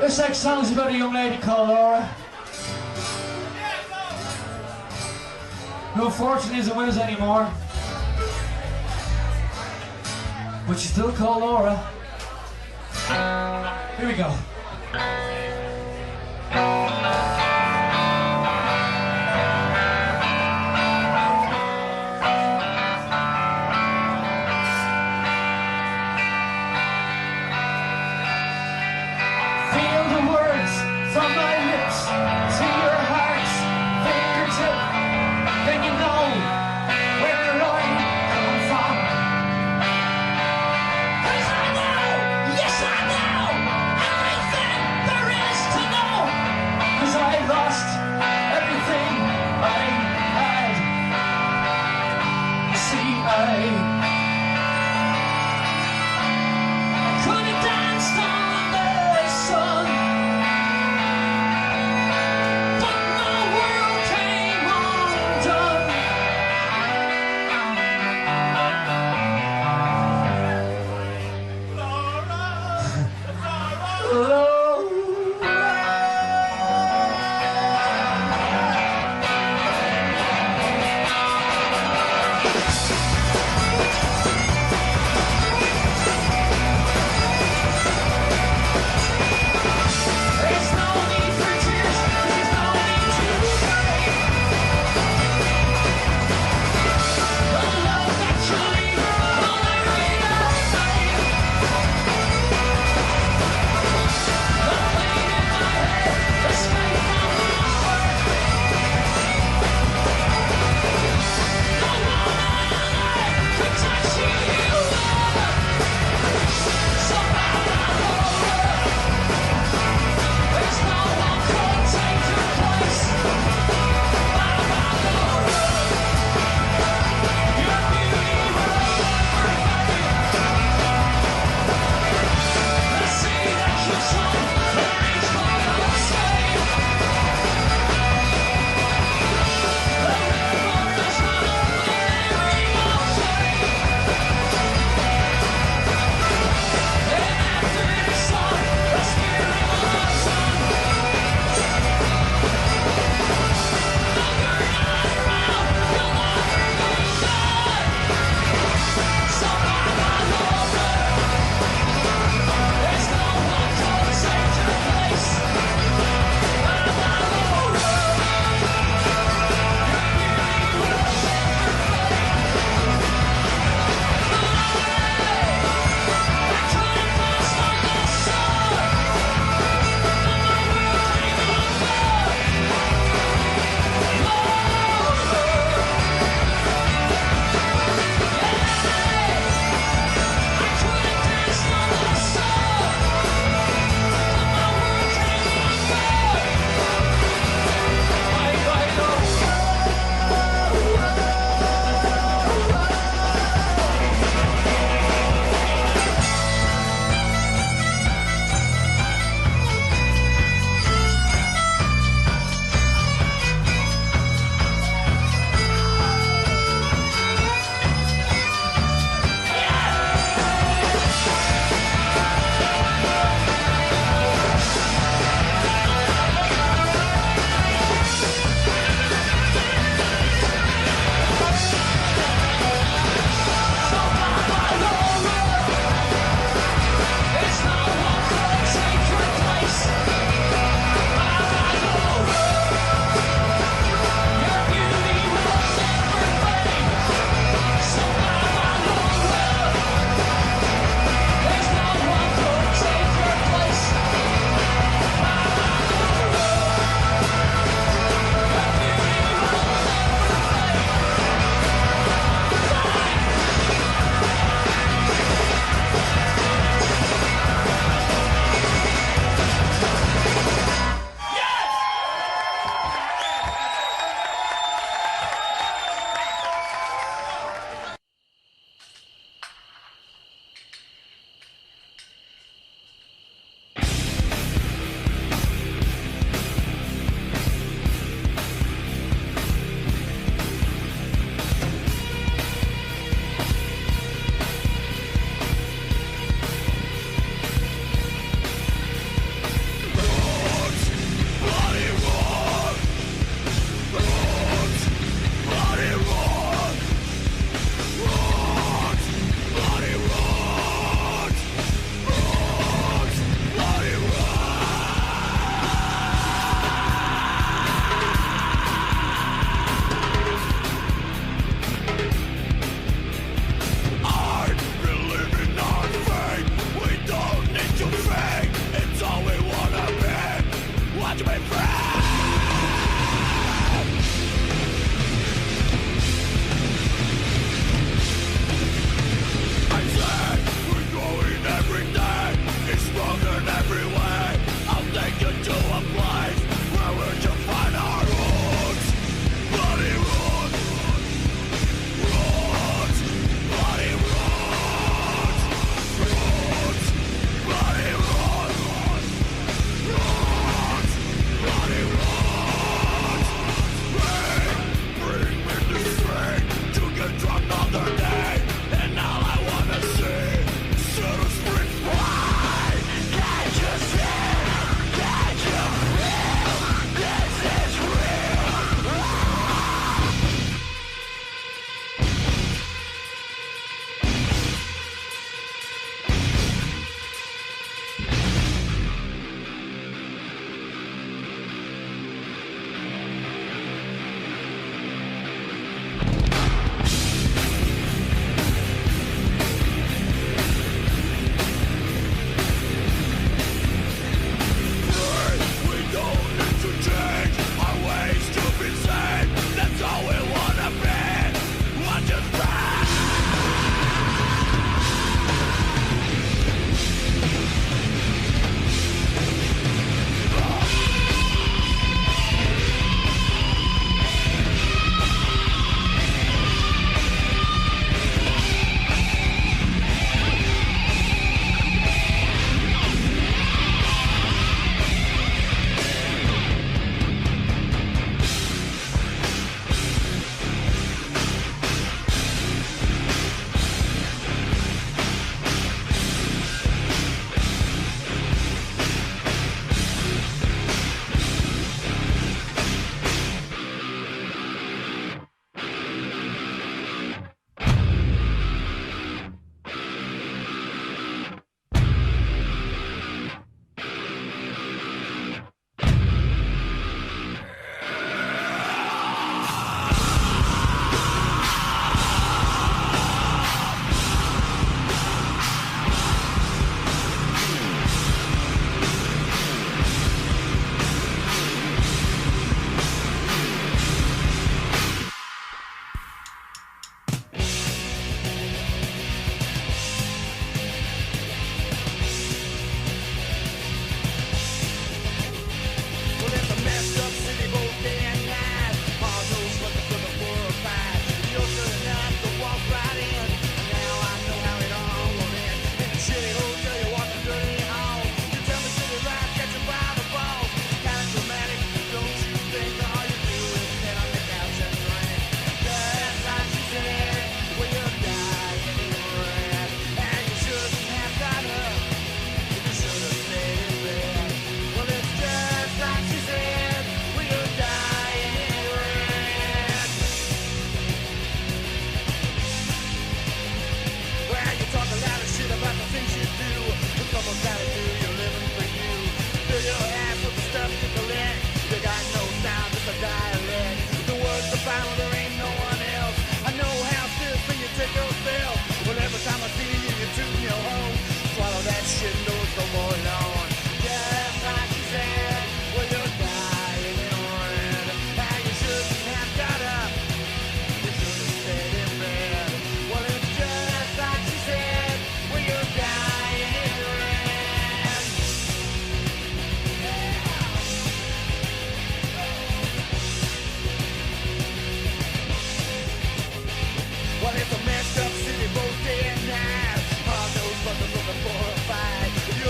This next song is about a young lady called Laura, who unfortunately isn't with us anymore, but she's still called Laura. Here we go. From my lips to your heart's fingertip, then you know where I come from. 'Cause I know, yes I know, everything.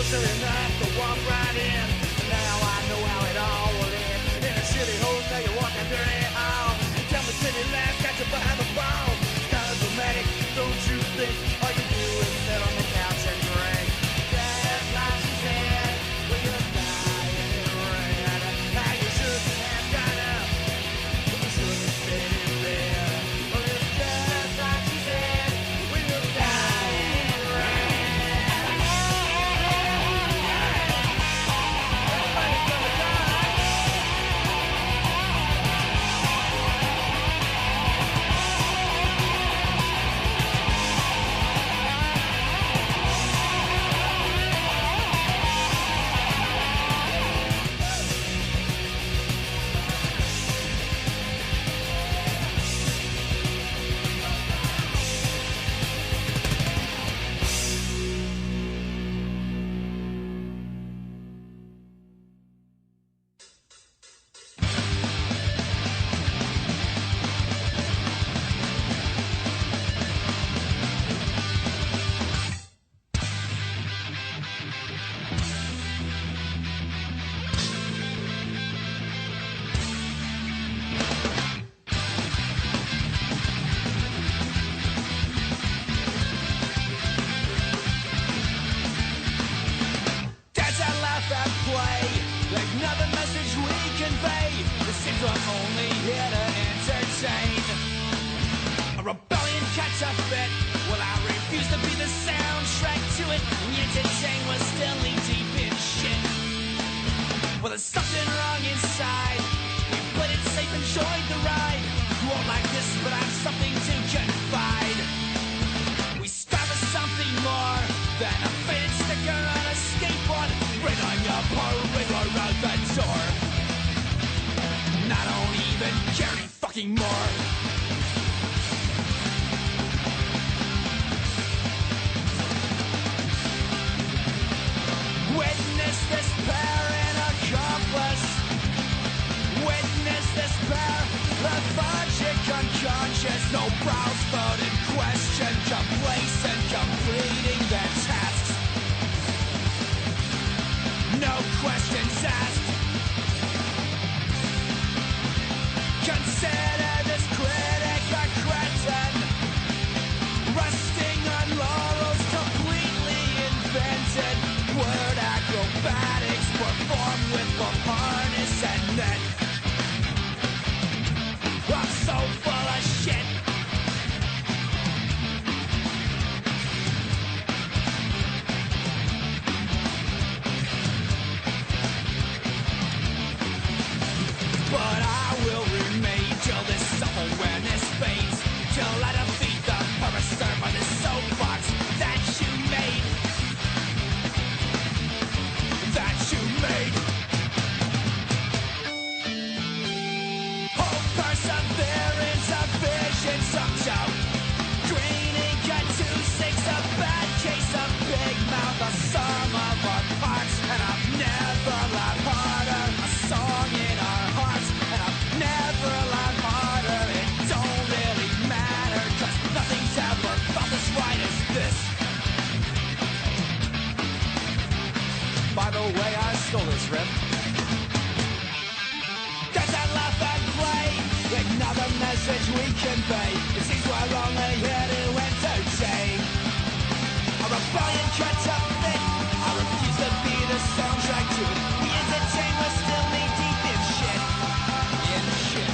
silly enough to walk right in. Now I know how it all will end. In a shitty hotel, you're walking dirty hall. You tell me city laugh, got you behind the ball. It's kind of dramatic, don't you think? All you do is sit on the couch and drink. That's like she said, we're gonna die in the rain. Now you shouldn't have got up, but you should have stayed in bed. Well, it's just like she said, we're gonna die in the rain. Everybody's gonna die. Dance and laugh and play, like another message we convey. It seems we're only here to entertain. A rebellion catch a fit. Well, I refuse to be the soundtrack to it. We entertain, we're still knee deep in shit. Well, there's something wrong inside. We played it safe, enjoyed the ride. You won't like this, but I'm something to confide. We strive for something more than a faded sticker on a skateboard. Bring on your parade around the door. And I don't even care any fucking more. Witness this pair and accomplice. Witness this pair, lethargic, unconscious, no brows thought in question, complacent, completing their tasks. No questions asked. Consider this critic a cretin, resting on laurels, completely invented. Word acrobatics performed with both harness and net. I'm so full of shit. But I will remain till this self-awareness fades, till I defeat the purpose served by this soapbox that you made. That you made. Hope, perseverance, a vision, some doubt. Green ink at 2-6, a bad case of big mouth, a sum of our parts, and I've never laughed harder. A song in our hearts, and I've never laughed harder. It don't really matter, 'cause nothing's ever felt as right as this. By the way, I stole this riff. Dance and laugh and play, another message we convey. It seems we're only here to entertain. A rebellion cuts a fit. I refuse to be the soundtrack to it. We entertain, we're still knee deep in shit. In shit.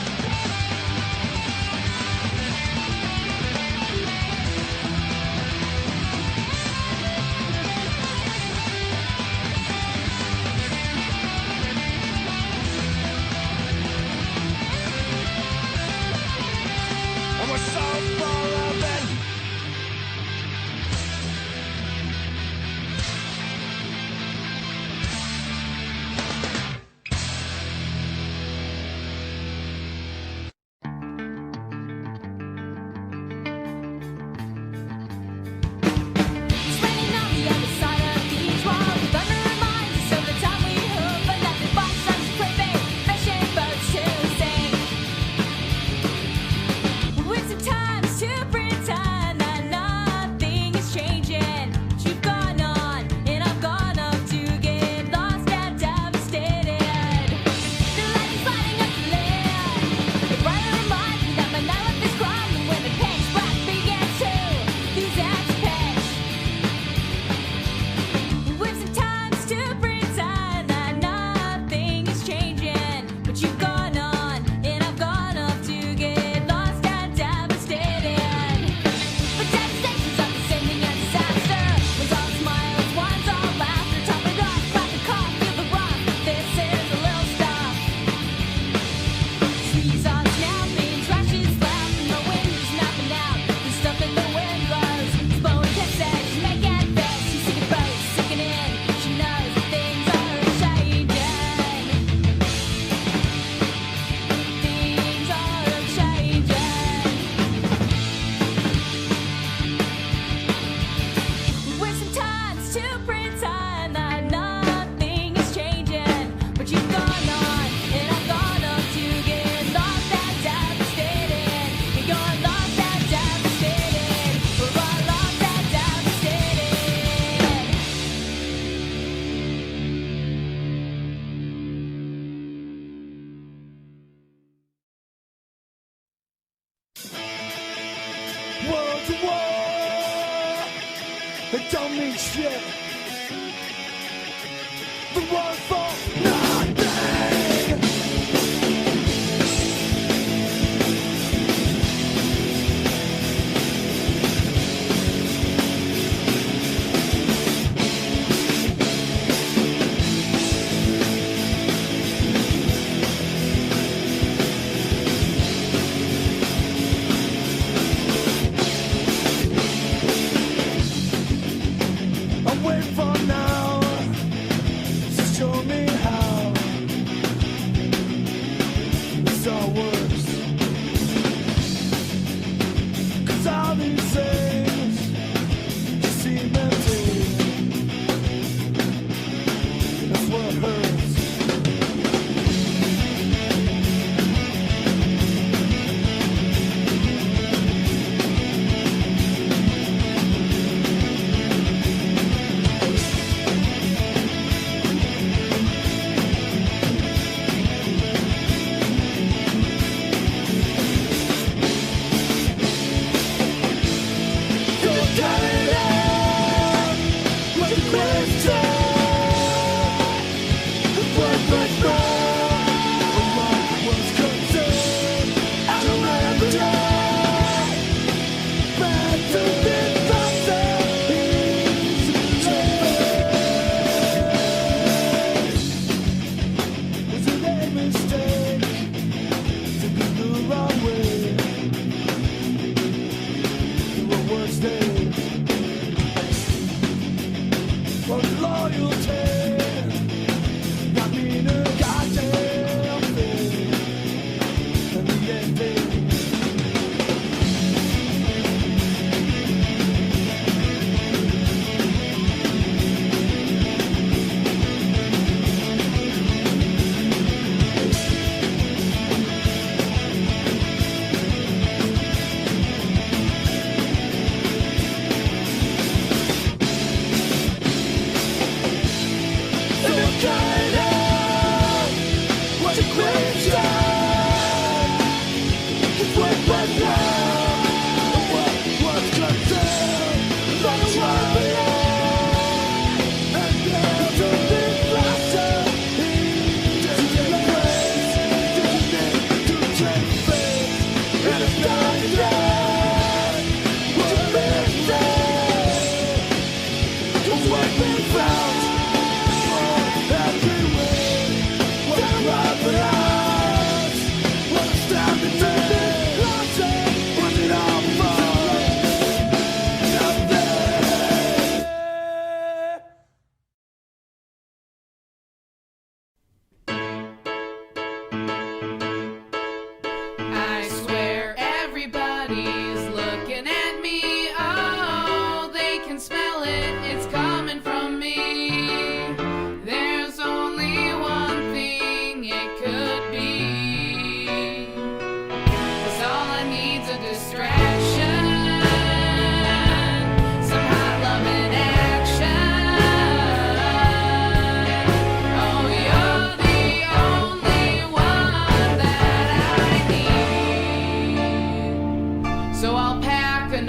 And we're so full of to war. It don't mean shit. The war for nothing.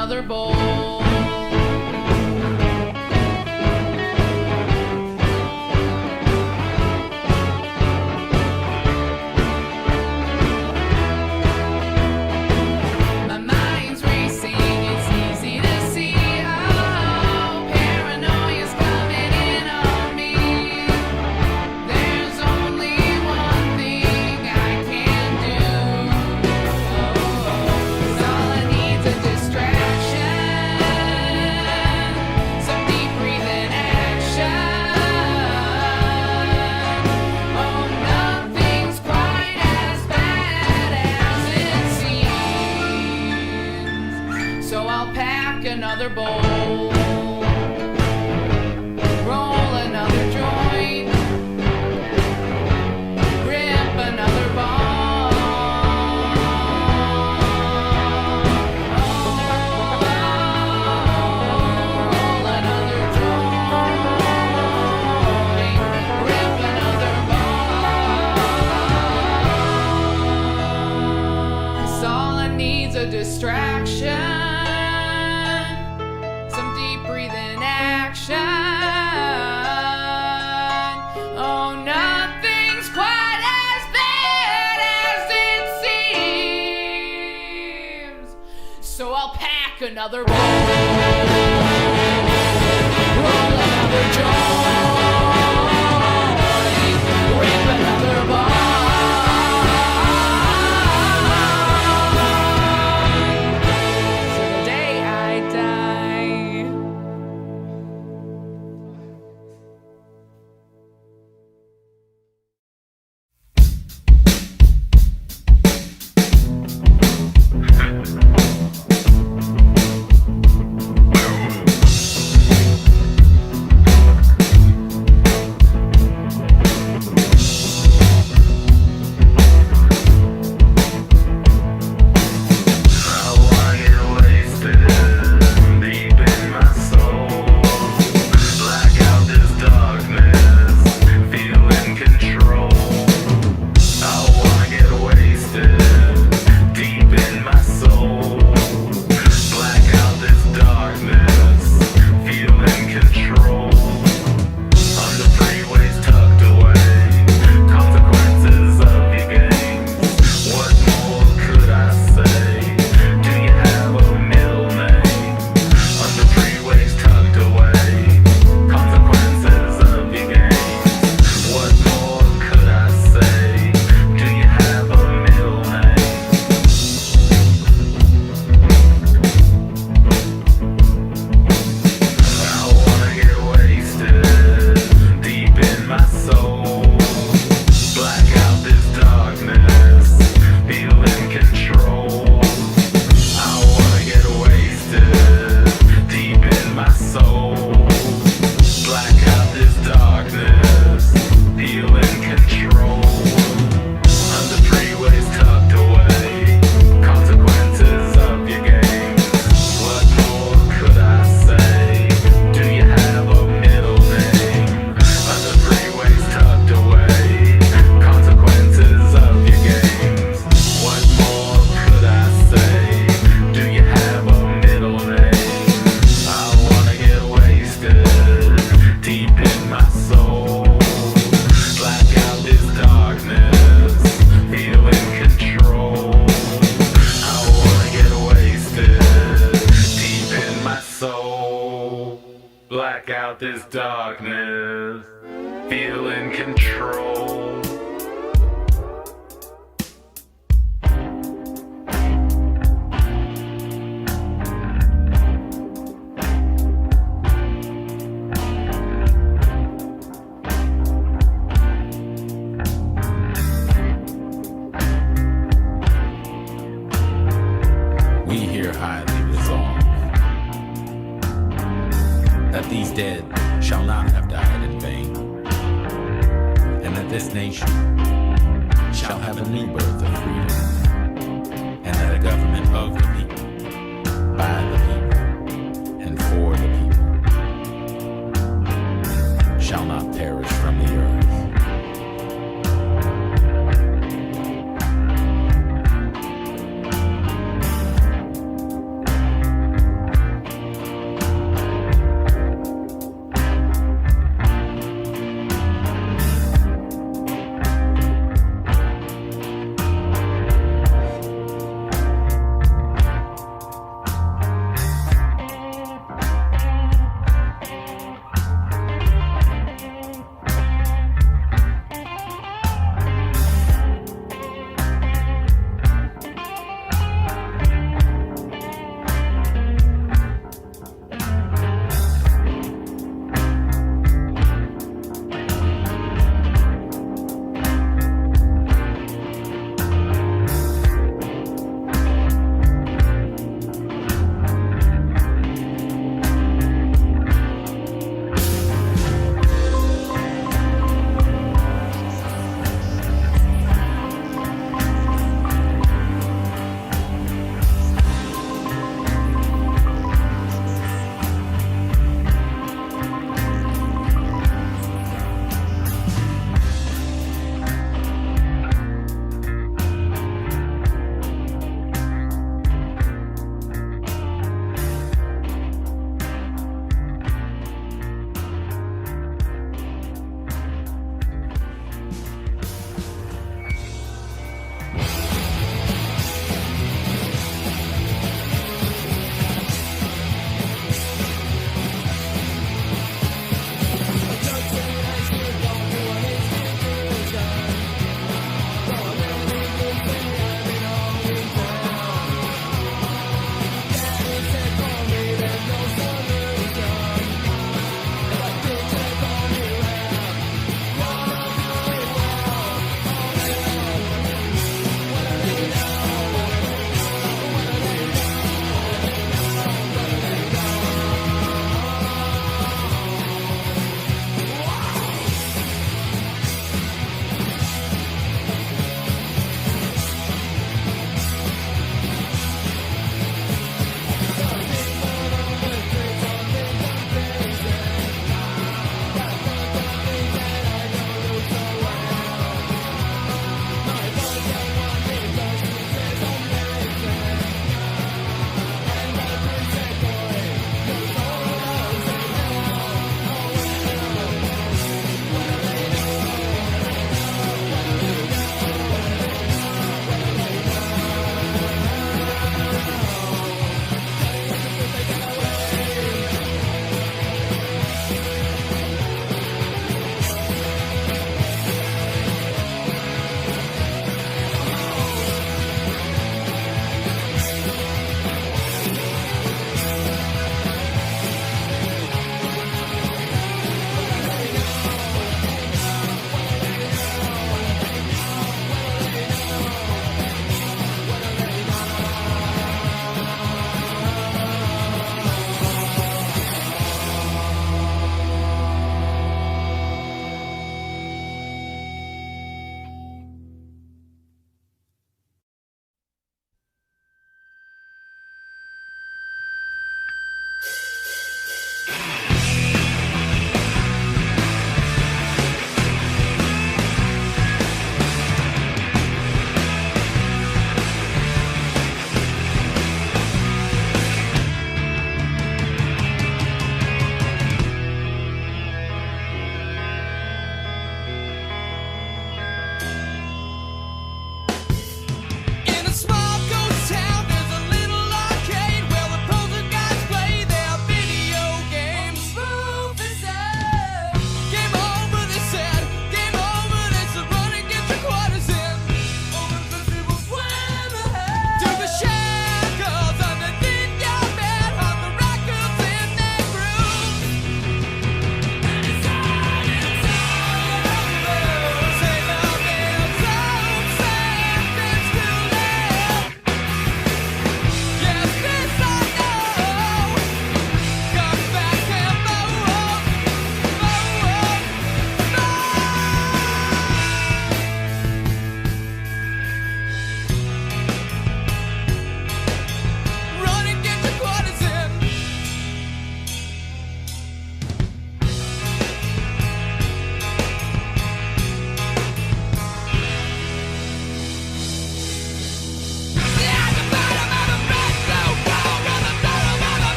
another bowl. My mind's racing, it's easy to see. Oh, paranoia's coming in on me. There's only one thing I can do. Oh, 'cause all I need's a distraction, some deep breathing action. Oh, nothing's quite as bad as it seems. So I'll pack another bowl, roll another joint, rip another ball. Roll another joint, rip another ball. 'Cause all I need's a distraction, So I'll pack another ball, roll another joint, rip another ball. So the day I die. Black out this darkness, feel in control. We here highly resolve that these dead shall not have died in vain, and that this nation shall have a new birth of freedom, and that a government of the people, by the people, and for the people shall not perish from the earth.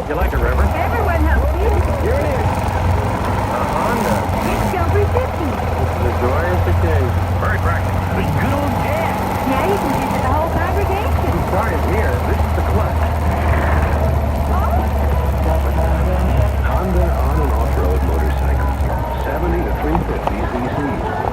You like it, Reverend? Everyone helps you. Here it is. A Honda. It's still 350. This is a joyous occasion. Very practical. The good old gas. Now you can visit the whole congregation. Sorry, here. This is the clutch. Honda on and off-road motorcycle. 70 to 350 cc's.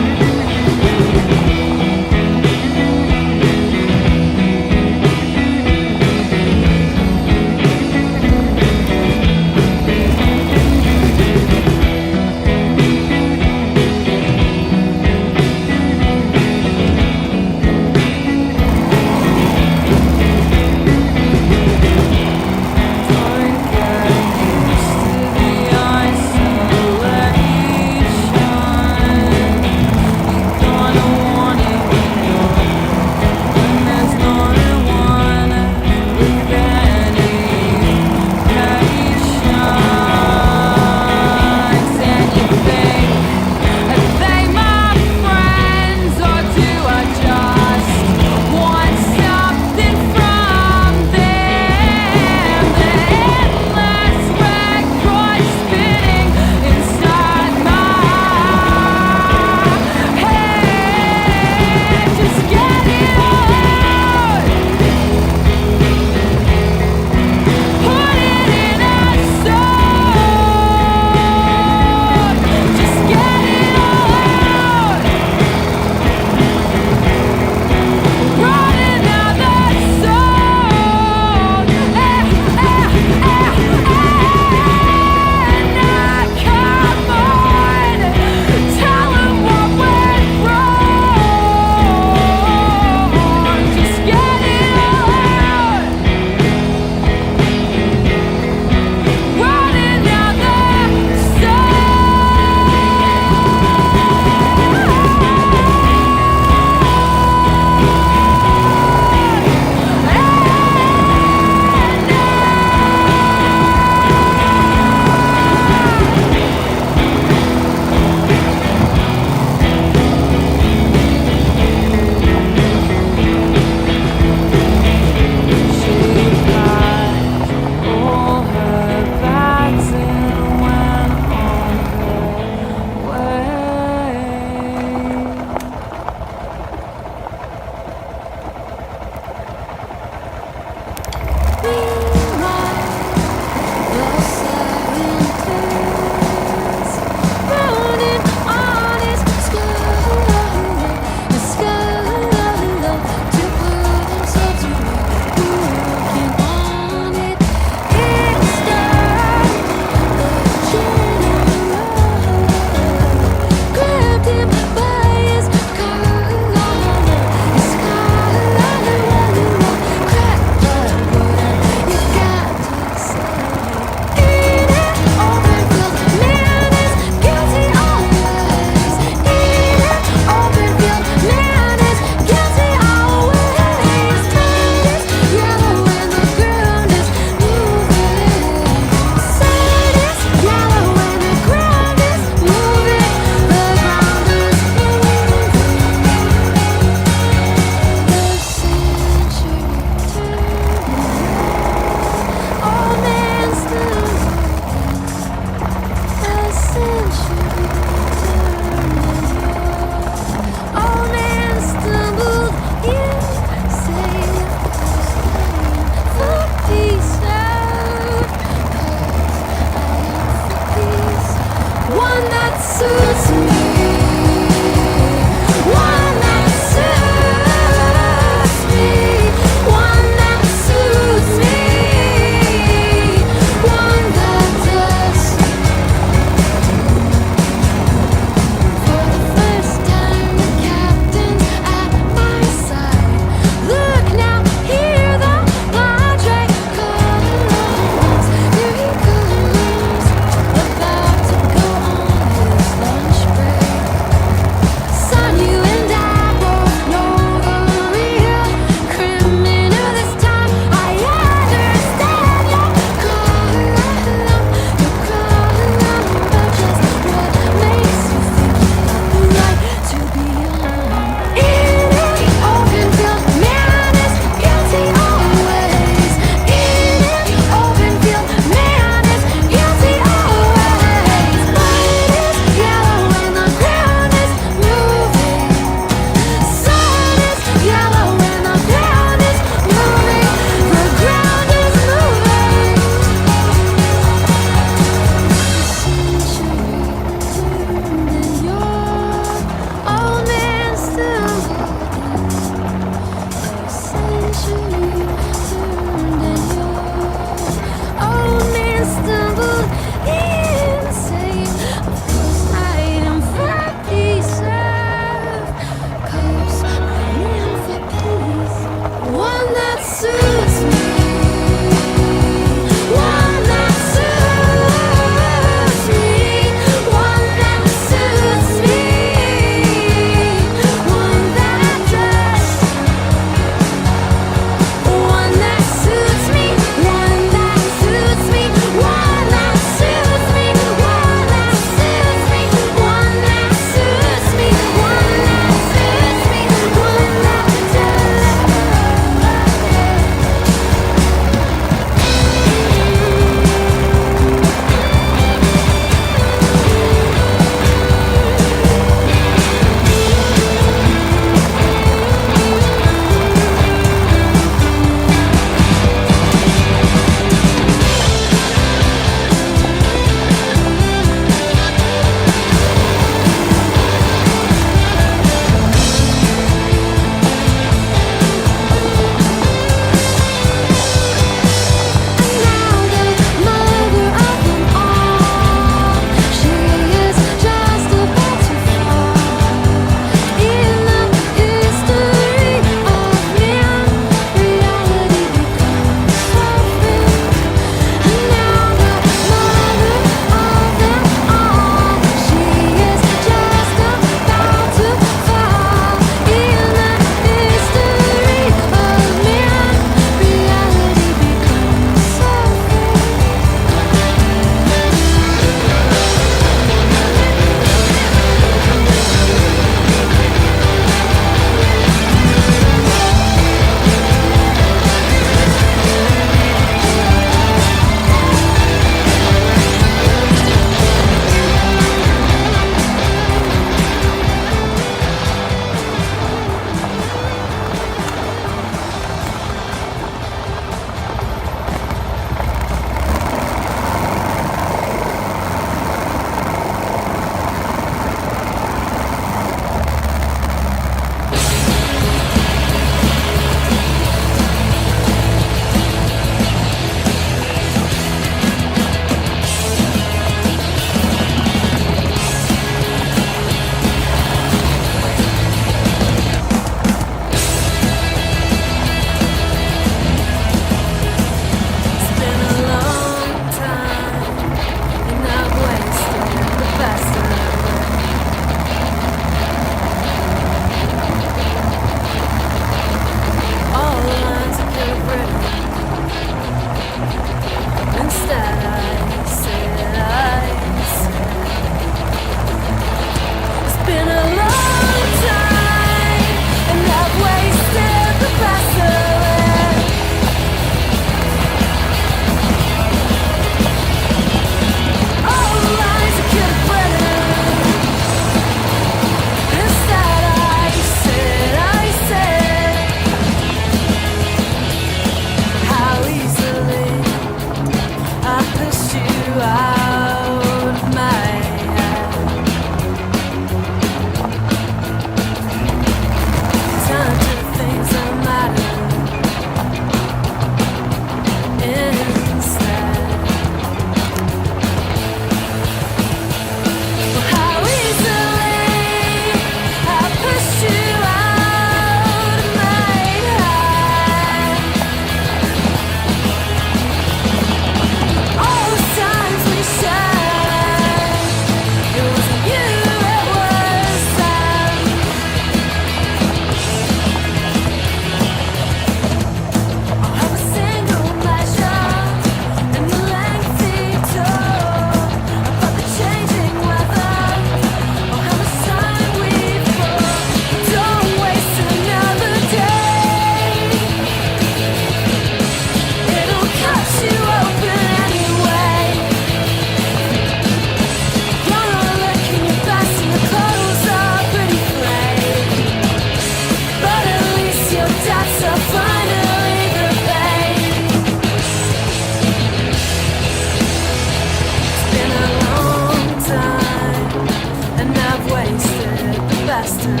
best of it.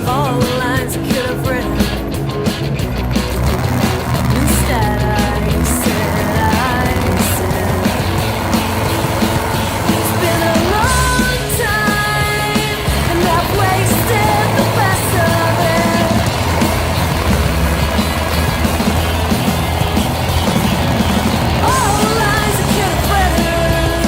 All the lines I could have written. Instead I said it's been a long time and I've wasted the best of it. All the lines I could have written.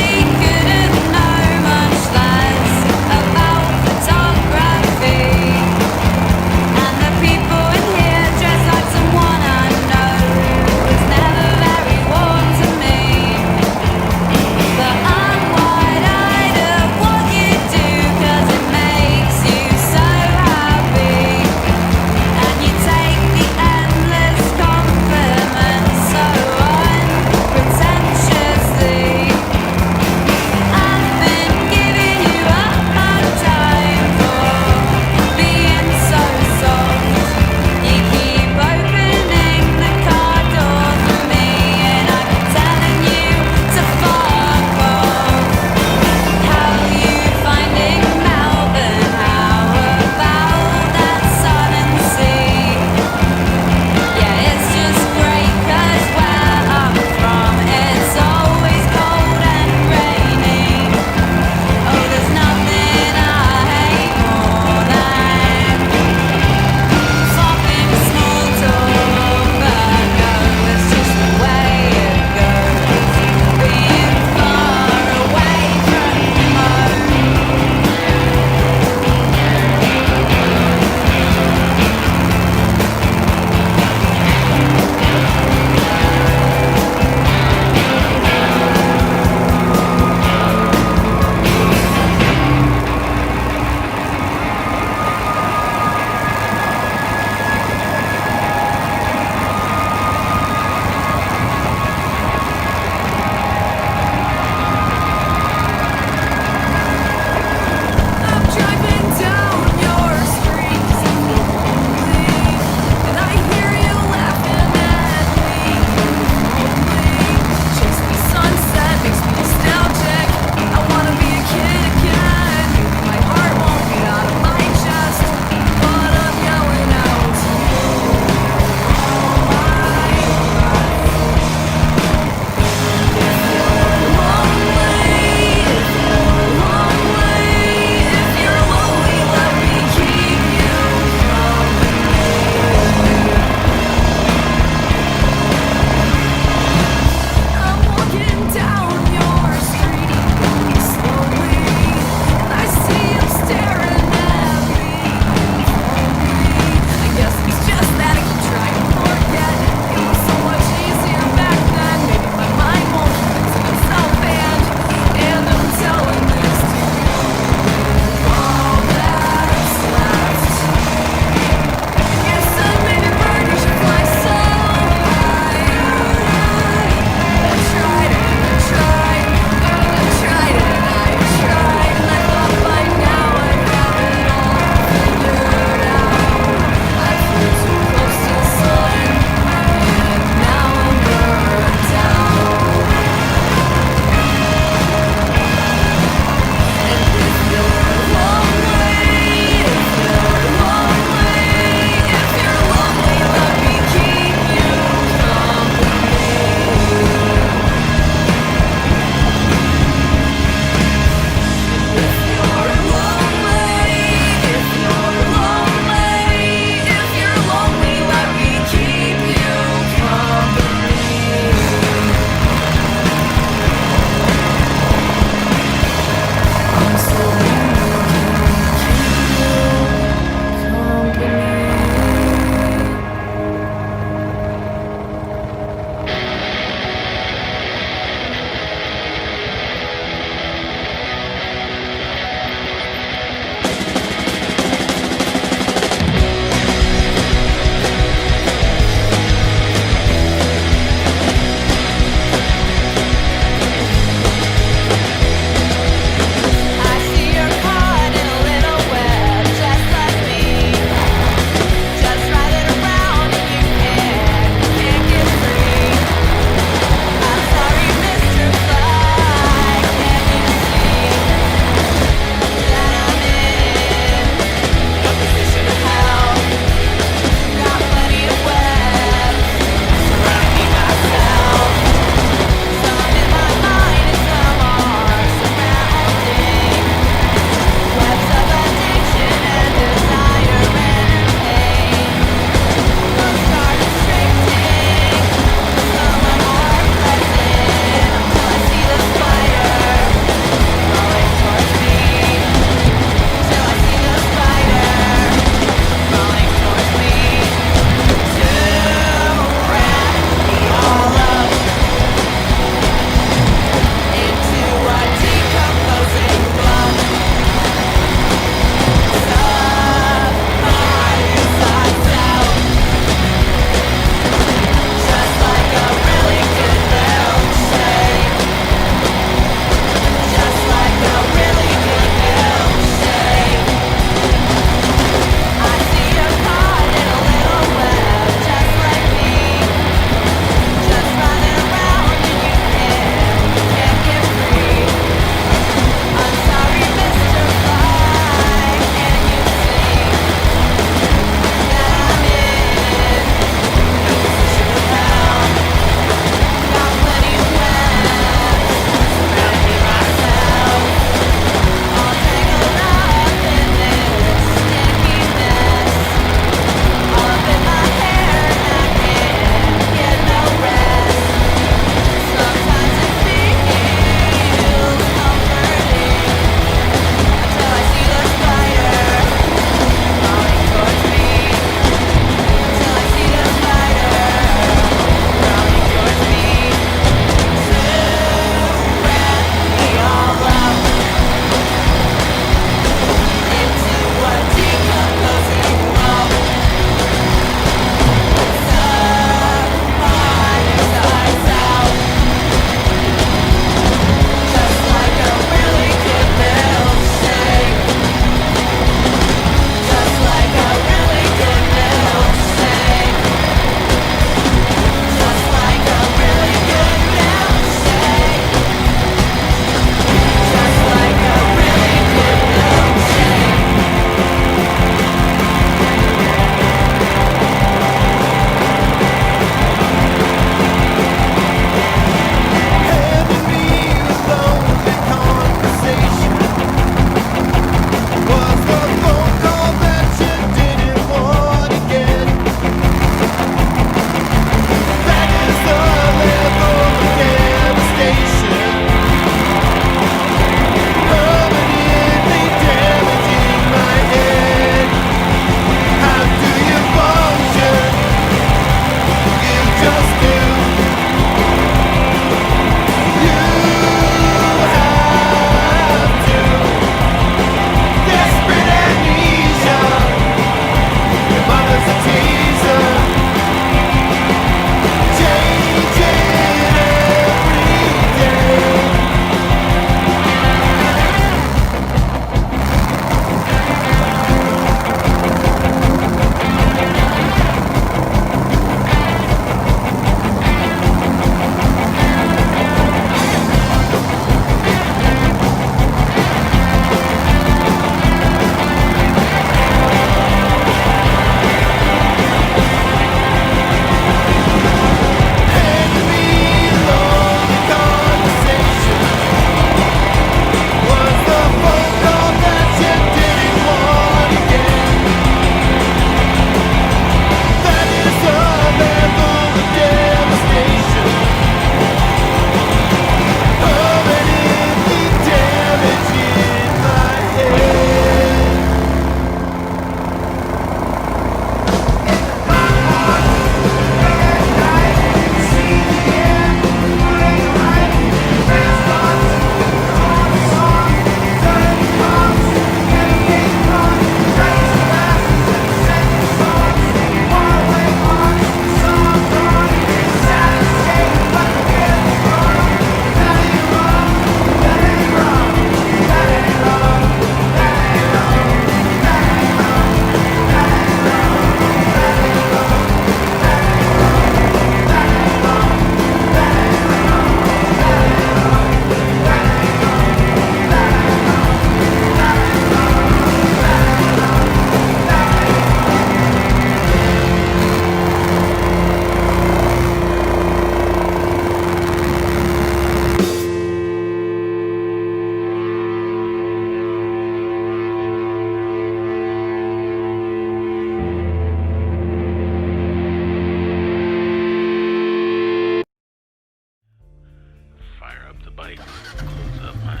bike. Close up my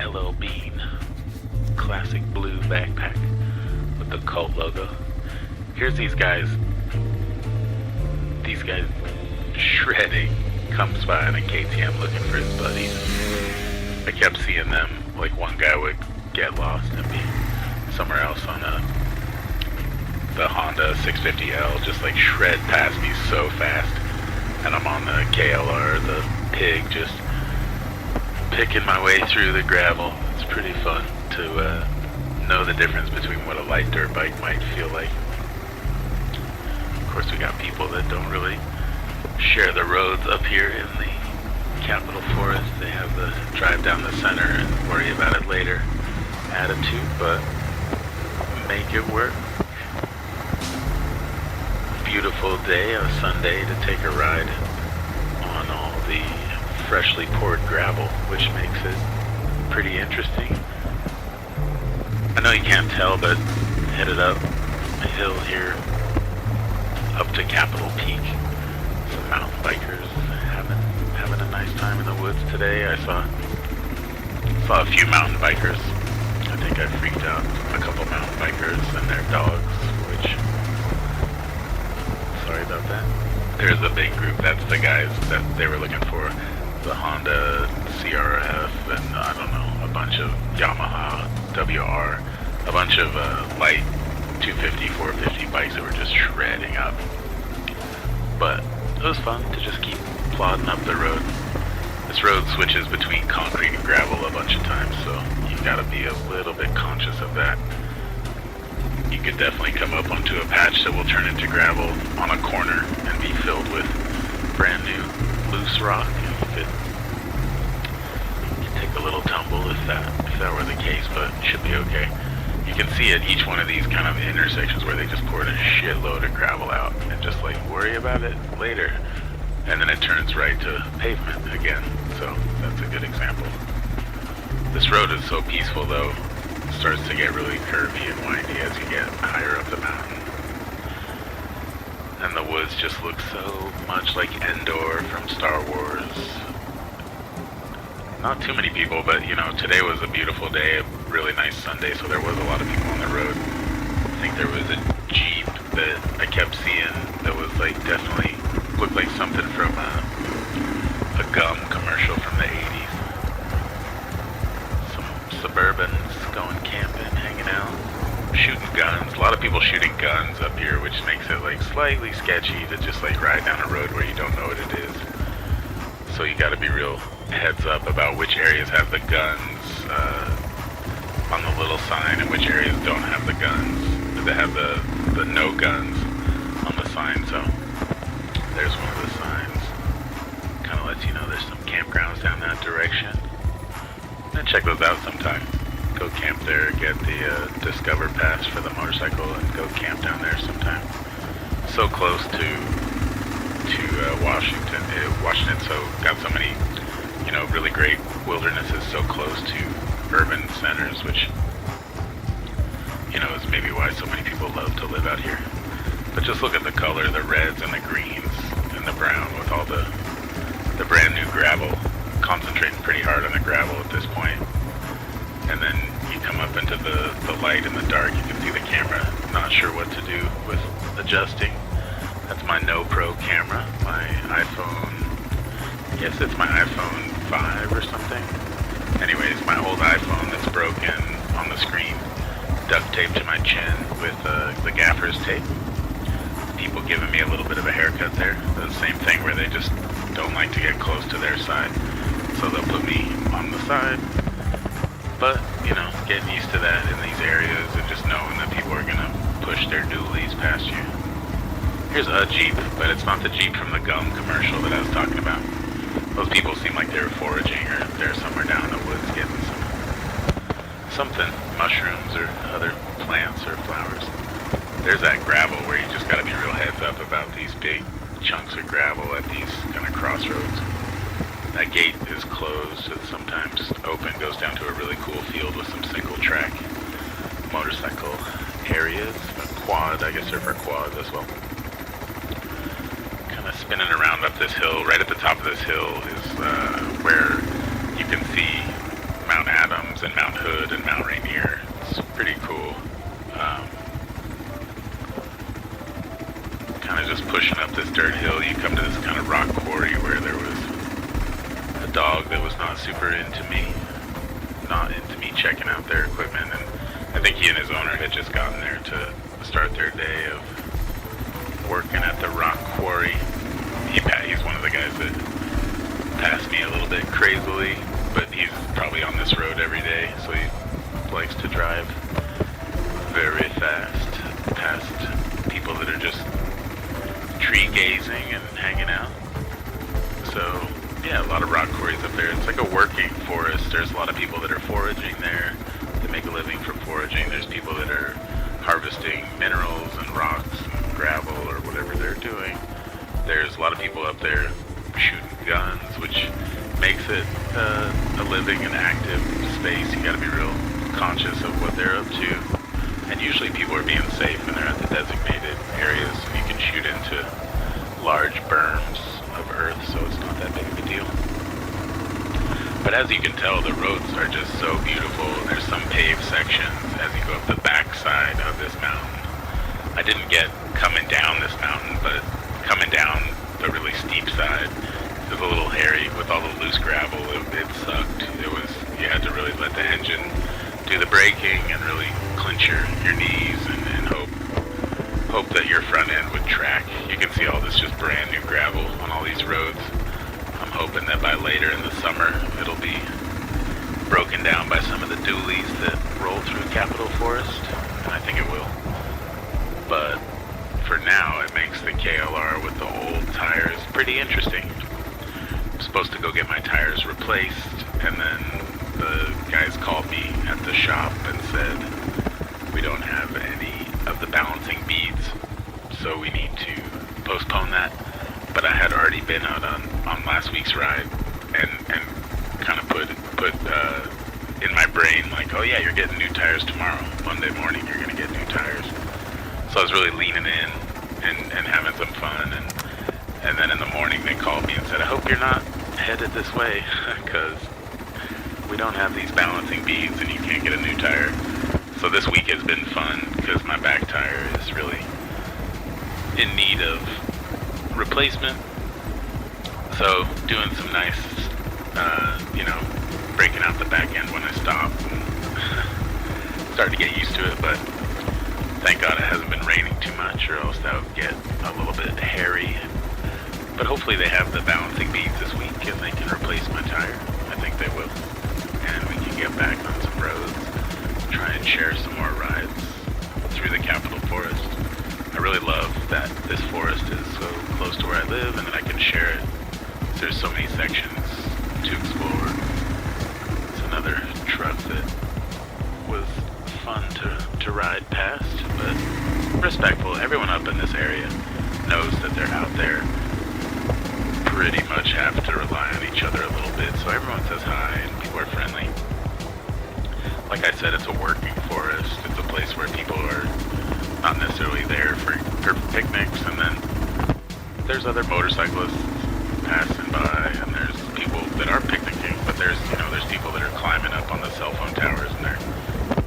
LL Bean classic blue backpack with the cult logo. Here's these guys shredding, comes by in a KTM looking for his buddies. I kept seeing them, like one guy would get lost and be somewhere else on the Honda 650L, just like shred past me so fast. And I'm on the KLR, the pig, just picking my way through the gravel. It's pretty fun to know the difference between what a light dirt bike might feel like. Of course, we got people that don't really share the roads up here in the Capitol Forest. They have the drive down the center and worry about it later attitude, but make it work. Beautiful day, a Sunday, to take a ride on all the freshly poured gravel, which makes it pretty interesting. I know you can't tell, but headed up a hill here up to Capitol Peak. Some mountain bikers having a nice time in the woods today. I saw a few mountain bikers. I think I freaked out a couple mountain bikers and their dogs, which, sorry about that. There's a big group, that's the guys that they were looking for. The Honda CRF and I don't know, a bunch of Yamaha WR, a bunch of light 250, 450 bikes that were just shredding up. But it was fun to just keep plodding up the road. This road switches between concrete and gravel a bunch of times, so you gotta be a little bit conscious of that. You could definitely come up onto a patch that will turn into gravel on a corner and be filled with brand new loose rock, and you could take a little tumble if that were the case, but it should be okay. You can see at each one of these kind of intersections where they just poured a shitload of gravel out and just like worry about it later, and then it turns right to pavement again. So that's a good example. This road is so peaceful though. It starts to get really curvy and windy as you get higher up the mountain. And the woods just look so much like Endor from Star Wars. Not too many people, but you know, today was a beautiful day, a really nice Sunday, so there was a lot of people on the road. I think there was a Jeep that I kept seeing that was like definitely looked like something from a gum commercial from the 80s. Some Suburbans going camping, hanging out, shooting guns. A lot of people shooting guns up here, which makes it like slightly sketchy to just like ride down a road where you don't know what it is. So you gotta be real heads up about which areas have the guns on the little sign and which areas don't have the guns. They have the no guns on the sign, so there's one of the signs. Kind of lets you know there's some campgrounds down that direction. And check those out sometime. Go camp there, get the Discover Pass for the motorcycle, and go camp down there sometime. So close to Washington. Washington got so many, you know, really great wildernesses so close to urban centers, which, you know, is maybe why so many people love to live out here. But just look at the color, the reds and the greens and the brown with all the brand new gravel. Concentrating pretty hard on the gravel at this point. And then you come up into the light and the dark, you can see the camera. Not sure what to do with adjusting. That's my No Pro camera, my iPhone, I guess it's my iPhone 5 or something. Anyways, my old iPhone that's broken on the screen, duct taped to my chin with the gaffer's tape. People giving me a little bit of a haircut there. The same thing where they just don't like to get close to their side. So they'll put me on the side. But, you know, getting used to that in these areas and just knowing that people are going to push their dualies past you. Here's a Jeep, but it's not the Jeep from the gum commercial that I was talking about. Those people seem like they're foraging or they're somewhere down in the woods getting something, mushrooms or other plants or flowers. There's that gravel where you just got to be real heads up about these big chunks of gravel at these kind of crossroads. That gate is closed, it's sometimes open, goes down to a really cool field with some single track motorcycle areas. A quad, I guess they're for quads as well. Kind of spinning around up this hill. Right at the top of this hill is not super into me, not into me checking out their equipment. And I think he and his owner had just gotten there to start their day of working at the rock quarry. He's one of the guys that passed me a little bit crazily, but he's probably on this road every day, so he likes to drive very fast past people that are just tree gazing and hanging out. So yeah, a lot of rock quarries up there. It's like a working forest. There's a lot of people that are foraging there. They make a living from foraging. There's people that are harvesting minerals and rocks and gravel or whatever they're doing. There's a lot of people up there shooting guns, which makes it a living and active space. You gotta be real conscious of what they're up to. And usually people are being safe and they're at the designated areas. You can shoot into large berms of earth, so it's not that big of a deal. But as you can tell, the roads are just so beautiful. There's some paved sections as you go up the backside of this mountain. I didn't get coming down this mountain, but coming down the really steep side is a little hairy with all the loose gravel. It sucked. You had to really let the engine do the braking and really clench your knees and hope that your front end would track. You can see all this just brand new gravel on all these roads. I'm hoping that by later in the summer it'll be broken down by some of the dualies that roll through Capitol Forest, and I think it will. But for now, it makes the KLR with the old tires pretty interesting. I'm supposed to go get my tires replaced, and then the guys called me at the shop and said we don't have any of the balancing beads, so we need to postpone that. But I had already been out on last week's ride and kind of put in my brain like, oh yeah, you're getting new tires tomorrow. Monday morning you're gonna get new tires. So I was really leaning in and having some fun, and then in the morning they called me and said, I hope you're not headed this way because we don't have these balancing beads and you can't get a new tire. So this week has been fun because my back tire is really in need of replacement. So doing some nice, breaking out the back end when I stop. Starting to get used to it, but thank God it hasn't been raining too much or else that would get a little bit hairy. But hopefully they have the balancing beads this week and they can replace my tire. I think they will. And we can get back on some roads, try and share some more rides through the Capitol Forest. I really love that this forest is so close to where I live and that I can share it. There's so many sections to explore. It's another truck that was fun to ride past, but respectful. Everyone up in this area knows that they're out there. Pretty much have to rely on each other a little bit, so everyone says hi and people are friendly. Like I said, it's a working forest. It's a place where people are not necessarily there for picnics, and then there's other motorcyclists passing by, and there's people that are picnicking, but there's people that are climbing up on the cell phone towers, and they're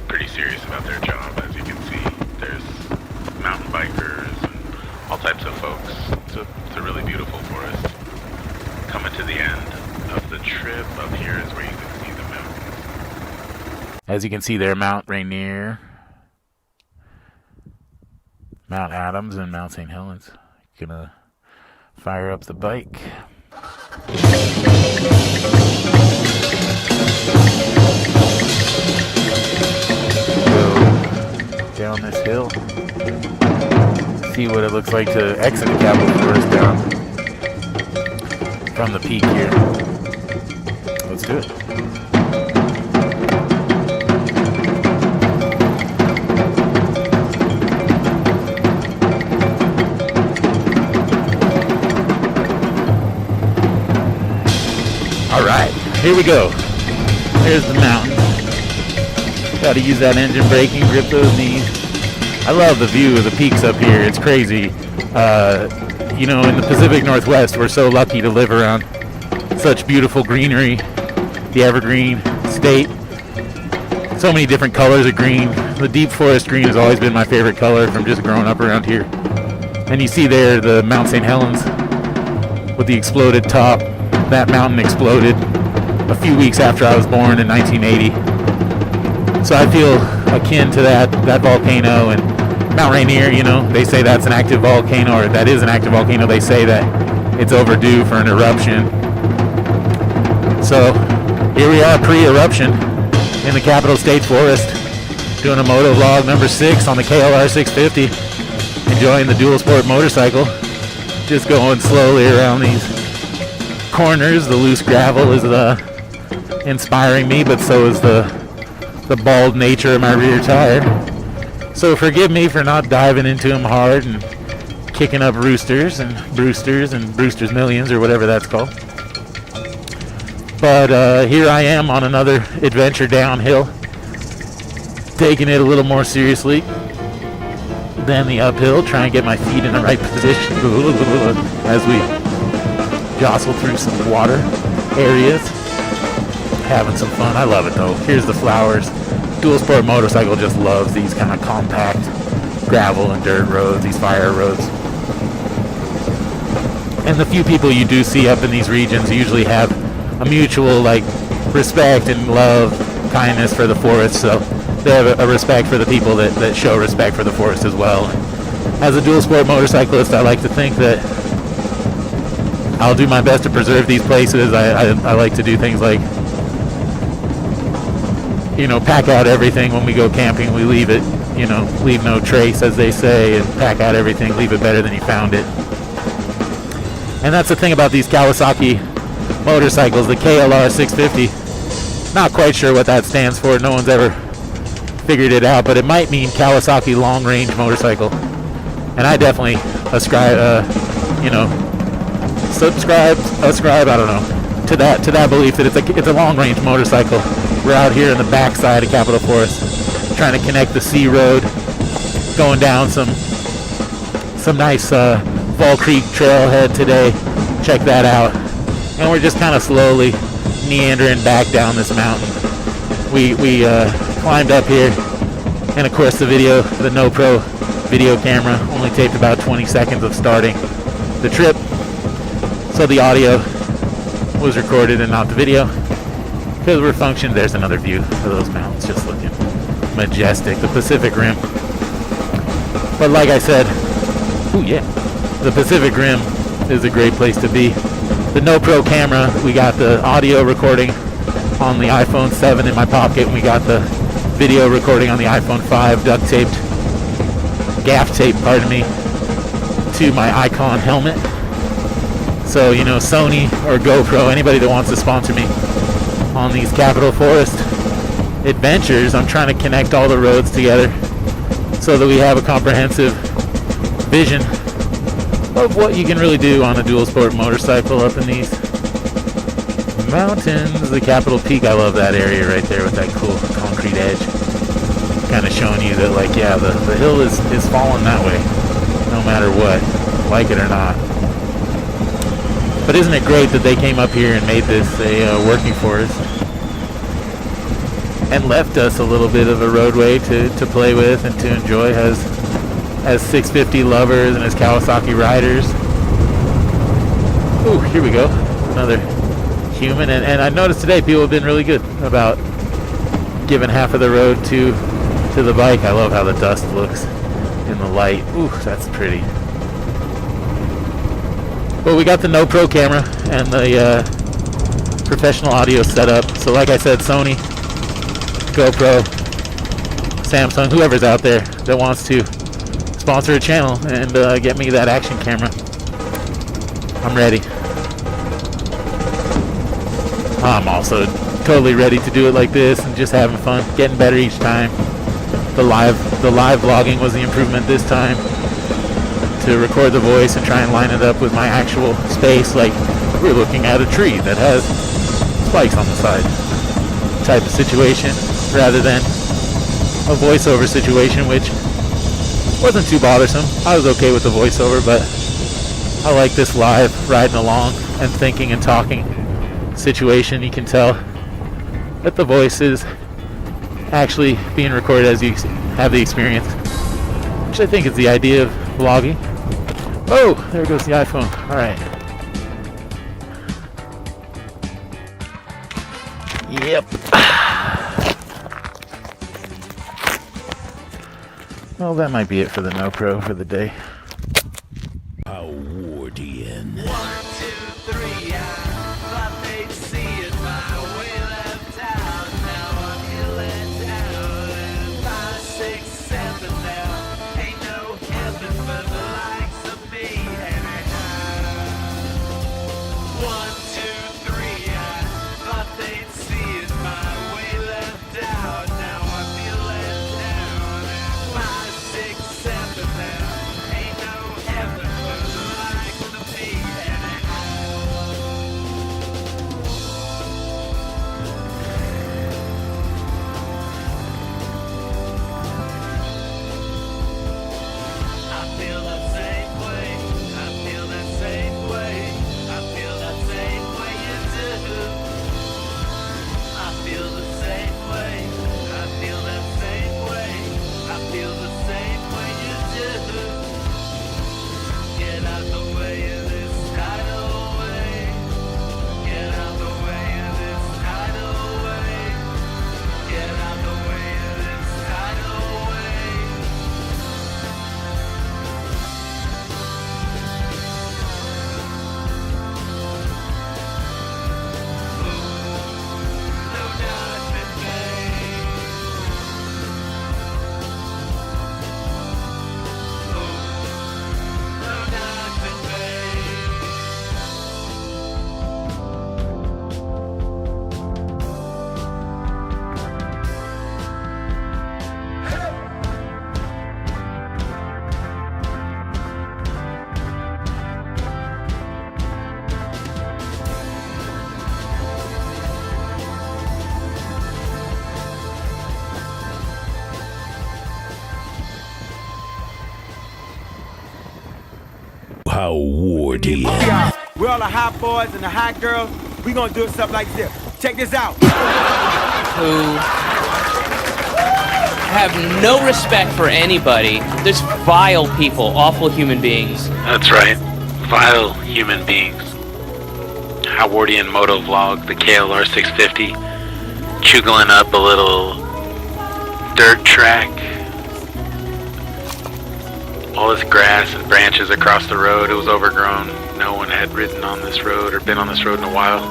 pretty serious about their job. As you can see, there's mountain bikers and all types of folks. It's a really beautiful forest. Coming to the end of the trip, up here is where you can see the mountains. As you can see there, Mount Rainier, Mount Adams, and Mount St. Helens. Gonna fire up the bike. Go down this hill. See what it looks like to exit the Capitol Forest down from the peak here. Let's do it. Alright, here we go. There's the mountain. Got to use that engine braking, grip those knees. I love the view of the peaks up here. It's crazy. In the Pacific Northwest, we're so lucky to live around such beautiful greenery. The evergreen state. So many different colors of green. The deep forest green has always been my favorite color from just growing up around here. And you see there the Mount St. Helens with the exploded top. That mountain exploded a few weeks after I was born in 1980. So I feel akin to that volcano. And Mount Rainier, you know, they say that's an active volcano, or that is an active volcano. They say that it's overdue for an eruption. So here we are pre-eruption in the Capitol State Forest, doing a Moto-Vlog number 6 on the KLR 650, enjoying the dual sport motorcycle, just going slowly around these corners. The loose gravel is inspiring me, but so is the bald nature of my rear tire. So forgive me for not diving into them hard and kicking up roosters and Brewsters and Brewster's Millions, or whatever that's called. But here I am on another adventure downhill, taking it a little more seriously than the uphill, trying to get my feet in the right position as we jostle through some water areas. Having some fun. I love it though. Here's the flowers. Dual sport motorcycle just loves these kind of compact gravel and dirt roads, these fire roads. And the few people you do see up in these regions usually have a mutual like respect and love, kindness for the forest, so they have a respect for the people that show respect for the forest as well. As a dual sport motorcyclist, I like to think that I'll do my best to preserve these places. I like to do things like, you know, pack out everything when we go camping. We leave it, you know, leave no trace, as they say, and pack out everything, leave it better than you found it. And that's the thing about these Kawasaki motorcycles, the KLR 650. Not quite sure what that stands for. No one's ever figured it out, but it might mean Kawasaki long range motorcycle. And I definitely ascribe, you know, ascribe, I don't know, to that belief that it's a long range motorcycle. We're out here in the backside of Capitol Forest, trying to connect the Sea Road, going down some nice Fall Creek trailhead today. Check that out. And we're just kind of slowly meandering back down this mountain. We climbed up here, and of course the NoPro video camera only taped about 20 seconds of starting the trip, so the audio was recorded and not the video, because we're functioned. There's another view of those mountains, just looking majestic, the Pacific Rim. But like I said, ooh yeah, the Pacific Rim is a great place to be. The NoPro camera, we got the audio recording on the iPhone 7 in my pocket, and we got the video recording on the iPhone 5 gaff tape, pardon me, to my Icon helmet. So, you know, Sony or GoPro, anybody that wants to sponsor me on these Capitol Forest adventures, I'm trying to connect all the roads together so that we have a comprehensive vision of what you can really do on a dual sport motorcycle up in these mountains. The Capitol Peak, I love that area right there with that cool concrete edge, kind of showing you that, like, yeah, the hill is falling that way no matter what, like it or not. But isn't it great that they came up here and made this a working forest and left us a little bit of a roadway to play with and to enjoy as 650 lovers and as Kawasaki riders. Ooh, here we go, another human. And I noticed today people have been really good about giving half of the road to the bike. I love how the dust looks in the light. Ooh, that's pretty. Well, we got the NoPro camera and the professional audio setup. So like I said, Sony, GoPro, Samsung, whoever's out there that wants to sponsor a channel and get me that action camera, I'm ready. I'm also totally ready to do it like this and just having fun, getting better each time. The live vlogging was the improvement this time, to record the voice and try and line it up with my actual space, like we're looking at a tree that has spikes on the side type of situation, rather than a voiceover situation, which wasn't too bothersome. I was okay with the voiceover, but I like this live riding along and thinking and talking situation. You can tell that the voice is actually being recorded as you have the experience, which I think is the idea of vlogging. Oh, there goes the iPhone. All right. Yep. Well, that might be it for the No Pro for the day. Howardian. 1, 2, 3, I thought they'd see it my way, left out. Now I feel let down. And 5, 6, 7 now. Ain't no heaven for the likes of me anyhow. 1, 2, 3, I thought they'd see it my way, left out. Now I feel let down. And 5, 6, 7 now. Ain't no heaven for the likes of me I feel the same way. I feel the same way. I feel the same way you do. I feel the same way. I feel the same way. I feel the same way you do. Get out the way of this tidal wave. Get out the way of this tidal wave. Get out the way of this tidal wave. No judgment made. No judgment made. Howardian. We're all the hot boys and the hot girls. We gonna do something like this. Check this out. Who have no respect for anybody. There's vile people, awful human beings. That's right. Vile human beings. Howardian Moto-Vlog, the KLR 650. Chugling up a little dirt track. All this grass and branches across the road. It was overgrown. No one had ridden on this road or been on this road in a while.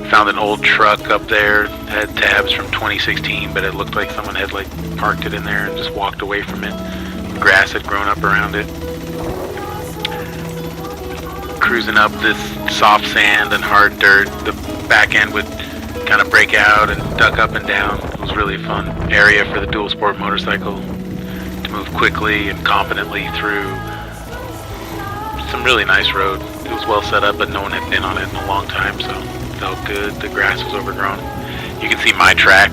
Found an old truck up there. Had tabs from 2016, but it looked like someone had parked it in there and just walked away from it. Grass had grown up around it. Cruising up this soft sand and hard dirt. The back end would kind of break out and duck up and down. It was really a fun area for the dual sport motorcycle to move quickly and confidently through some really nice road. It was well set up, but no one had been on it in a long time, so it felt good. The grass was overgrown. You can see my track.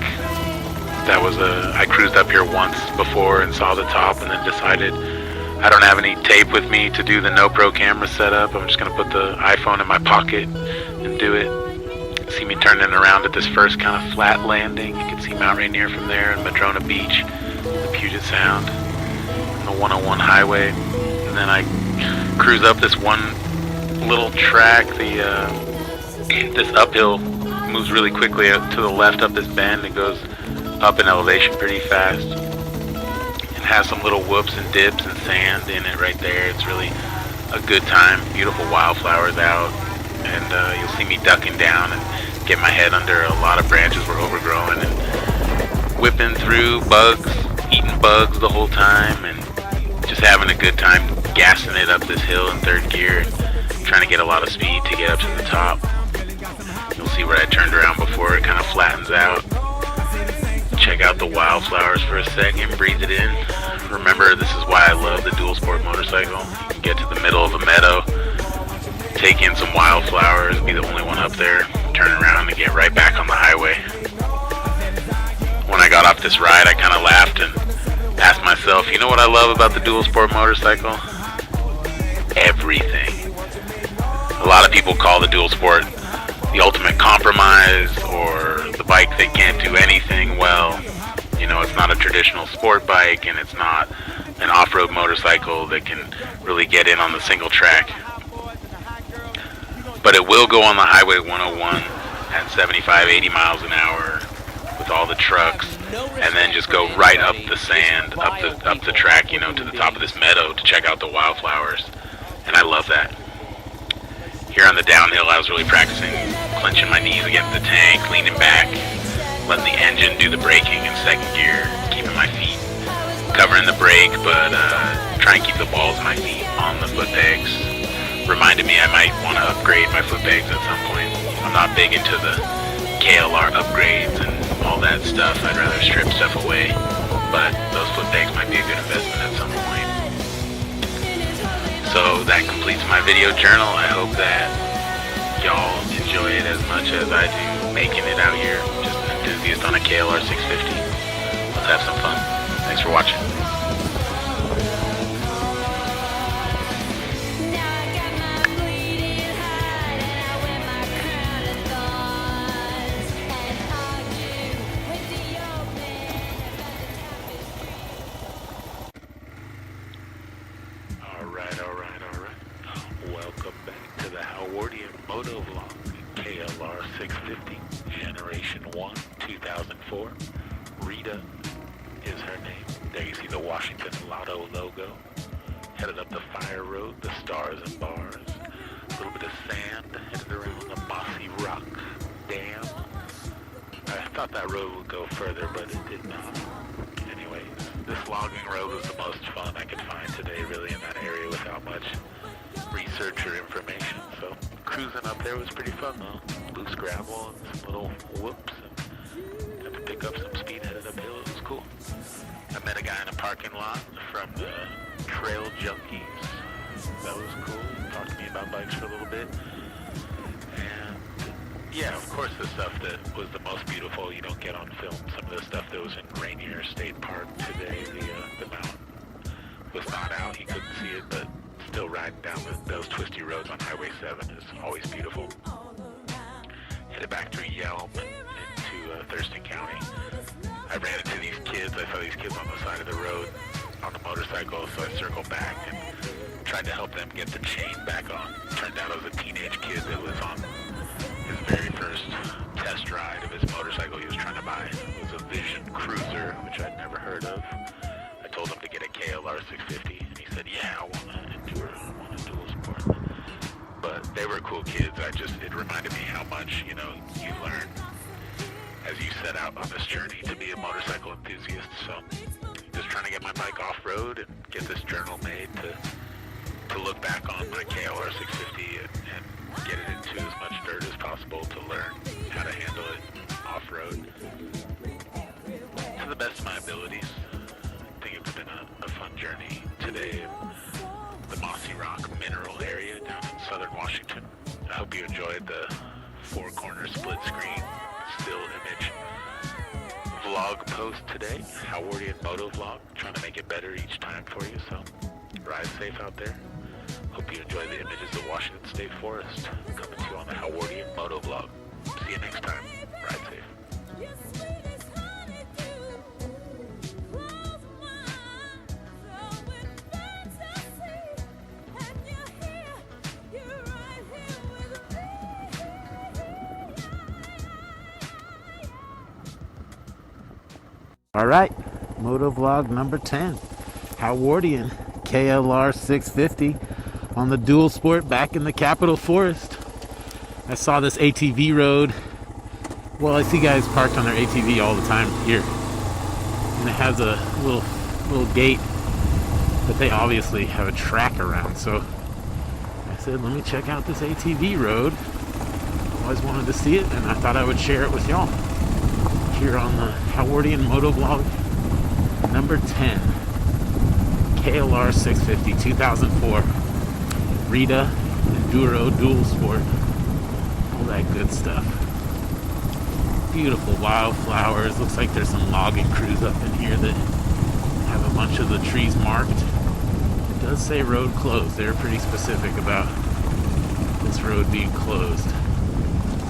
I cruised up here once before and saw the top, and then decided I don't have any tape with me to do the No Pro camera setup. I'm just gonna put the iPhone in my pocket and do it. See me turning around at this first kind of flat landing. You can see Mount Rainier from there and Madrona Beach, the Puget Sound, and the 101 highway. And then I cruise up this one little track. This uphill moves really quickly up to the left up this bend. It goes up in elevation pretty fast. It has some little whoops and dips and sand in it right there. It's really a good time. Beautiful wildflowers out. And you'll see me ducking down and get my head under a lot of branches were overgrown and whipping through bugs, eating bugs the whole time, and just having a good time gassing it up this hill in third gear, trying to get a lot of speed to get up to the top. You'll see where I turned around before it kind of flattens out. Check out the wildflowers for a second, breathe it in. Remember, this is why I love the dual sport motorcycle. You can get to the middle of a meadow, take in some wildflowers, be the only one up there, turn around and get right back on the highway. When I got off this ride, I kind of laughed and asked myself, you know what I love about the dual sport motorcycle? Everything. A lot of people call the dual sport the ultimate compromise, or the bike that can't do anything well. You know, it's not a traditional sport bike, and it's not an off-road motorcycle that can really get in on the single track. But it will go on the Highway 101 at 75, 80 miles an hour with all the trucks, and then just go right up the sand, up the track, you know, to the top of this meadow to check out the wildflowers. And I love that. Here on the downhill, I was really practicing clenching my knees against the tank, leaning back, letting the engine do the braking in second gear, keeping my feet, covering the brake, but trying to keep the balls of my feet on the foot pegs. Reminded me I might want to upgrade my foot pegs at some point. I'm not big into the KLR upgrades and all that stuff. I'd rather strip stuff away, but those foot pegs might be a good investment at some point. So that completes my video journal. I hope that y'all enjoy it as much as I do making it out here. Just an enthusiast on a KLR 650. Let's have some fun. Thanks for watching. Alright. Welcome back to the Howardian Moto-Vlog KLR 650 Generation 1 2004. Rita is her name. There you see the Washington Lotto logo. Headed up the fire road, the stars and bars. A little bit of sand headed around the Mossy Rock Dam. I thought that road would go further, but it did not. Anyways, this logging road was the most fun I could find today, really, in that area without much research or information. So cruising up there was pretty fun, though. Loose gravel and some little whoops, and had to pick up some speed headed uphill. It was cool. I met a guy in a parking lot from the Trail Junkies. That was cool. He talked to me about bikes for a little bit. And yeah, of course, the stuff that was the most beautiful you don't get on film. Some of the stuff that was in Rainier State Park today, the mountain was not out. You couldn't see it, but still riding down those twisty roads on Highway 7 is always beautiful. Headed back through Yelm and into Thurston County. I ran into these kids. I saw these kids on the side of the road on a motorcycle, so I circled back and tried to help them get the chain back on. Turned out it was a teenage kid that was on his very first test ride of his motorcycle he was trying to buy. It was a Vision Cruiser, which I'd never heard of. I told him to get a KLR 650, and he said, yeah, I want a dual sport. But they were cool kids. It reminded me how much, you know, you learn as you set out on this journey to be a motorcycle enthusiast. So just trying to get my bike off-road and get this journal made to look back on my KLR 650 and get it into as much dirt as possible to learn how to handle it off-road to the best of my abilities. I think it's been a fun journey today in the Mossy Rock mineral area down in southern Washington. I hope you enjoyed the four-corner split screen still image vlog post today. Howardian Moto-Vlog, trying to make it better each time for you, so ride safe out there. Hope you enjoy the images of Washington State Forest coming to you on the Howardian Moto-Vlog. See you next time. Ride safe. All right, Moto-Vlog number 10. Howardian KLR 650 on the dual sport back in the Capitol Forest. I saw this ATV road. Well, I see guys parked on their ATV all the time here. And it has a little gate, but they obviously have a track around. So I said, let me check out this ATV road. Always wanted to see it, and I thought I would share it with y'all here on the Howardian Moto-Vlog number 10. KLR 650 2004 Rita Enduro Dual Sport. All that good stuff. Beautiful wildflowers. Looks like there's some logging crews up in here that have a bunch of the trees marked. It does say road closed. They're pretty specific about this road being closed.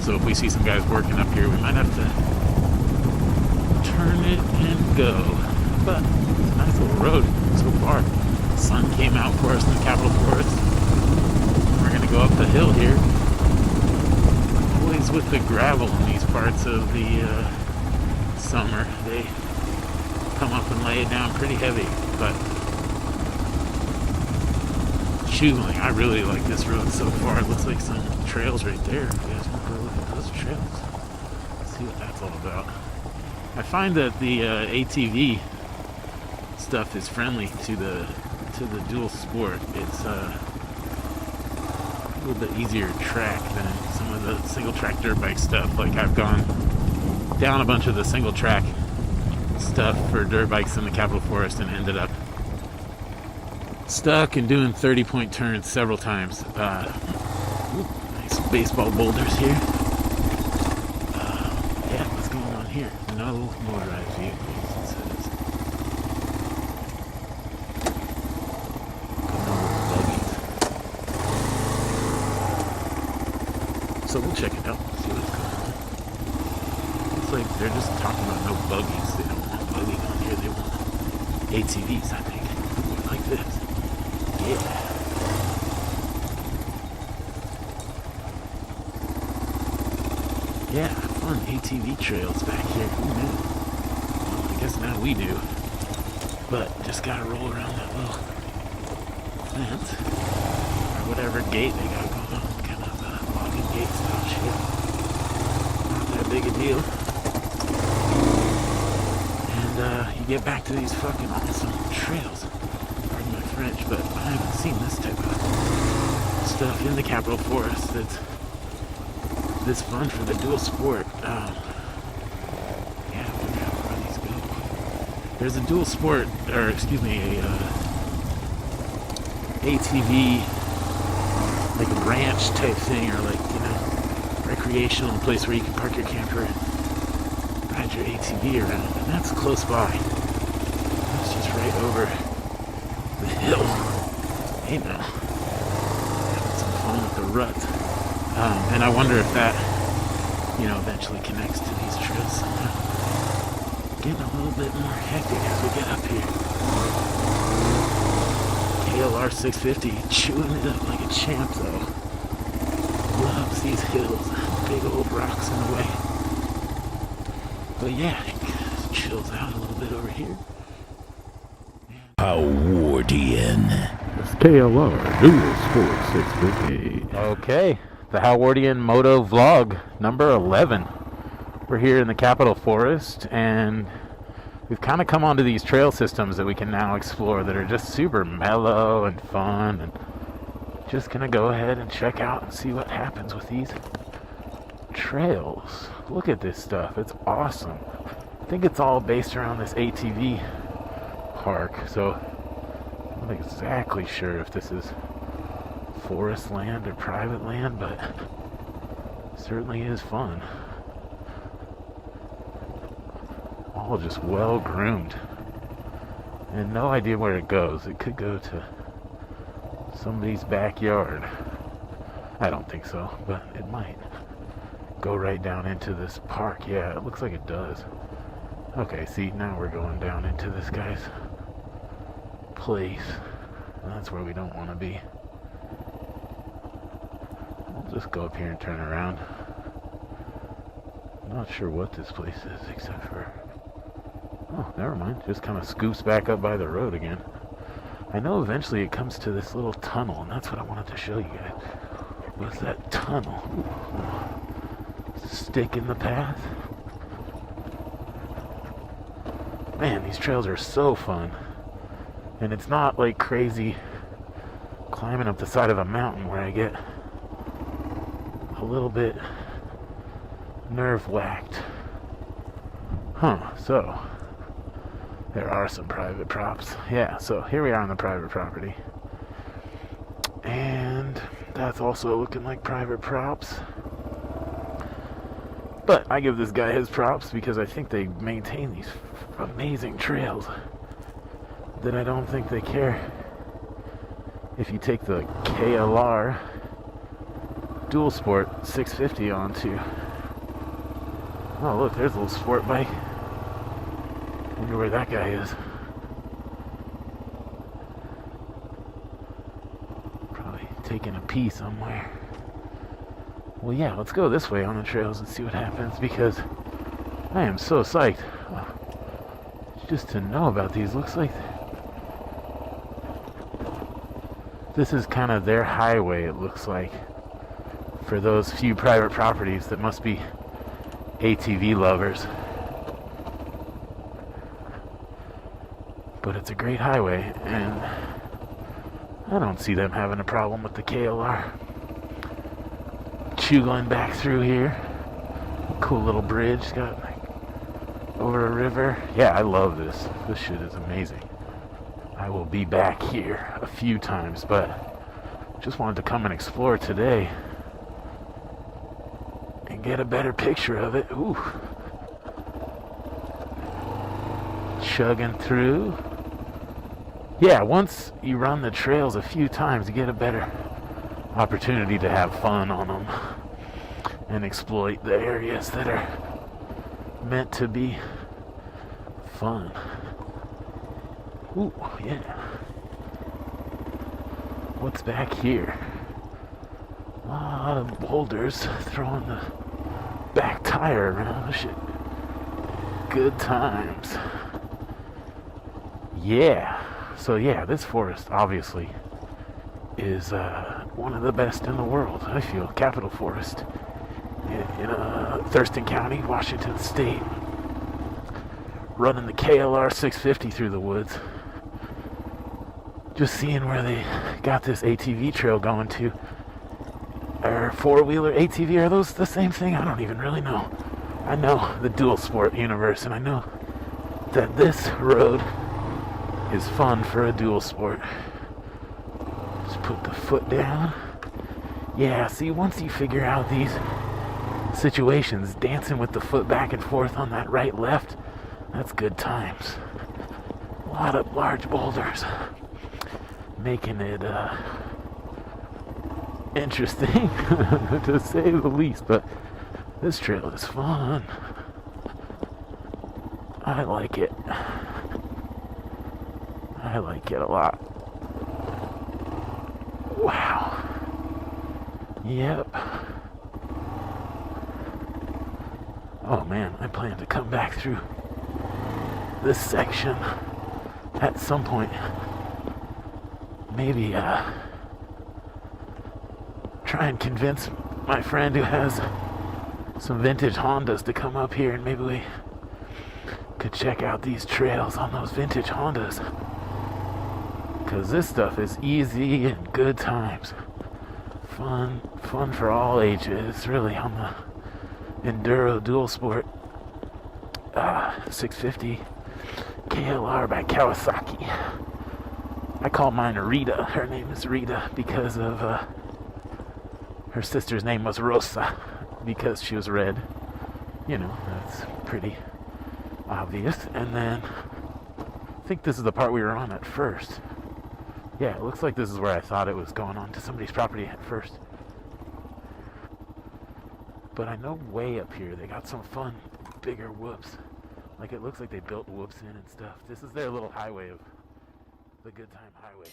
So if we see some guys working up here, we might have to turn it and go. But it's a nice little road so far. The sun came out for us in the Capitol Forest. We're going to go up the hill here, all the way things with the gravel in these parts of the summer. They come up and lay it down pretty heavy, but shoeling, I really like this road so far. It looks like some trails right there. If you guys want to look at those trails, let's see what that's all about. I find that the ATV stuff is friendly to the dual sport. It's a little bit easier track than some of the single track dirt bike stuff. Like I've gone down a bunch of the single track stuff for dirt bikes in the Capitol Forest and ended up stuck and doing 30-point turns several times. Nice baseball boulders here. Yeah, what's going on here? No motorized vehicles, it says. No buggies. So we'll check it out, see what's going on. It's like they're just talking about no buggies. They don't want buggies on here, they want ATVs, I think. Like this. Yeah. Yeah, fun ATV trails back here. Who knew? Well, I guess now we do. But just gotta roll around that little fence. Or whatever gate they got going on. Kind of logging gate style shit. Not that big a deal. And you get back to these fucking awesome trails. Pardon my French, but I haven't seen this type of stuff in the Capitol Forest that's this fun for the dual sport. Yeah, I wonder how far these go. There's a dual sport, or excuse me, a ATV, like a ranch type thing, or like, you know, recreational place where you can park your camper and ride your ATV around, and that's close by. That's just right over the hill. Hey now, having some fun with the rut. And I wonder if that, you know, eventually connects to these trails somehow. Getting a little bit more hectic as we get up here. KLR 650 chewing it up like a champ though. Loves these hills, big old rocks in the way. But yeah, it chills out a little bit over here. Howardian. It's KLR Dual Sport 650. Okay. The Howardian Moto-Vlog number 11. We're here in the Capitol Forest, and we've kind of come onto these trail systems that we can now explore that are just super mellow and fun, and just gonna go ahead and check out and see what happens with these trails. Look at this stuff. It's awesome. I think it's all based around this ATV park, so I'm not exactly sure if this is forest land or private land, but certainly is fun. All just well groomed, and no idea where it goes. It could go to somebody's backyard. I don't think so, but it might go right down into this park. Yeah, it looks like it does. Okay, see, now we're going down into this guy's place. That's where we don't want to be. Just go up here and turn around. I'm not sure what this place is except for... Oh, never mind. Just kind of scoops back up by the road again. I know eventually it comes to this little tunnel, and that's what I wanted to show you guys. What's that tunnel? Ooh. Stick in the path. Man, these trails are so fun. And it's not like crazy climbing up the side of a mountain where I get a little bit nerve whacked. So there are some private props. Yeah, so here we are on the private property. And that's also looking like private props. But I give this guy his props because I think they maintain these amazing trails that I don't think they care if you take the KLR Dual Sport 650 onto. Oh look, there's a little sport bike. Wonder where that guy is. Probably taking a pee somewhere. Well, yeah, let's go this way on the trails and see what happens, because I am so psyched just to know about these. Looks like this is kind of their highway, it looks like, for those few private properties that must be ATV lovers. But it's a great highway, and I don't see them having a problem with the KLR. Chugging back through here. Cool little bridge, got like over a river. Yeah, I love this. This shit is amazing. I will be back here a few times, but just wanted to come and explore today and get a better picture of it. Ooh. Chugging through. Yeah, once you run the trails a few times, you get a better opportunity to have fun on them and exploit the areas that are meant to be fun. Ooh, yeah. What's back here? A lot of boulders throwing the back tire around. Shit. Good times. Yeah. So yeah, this forest obviously is one of the best in the world, I feel. Capitol Forest in Thurston County, Washington State. Running the KLR 650 through the woods. Just seeing where they got this ATV trail going to. Or four-wheeler ATV, are those the same thing? I don't even really know. I know the dual sport universe, and I know that this road is fun for a dual sport. Just put the foot down. Yeah, see, once you figure out these situations, dancing with the foot back and forth on that right-left, that's good times. A lot of large boulders, making it interesting, to say the least, but this trail is fun. I like it. I like it a lot. Wow. Yep. Oh man, I plan to come back through this section at some point. Maybe try and convince my friend who has some vintage Hondas to come up here, and maybe we could check out these trails on those vintage Hondas. Because this stuff is easy and good times. Fun for all ages, really, on the Enduro Dual Sport 650 KLR by Kawasaki. I call mine Rita. Her name is Rita because of her sister's name was Rosa, because she was red. You know, that's pretty obvious. And then I think this is the part we were on at first. Yeah, it looks like this is where I thought it was going on to somebody's property at first. But I know way up here they got some fun, bigger whoops. Like it looks like they built whoops in and stuff. This is their little highway of the Good Time Highway.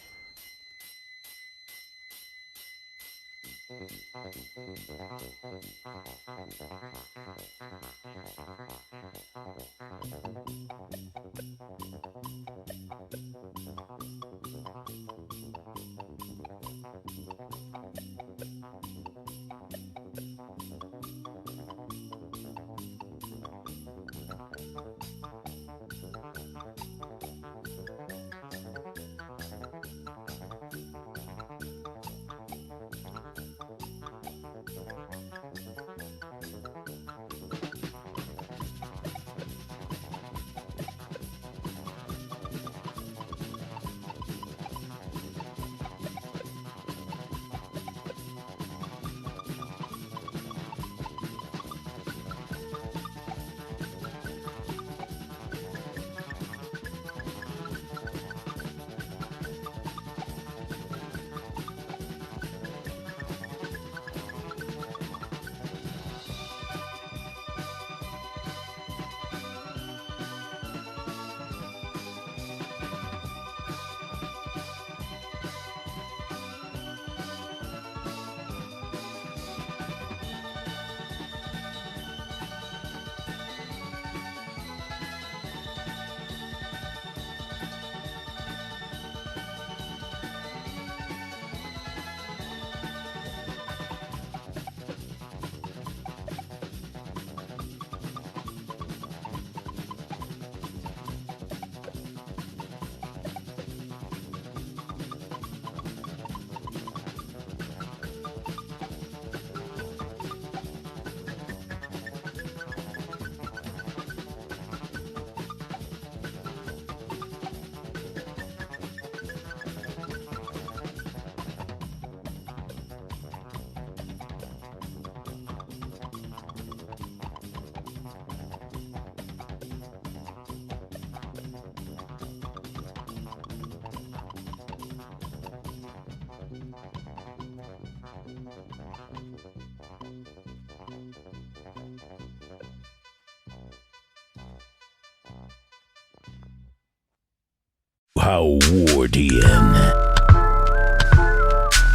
Howardian.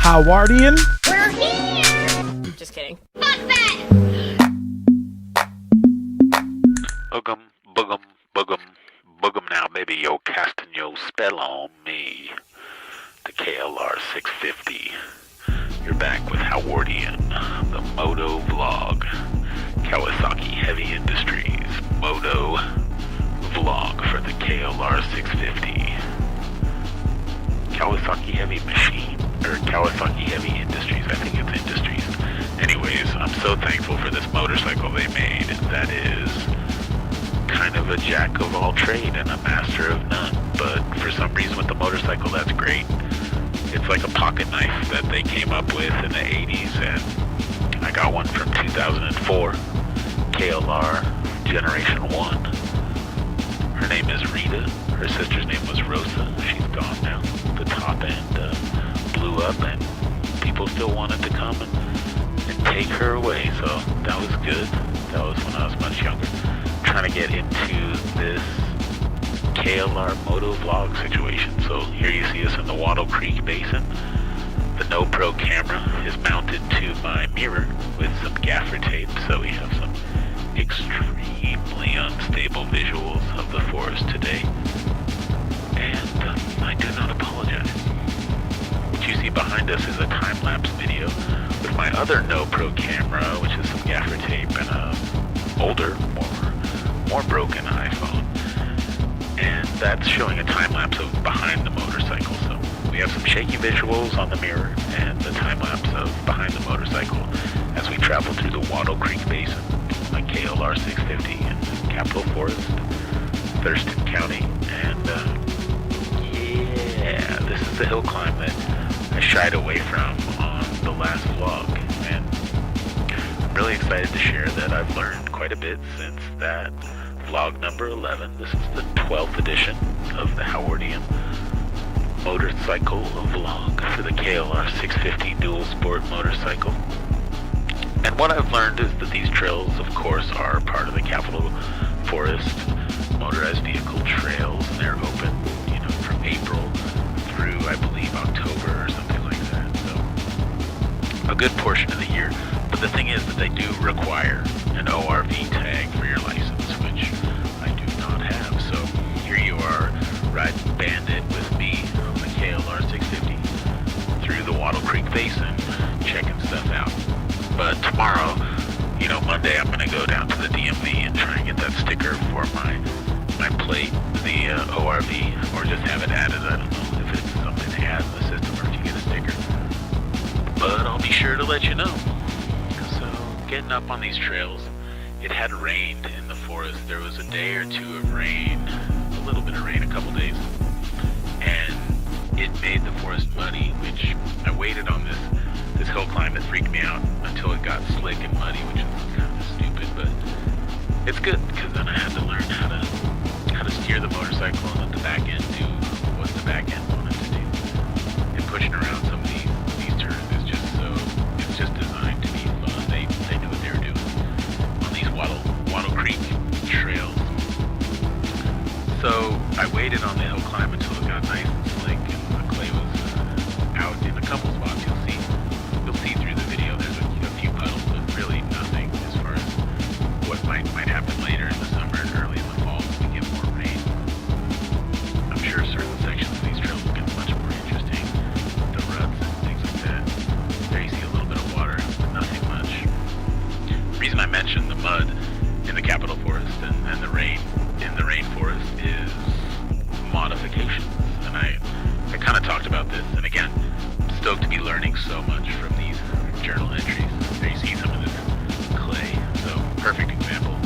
Howardian? We're here! Just kidding. Boogum, boogum, boogum, boogum now, baby. Yo, casting your spell on me. The KLR 650. You're back with Howardian, the Moto-Vlog. Kawasaki Heavy Industries Moto-Vlog for the KLR 650. Kawasaki Heavy Machine, or Kawasaki Heavy Industries, I think it's Industries. Anyways, I'm so thankful for this motorcycle they made. That is kind of a jack of all trade and a master of none. But for some reason with the motorcycle, that's great. It's like a pocket knife that they came up with in the 80s, and I got one from 2004, KLR Generation 1. Her name is Rita. Her sister's name was Rosa. She's gone now. The top end blew up, and people still wanted to come and take her away, so that was good. That was when I was much younger. Trying to get into this KLR Moto-Vlog situation. So here you see us in the Wattle Creek Basin. The No-Pro camera is mounted to my mirror with some gaffer tape, so we have some extremely unstable visuals of the forest today. And I do not apologize. What you see behind us is a time-lapse video with my other No-Pro camera, which is some gaffer tape and a older, more broken iPhone. And that's showing a time-lapse of behind the motorcycle. So we have some shaky visuals on the mirror and the time-lapse of behind the motorcycle as we travel through the Wattle Creek Basin, my KLR 650 in Capitol Forest, Thurston County. And yeah, this is the hill climb that I shied away from on the last vlog. And I'm really excited to share that I've learned quite a bit since that vlog number 11. This is the 12th edition of the Howardian motorcycle vlog for the KLR 650 dual sport motorcycle. And what I've learned is that these trails, of course, are part of the Capitol Forest motorized vehicle trails, and they're open, from April through, I believe, October or something like that. So a good portion of the year. But the thing is that they do require an ORV tag for your license, which I do not have. So here you are, riding Bandit with me on the KLR 650 through the Wattle Creek Basin, checking stuff out. But tomorrow, Monday, I'm going to go down to the DMV and try and get that sticker for my plate, the ORV, or just have it added. I don't know if it's something they add in the system or if you get a sticker. But I'll be sure to let you know. So, getting up on these trails, it had rained in the forest. There was a day or two of rain, a little bit of rain, a couple days, and it made the forest muddy, which I waited on this hill climb that freaked me out until it got slick and muddy, which was kind of stupid, but it's good because then I had to learn how to steer the motorcycle and let the back end do what the back end wanted to do. And pushing around some of these turns is it's just designed to be fun. They knew what they were doing on these Wattle Creek trails. So I waited on the hill climb until it got nice and slick and the clay was out in a couple spots. You'll see through the video there's a few puddles, but really nothing as far as what might happen later in the summer and early in the fall when we get more rain. I'm sure certain sections of these trails will get much more interesting. The ruts and things like that. There you see a little bit of water, but nothing much. The reason I mentioned the mud in the Capitol Forest and the rain in the rainforest is modifications. And I kind of talked about this, and again, I'm stoked to be learning so much from these journal entries. There you see some of this clay. So, perfect example.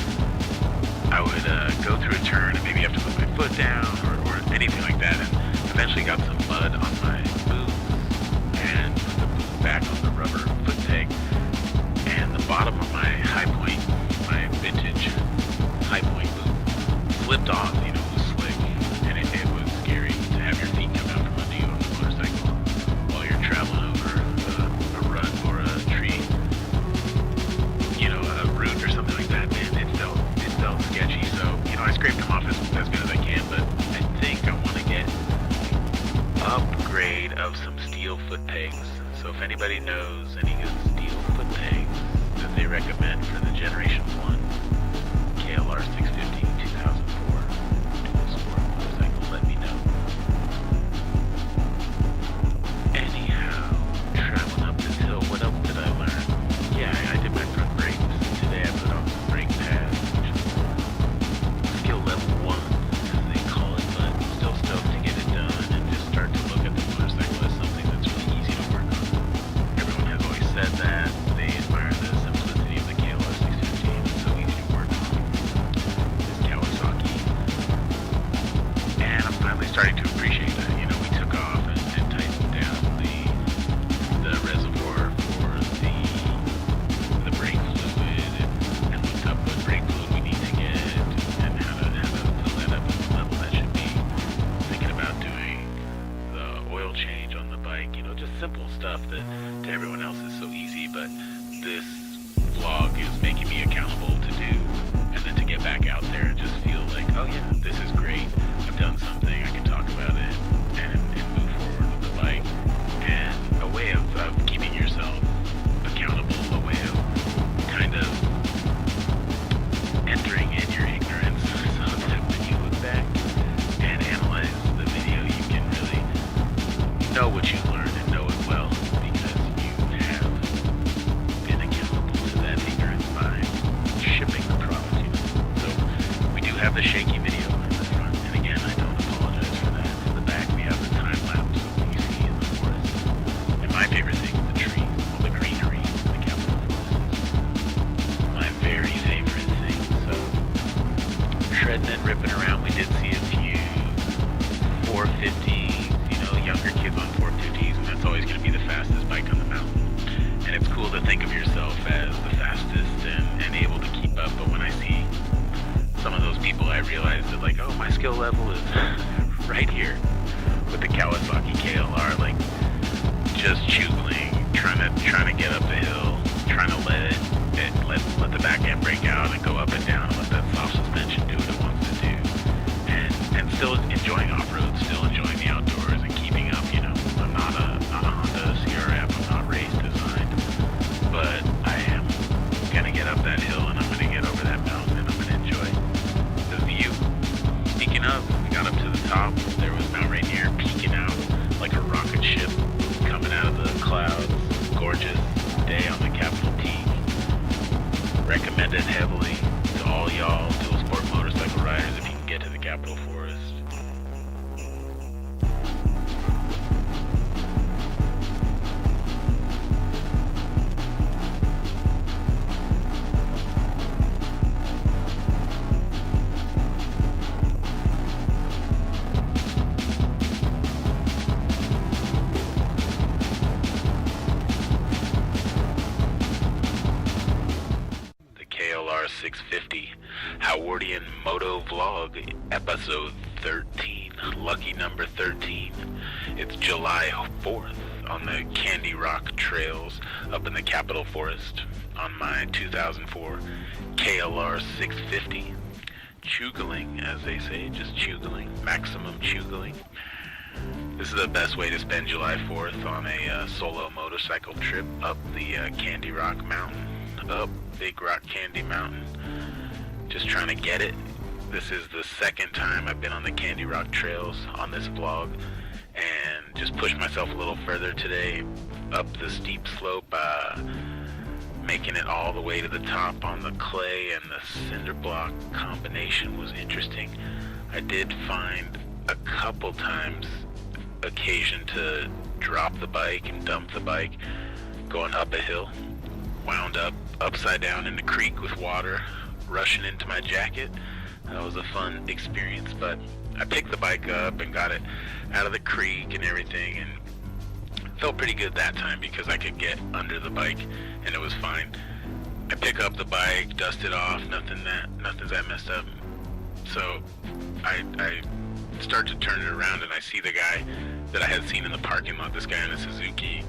I would go through a turn and maybe have to put my foot down or anything like that, and eventually got some mud on my boots and put the boot back on the rubber foot peg, and the bottom of my high point, my vintage high point boot, slipped off. It was slick, and it was scary to have your feet come out from under you on the motorcycle while you're traveling over a rut or a tree, a root or something like that. Man, it felt sketchy. So, I scraped them off as good as I can, but I think I want to get have some steel foot pegs. So if anybody knows any good steel foot pegs that they recommend for the Generation 1 KLR 650 2004 dual sport motorcycle, let me know. Anyhow, traveling up this hill, what else did I learn? Yeah, I did my front brakes. Today I put on some brake pads, which is skill level 1, as they call it, but I'm still stoked to get it done and just start to look at the motorcycle as something that's really easy to work on. Everyone has always said that. They admire the simplicity of the KLR 650. It's so easy to work on. This Kawasaki. And I'm finally starting to appreciate that. You know, we took off and tightened down the reservoir for the brake fluid and looked up what brake fluid we need to get and how to fill that up at the level that should be. Thinking about doing the oil change on the bike, you know, just simple stuff that to everyone else is so easy, but this vlog is making me accountable to do, and then to get back out there and just feel like, oh yeah, this is great, I've done something, I can talk about it and move forward with the bike, and a way of keeping yourself accountable, a way of kind of entering in your ignorance so that when you look back and analyze the video, you can really know what you learned and know it well, because you have been accountable to that ignorance by shipping the product, you know. So we do have the shaky video in the front, and again, I don't apologize for that. In the back, we have the time lapse of what you see in the forest. And my favorite thing is the trees, all the greenery in the Capitol Forest. My very favorite thing. So shredding and ripping around, we did see a few 450s, you know, younger kids on 450s, and that's always going to be the fastest bike on the mountain. And it's cool to think of yourself as the fastest and able to keep up, but when I see some of those people, I realize that, like, oh, my skill level is right here with the Kawasaki KLR, like, just chugling, trying to get up the hill, trying to let the back end break out and go up and down, and let that soft suspension do what it wants to do, and still enjoying off-road, still enjoying the outdoors, and keeping up. You know, I'm not a Honda CRF, I'm not race designed, but I am gonna get up that hill, and I'm gonna get over that mountain, and I'm gonna enjoy the view. Speaking of, we got up to the top, there was Mount Rainier peeking out like a rocket ship coming out of the clouds. Gorgeous day on the Capitol Peak. Recommended heavily to all y'all dual sport motorcycle riders if you can get to the Capitol Forest. KLR 650 Howardian Moto-Vlog episode 13, lucky number 13. It's July 4th on the Candy Rock trails up in the Capitol Forest on my 2004 KLR 650. Chugling, as they say, just chugling, maximum chugling. This is the best way to spend July 4th on a solo motorcycle trip up the Candy Rock Mountain, up Big Rock Candy Mountain. Just trying to get it. This is the second time I've been on the Candy Rock trails on this vlog, and just pushed myself a little further today up the steep slope, making it all the way to the top on the clay, and the cinder block combination was interesting. I did find a couple times occasion to drop the bike and dump the bike going up a hill. Wound up upside down in the creek with water rushing into my jacket. That was a fun experience, but I picked the bike up and got it out of the creek and everything, and felt pretty good that time because I could get under the bike and it was fine. I pick up the bike, dust it off, nothing's that messed up. So I start to turn it around, and I see the guy that I had seen in the parking lot, this guy in a Suzuki,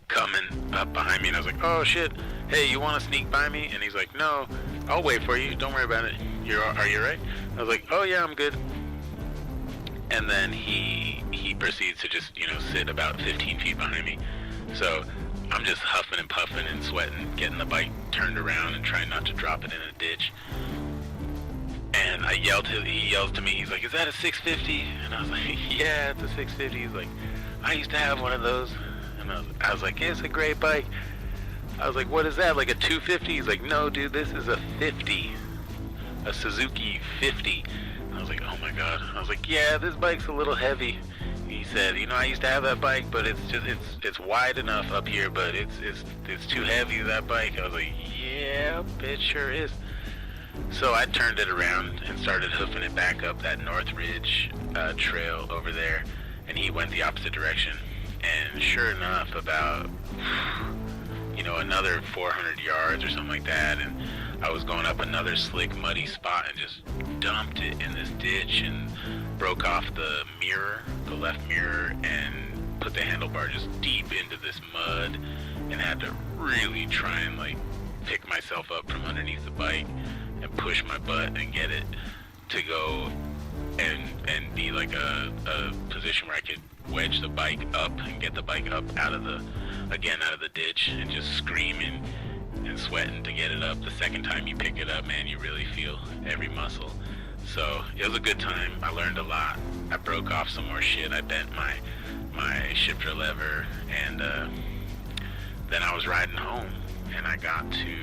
coming up behind me, and I was like, oh shit, hey, you want to sneak by me? And he's like, no, I'll wait for you, don't worry about it. Are you right? I was like, oh yeah, I'm good. And then he proceeds to just, you know, sit about 15 feet behind me. So I'm just huffing and puffing and sweating, getting the bike turned around and trying not to drop it in a ditch. And I yelled he yells to me, he's like, "Is that a 650? And I was like, "Yeah, it's a 650. He's like, "I used to have one of those." And I was like, "Yeah, it's a great bike." I was like, "What is that, like a 250? He's like, "No, dude, this is a 50. A Suzuki 50. I was like, "Oh my god." I was like, "Yeah, this bike's a little heavy." He said, "You know, I used to have that bike, but it's wide enough up here, but it's too heavy, that bike." I was like, "Yeah, it sure is." So I turned it around and started hoofing it back up that North Ridge trail over there, and he went the opposite direction. And sure enough, about, you know, another 400 yards or something like that, and I was going up another slick, muddy spot and just dumped it in this ditch and broke off the mirror, the left mirror, and put the handlebar just deep into this mud, and had to really try and like pick myself up from underneath the bike and push my butt and get it to go and be like a position where I could wedge the bike up and get the bike up out of the ditch, and just screaming and sweating to get it up. The second time you pick it up, man, you really feel every muscle. So it was a good time. I learned a lot. I broke off some more shit. I bent my shifter lever, and then I was riding home, and I got to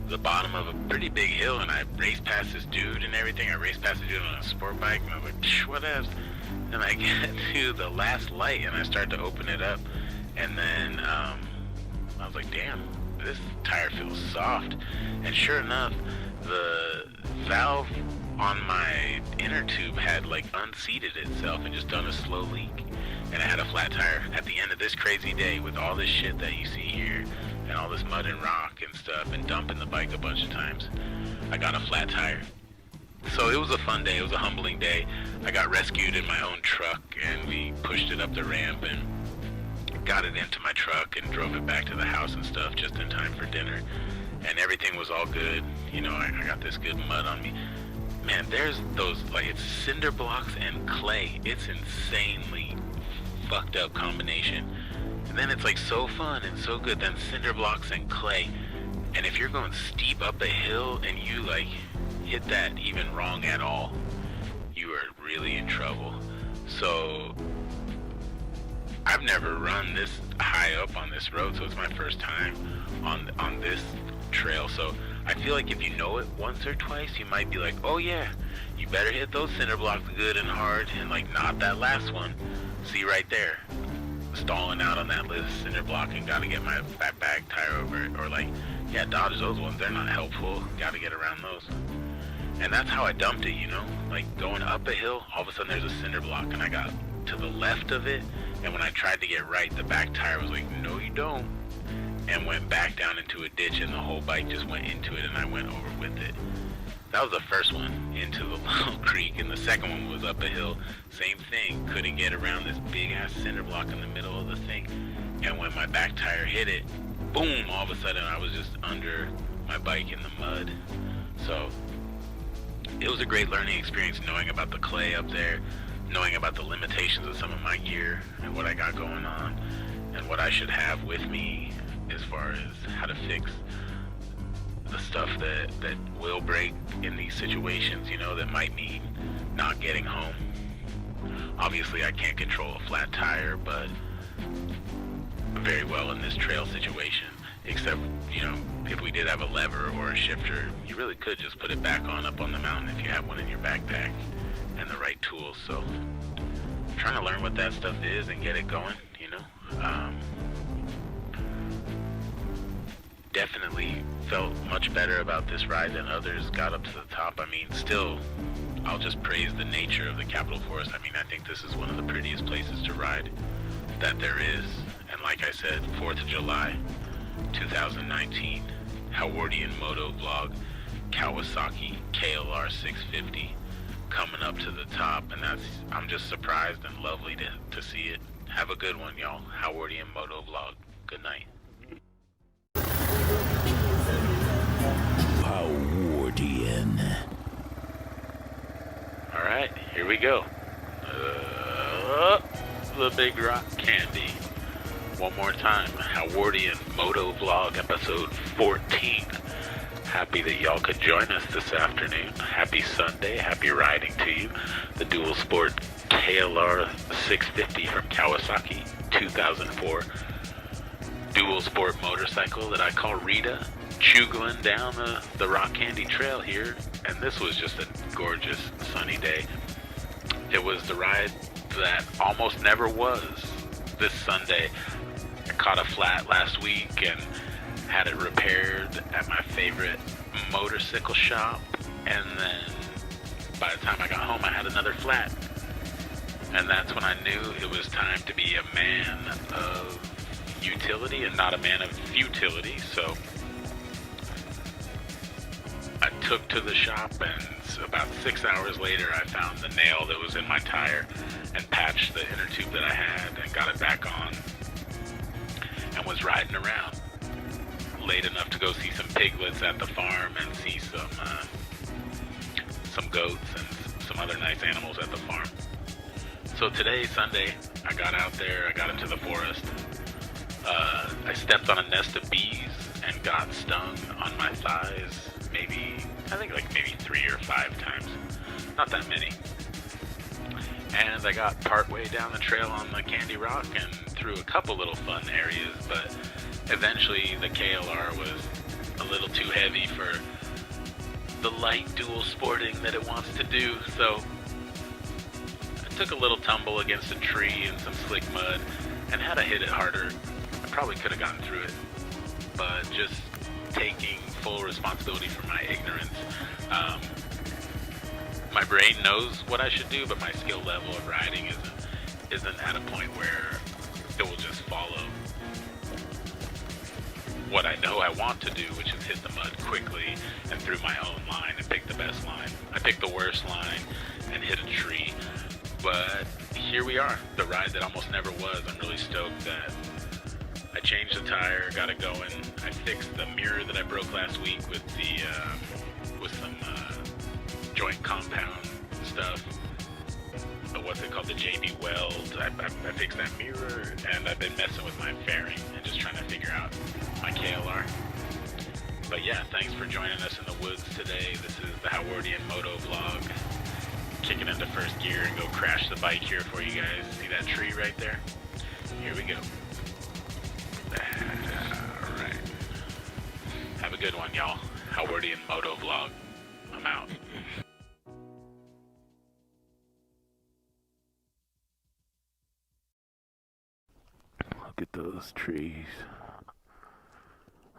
the bottom of a pretty big hill, and I raced past this dude and everything. I raced past the dude on a sport bike, and I was like, "What else?" And I get to the last light, and I start to open it up, and then I was like, "Damn, this tire feels soft." And sure enough, the valve on my inner tube had like unseated itself and just done a slow leak, and I had a flat tire. At the end of this crazy day, with all this shit that you see here and all this mud and rock and stuff, and dumping the bike a bunch of times, I got a flat tire. So it was a fun day. It was a humbling day. I got rescued in my own truck, and we pushed it up the ramp and got it into my truck and drove it back to the house and stuff just in time for dinner, and everything was all good. You know, I got this good mud on me. Man, there's those, like, it's cinder blocks and clay. It's insanely fucked up combination. And then it's like so fun and so good. Then cinder blocks and clay. And if you're going steep up a hill and you like hit that even wrong at all, you are really in trouble. So I've never run this high up on this road, so it's my first time on this trail. So I feel like if you know it once or twice, you might be like, "Oh yeah, you better hit those cinder blocks good and hard, and like not that last one." See right there, stalling out on that list cinder block, and gotta get my back tire over it. Or like, yeah, dodge those ones, they're not helpful, gotta get around those. And that's how I dumped it, you know, like going up a hill, all of a sudden there's a cinder block, and I got to the left of it, and when I tried to get right, the back tire was like, "No you don't," and went back down into a ditch, and the whole bike just went into it, and I went over with it. That was the first one, into the little creek, and the second one was up a hill. Same thing, couldn't get around this big ass cinder block in the middle of the thing, and when my back tire hit it, boom, all of a sudden I was just under my bike in the mud. So it was a great learning experience, knowing about the clay up there, knowing about the limitations of some of my gear and what I got going on, and what I should have with me as far as how to fix the stuff that will break in these situations, you know, that might mean not getting home. Obviously I can't control a flat tire, but very well in this trail situation, except, you know, if we did have a lever or a shifter, you really could just put it back on up on the mountain if you have one in your backpack and the right tools. So I'm trying to learn what that stuff is and get it going, you know. Definitely felt much better about this ride than others. Got up to the top. I mean, still, I'll just praise the nature of the Capitol Forest. I mean, I think this is one of the prettiest places to ride that there is. And like I said, 4th of July, 2019, Howardian Moto-Vlog Kawasaki KLR 650 coming up to the top, and I'm just surprised and lovely to see it. Have a good one, y'all. Howardian Moto-Vlog. Good night. Howardian. All right, here we go. The Big Rock Candy. One more time, Howardian Moto-Vlog episode 14. Happy that y'all could join us this afternoon. Happy Sunday, happy riding to you. The Dual Sport KLR 650 from Kawasaki, 2004. Dual Sport motorcycle that I call Rita, chugling down the Rock Candy Trail here. And this was just a gorgeous sunny day. It was the ride that almost never was this Sunday. I caught a flat last week and had it repaired at my favorite motorcycle shop, and then by the time I got home I had another flat, and that's when I knew it was time to be a man of utility and not a man of futility. So I took to the shop, and about 6 hours later I found the nail that was in my tire and patched the inner tube that I had and got it back on, and was riding around late enough to go see some piglets at the farm and see some goats and some other nice animals at the farm. So today, Sunday, I got out there, I got into the forest. I stepped on a nest of bees and got stung on my thighs maybe 3 or 5 times. Not that many. And I got partway down the trail on the Candy Rock and through a couple little fun areas, but eventually the KLR was a little too heavy for the light dual sporting that it wants to do, so I took a little tumble against a tree and some slick mud, and had I hit it harder, I probably could have gotten through it. But just taking full responsibility for my ignorance. My brain knows what I should do, but my skill level of riding isn't at a point where it will just follow what I know I want to do, which is hit the mud quickly and through my own line and pick the best line. I picked the worst line and hit a tree, but here we are, the ride that almost never was. I'm really stoked that I changed the tire, got it going. I fixed the mirror that I broke last week with some joint compound stuff. What's it called? The JB Weld. I fixed that mirror, and I've been messing with my fairing and just trying to figure out my KLR. But yeah, thanks for joining us in the woods today. This is the Howardian Moto-Vlog. Kicking into first gear and go crash the bike here for you guys. See that tree right there? Here we go. Alright. Have a good one, y'all. Howardian Moto-Vlog. I'm out. Look at those trees.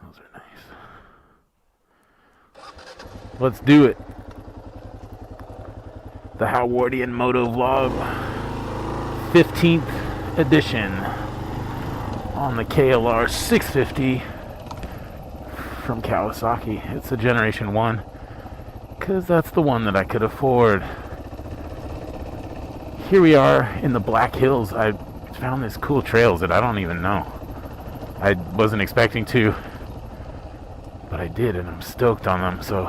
Those are nice. Let's do it. The Howardian Moto-Vlog 15th edition on the KLR 650 from Kawasaki. It's a Generation 1 because that's the one that I could afford. Here we are in the Black Hills. I found these cool trails that I don't even know. I wasn't expecting to, but I did, and I'm stoked on them. So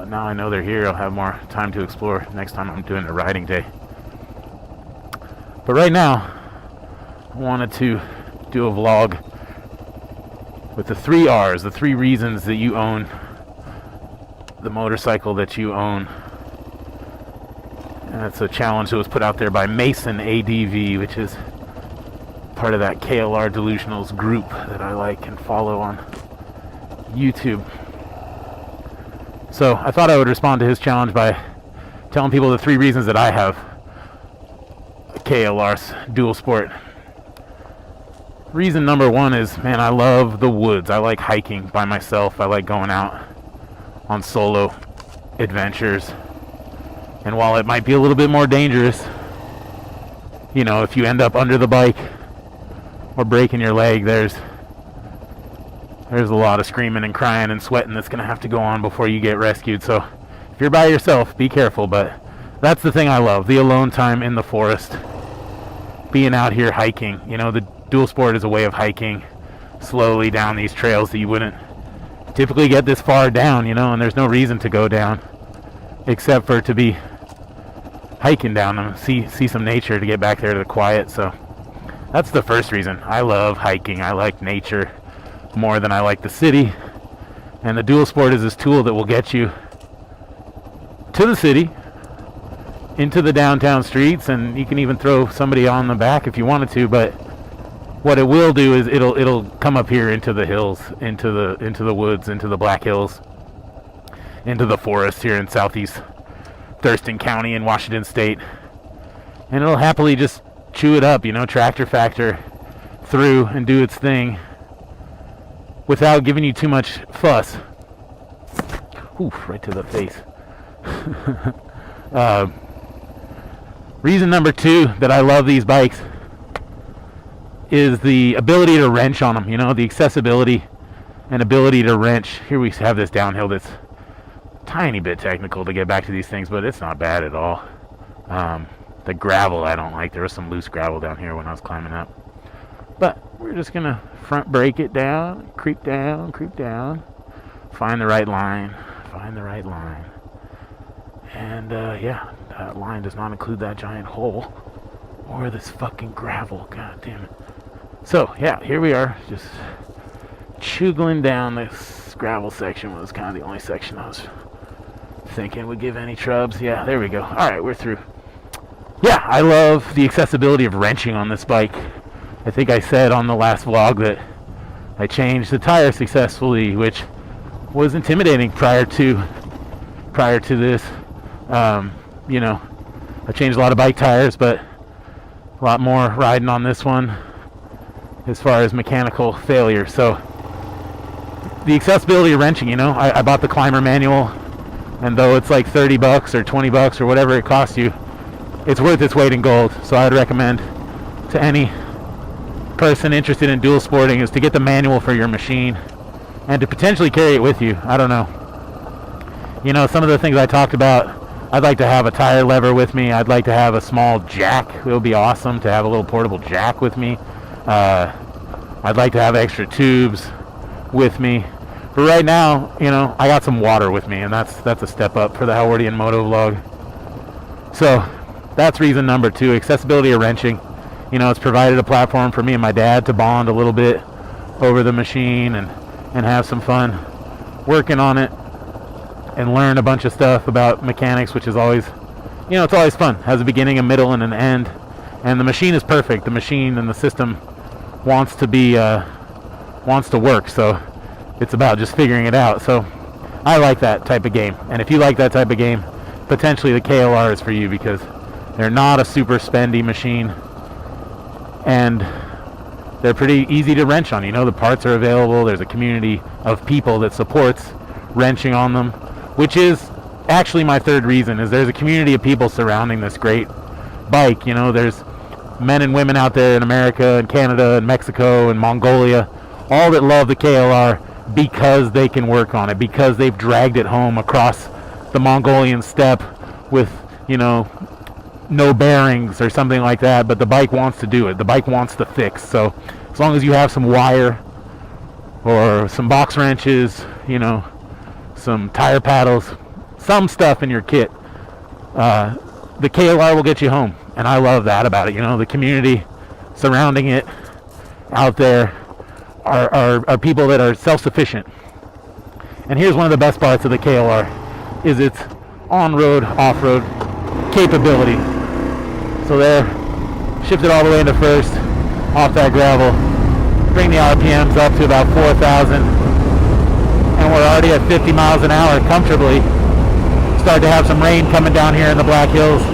now I know they're here. I'll have more time to explore next time I'm doing a riding day. But right now, I wanted to do a vlog with the 3 R's, the 3 reasons that you own the motorcycle that you own. And it's a challenge that was put out there by Mason ADV, which is part of that KLR Delusionals group that I like and follow on YouTube. So I thought I would respond to his challenge by telling people the 3 reasons that I have a KLR's dual sport. Reason number 1 is, man, I love the woods. I like hiking by myself. I like going out on solo adventures. And while it might be a little bit more dangerous, you know, if you end up under the bike or breaking your leg, there's a lot of screaming and crying and sweating that's going to have to go on before you get rescued. So if you're by yourself, be careful. But that's the thing I love, the alone time in the forest, being out here hiking. You know, the dual sport is a way of hiking slowly down these trails that you wouldn't typically get this far down, you know, and there's no reason to go down except for to be hiking down them, see some nature to get back there to the quiet. So that's the first reason. I love hiking. I like nature more than I like the city. And the dual sport is this tool that will get you to the city, into the downtown streets, and you can even throw somebody on the back if you wanted to. But what it will do is it'll come up here into the hills, into the woods, into the Black Hills, into the forest here in southeast Thurston County in Washington State, and it'll happily just chew it up, tractor factor through and do its thing without giving you too much fuss. Oof, right to the face. Reason number 2 that I love these bikes is the ability to wrench on them, the accessibility and ability to wrench. Here we have this downhill that's tiny bit technical to get back to these things, but it's not bad at all. The gravel I don't like. There was some loose gravel down here when I was climbing up. But we're just going to front brake it down, creep down, find the right line, And yeah, that line does not include that giant hole or this fucking gravel. God damn it. So yeah, here we are, just chugling down. This gravel section was kind of the only section I was thinking would give any trubs. Yeah, there we go. All right, we're through. Yeah, I love the accessibility of wrenching on this bike. I think I said on the last vlog that I changed the tire successfully, which was intimidating prior to this. I changed a lot of bike tires, but a lot more riding on this one as far as mechanical failure. So the accessibility of wrenching, I bought the climber manual, and though it's like $30 or $20 or whatever it costs you, it's worth its weight in gold. So I'd recommend to any person interested in dual sporting is to get the manual for your machine and to potentially carry it with you. I don't know. Some of the things I talked about, I'd like to have a tire lever with me. I'd like to have a small jack. It would be awesome to have a little portable jack with me. I'd like to have extra tubes with me. But right now, I got some water with me, and that's a step up for the Howardian Moto-Vlog. So that's reason number 2, accessibility of wrenching. It's provided a platform for me and my dad to bond a little bit over the machine and have some fun working on it and learn a bunch of stuff about mechanics, which is always, it's always fun. Has a beginning, a middle, and an end. And the machine is perfect. The machine and the system wants to work. So it's about just figuring it out. So I like that type of game. And if you like that type of game, potentially the KLR is for you, because they're not a super spendy machine. And they're pretty easy to wrench on. The parts are available. There's a community of people that supports wrenching on them, which is actually my third reason, is there's a community of people surrounding this great bike. There's men and women out there in America and Canada and Mexico and Mongolia, all that love the KLR because they can work on it, because they've dragged it home across the Mongolian steppe with, no bearings or something like that, but the bike wants to do it. The bike wants to fix. So as long as you have some wire or some box wrenches, some tire paddles, some stuff in your kit, the KLR will get you home. And I love that about it. The community surrounding it out there are people that are self-sufficient. And here's one of the best parts of the KLR is its on-road, off-road capability. So there, shift it all the way into first, off that gravel, bring the RPMs up to about 4,000, and we're already at 50 miles an hour comfortably. Start to have some rain coming down here in the Black Hills,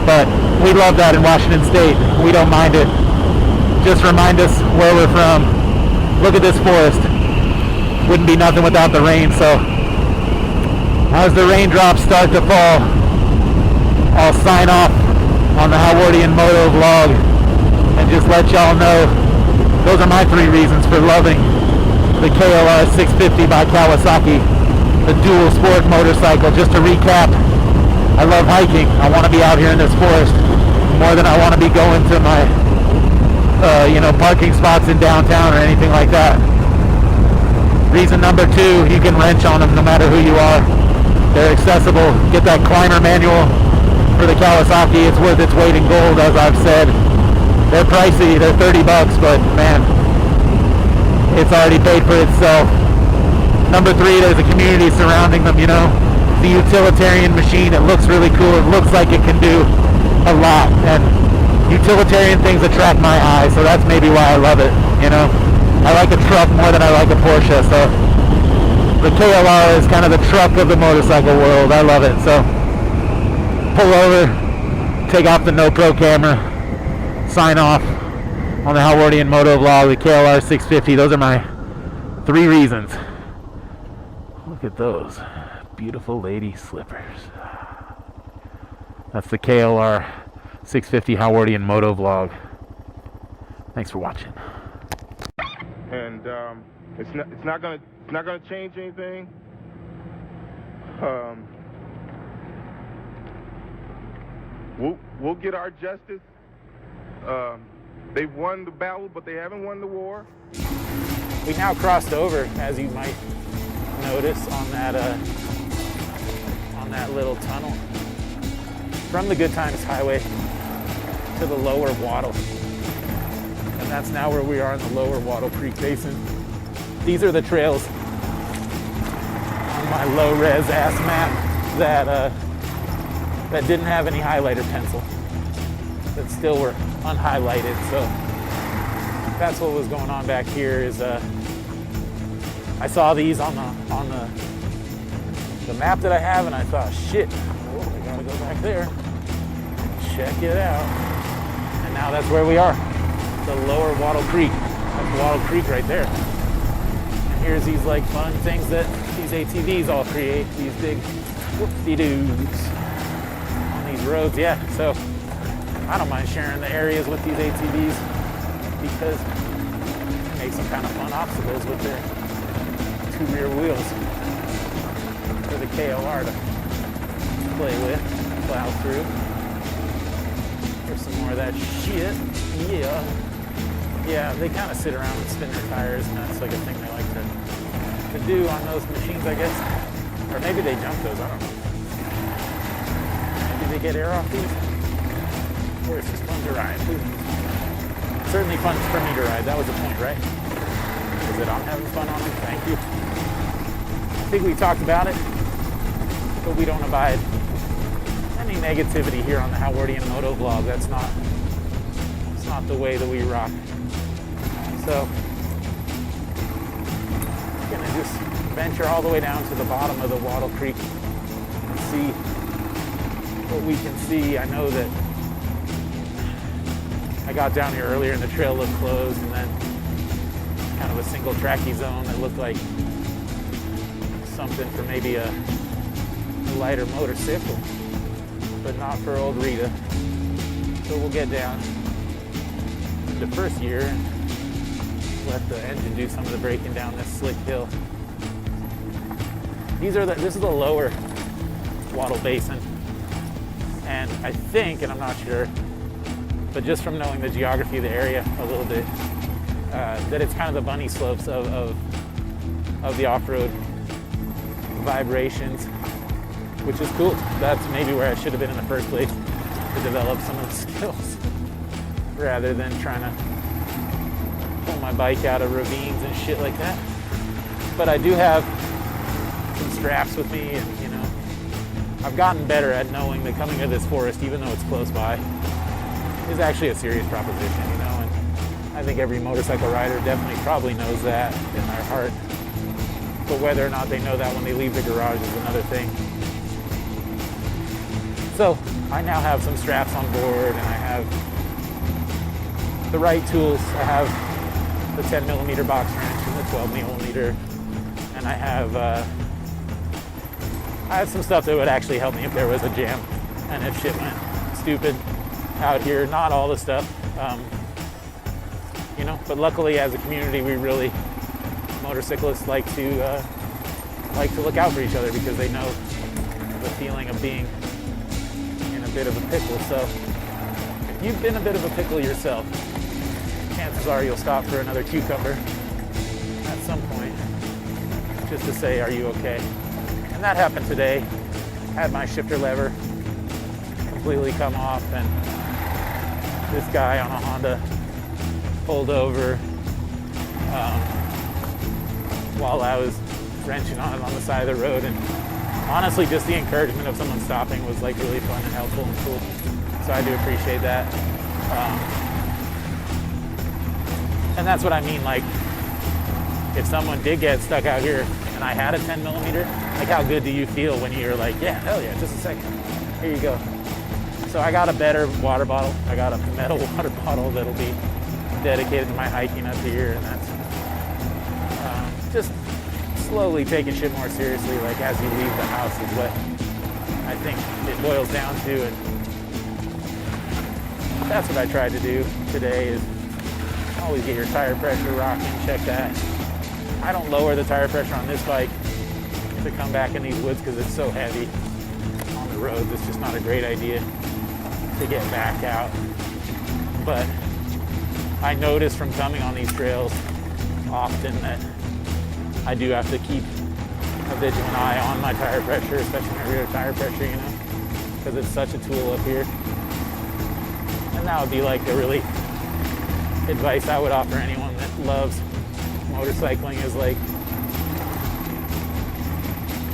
but we love that in Washington State. We don't mind it. Just remind us where we're from. Look at this forest. Wouldn't be nothing without the rain. So as the raindrops start to fall, I'll sign off on the Howardian Moto-Vlog and just let y'all know those are my 3 reasons for loving the KLR 650 by Kawasaki, the dual sport motorcycle. Just to recap, I love hiking. I want to be out here in this forest more than I want to be going to my parking spots in downtown or anything like that. Reason number 2, you can wrench on them no matter who you are. They're accessible. Get that climber manual for the Kawasaki. It's worth its weight in gold, as I've said. They're pricey, they're 30 bucks, but man, it's already paid for itself. Number 3, there's a community surrounding them, you know. The utilitarian machine, it looks really cool. It looks like it can do a lot, and utilitarian things attract my eye, so that's maybe why I love it, you know. I like a truck more than I like a Porsche, so the KLR is kind of the truck of the motorcycle world. I love it. So pull over, take off the no-pro camera, sign off on the Howardian Moto-Vlog, the KLR 650. Those are my 3 reasons. Look at those beautiful lady slippers. That's the KLR 650 Howardian Moto-Vlog. Thanks for watching. And it's not gonna change anything. We'll get our justice. They've won the battle, but they haven't won the war. We now crossed over, as you might notice, on that little tunnel from the Good Times Highway to the lower Wattle. And that's now where we are in the lower Wattle Creek Basin. These are the trails on my low-res ass map that didn't have any highlighter pencil, that still were unhighlighted. So that's what was going on back here. Is I saw these on the map that I have, and I thought, shit, I gotta go back there, check it out. And now that's where we are, the lower Wattle Creek. That's Wattle Creek right there. And here's these like fun things that these ATVs all create, these big whoop-de-doos on these roads. Yeah, so I don't mind sharing the areas with these ATVs because it makes some kind of fun obstacles with their 2 rear wheels for the KLR to play with, plow through. There's some more of that shit. Yeah, they kind of sit around and spin their tires, and that's like a thing they like to do on those machines, I guess. Or maybe they jump those, I don't know. Maybe they get air off these. Or it's just fun to ride. Certainly fun for me to ride. That was the point, right? Is that I'm having fun on them? Thank you. I think we talked about it, but we don't abide any negativity here on the Howardian Moto-Vlog. It's not the way that we rock. So I'm gonna just venture all the way down to the bottom of the Wattle Creek and see what we can see. I know that I got down here earlier and the trail looked closed, and then kind of a single tracky zone that looked like something for maybe a lighter motorcycle, but not for old Rita. So we'll get down into first gear and let the engine do some of the braking down this slick hill. This is the lower Wattle Basin, and I think, and I'm not sure, but just from knowing the geography of the area a little bit, that it's kind of the bunny slopes of the off-road vibrations, which is cool. That's maybe where I should have been in the first place, to develop some of the skills rather than trying to pull my bike out of ravines and shit like that. But I do have some straps with me, and you know, I've gotten better at knowing that coming to this forest, even though it's close by, is actually a serious proposition, you know, and I think every motorcycle rider definitely probably knows that in their heart. But whether or not they know that when they leave the garage is another thing. So I now have some straps on board, and I have the right tools. I have the 10mm box wrench and the 12mm, and I have some stuff that would actually help me if there was a jam and if shit went stupid out here. Not all the stuff, you know, but luckily as a community, we really, motorcyclists like to look out for each other because they know the feeling of being in a bit of a pickle. So if you've been a bit of a pickle yourself, chances are you'll stop for another cucumber at some point just to say, are you okay? And that happened today. I had my shifter lever completely come off, and this guy on a Honda pulled over while I was wrenching on it on the side of the road, and honestly just the encouragement of someone stopping was like really fun and helpful and cool, so I do appreciate that. And that's what I mean, like if someone did get stuck out here and I had a 10 millimeter, like how good do you feel when you're like, yeah, hell yeah, just a second, here you go. So I got a better water bottle. I got a metal water bottle that'll be dedicated to my hiking up here, and that's just slowly taking shit more seriously, like as you leave the house is what I think it boils down to, and that's what I tried to do today is always get your tire pressure rocking, check that. I don't lower the tire pressure on this bike to come back in these woods because it's so heavy on the roads. It's just not a great idea to get back out. But I notice from coming on these trails often that I do have to keep a vigilant eye on my tire pressure, especially my rear tire pressure, you know, because it's such a tool up here. And that would be like a really advice I would offer anyone that loves motorcycling is like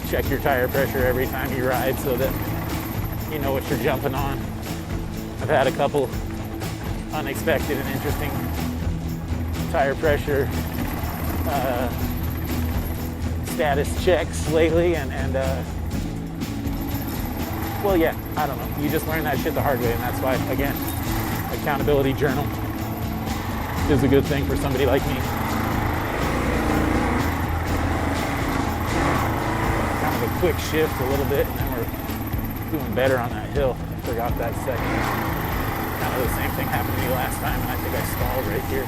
check your tire pressure every time you ride so that you know what you're jumping on. I've had a couple unexpected and interesting tire pressure status checks lately, and well, yeah, I don't know. You just learn that shit the hard way, and that's why, again, accountability journal is a good thing for somebody like me. Kind of a quick shift a little bit, and then we're doing better on that hill. I forgot that second. Kind of the same thing happened to me last time, and I think I stalled right here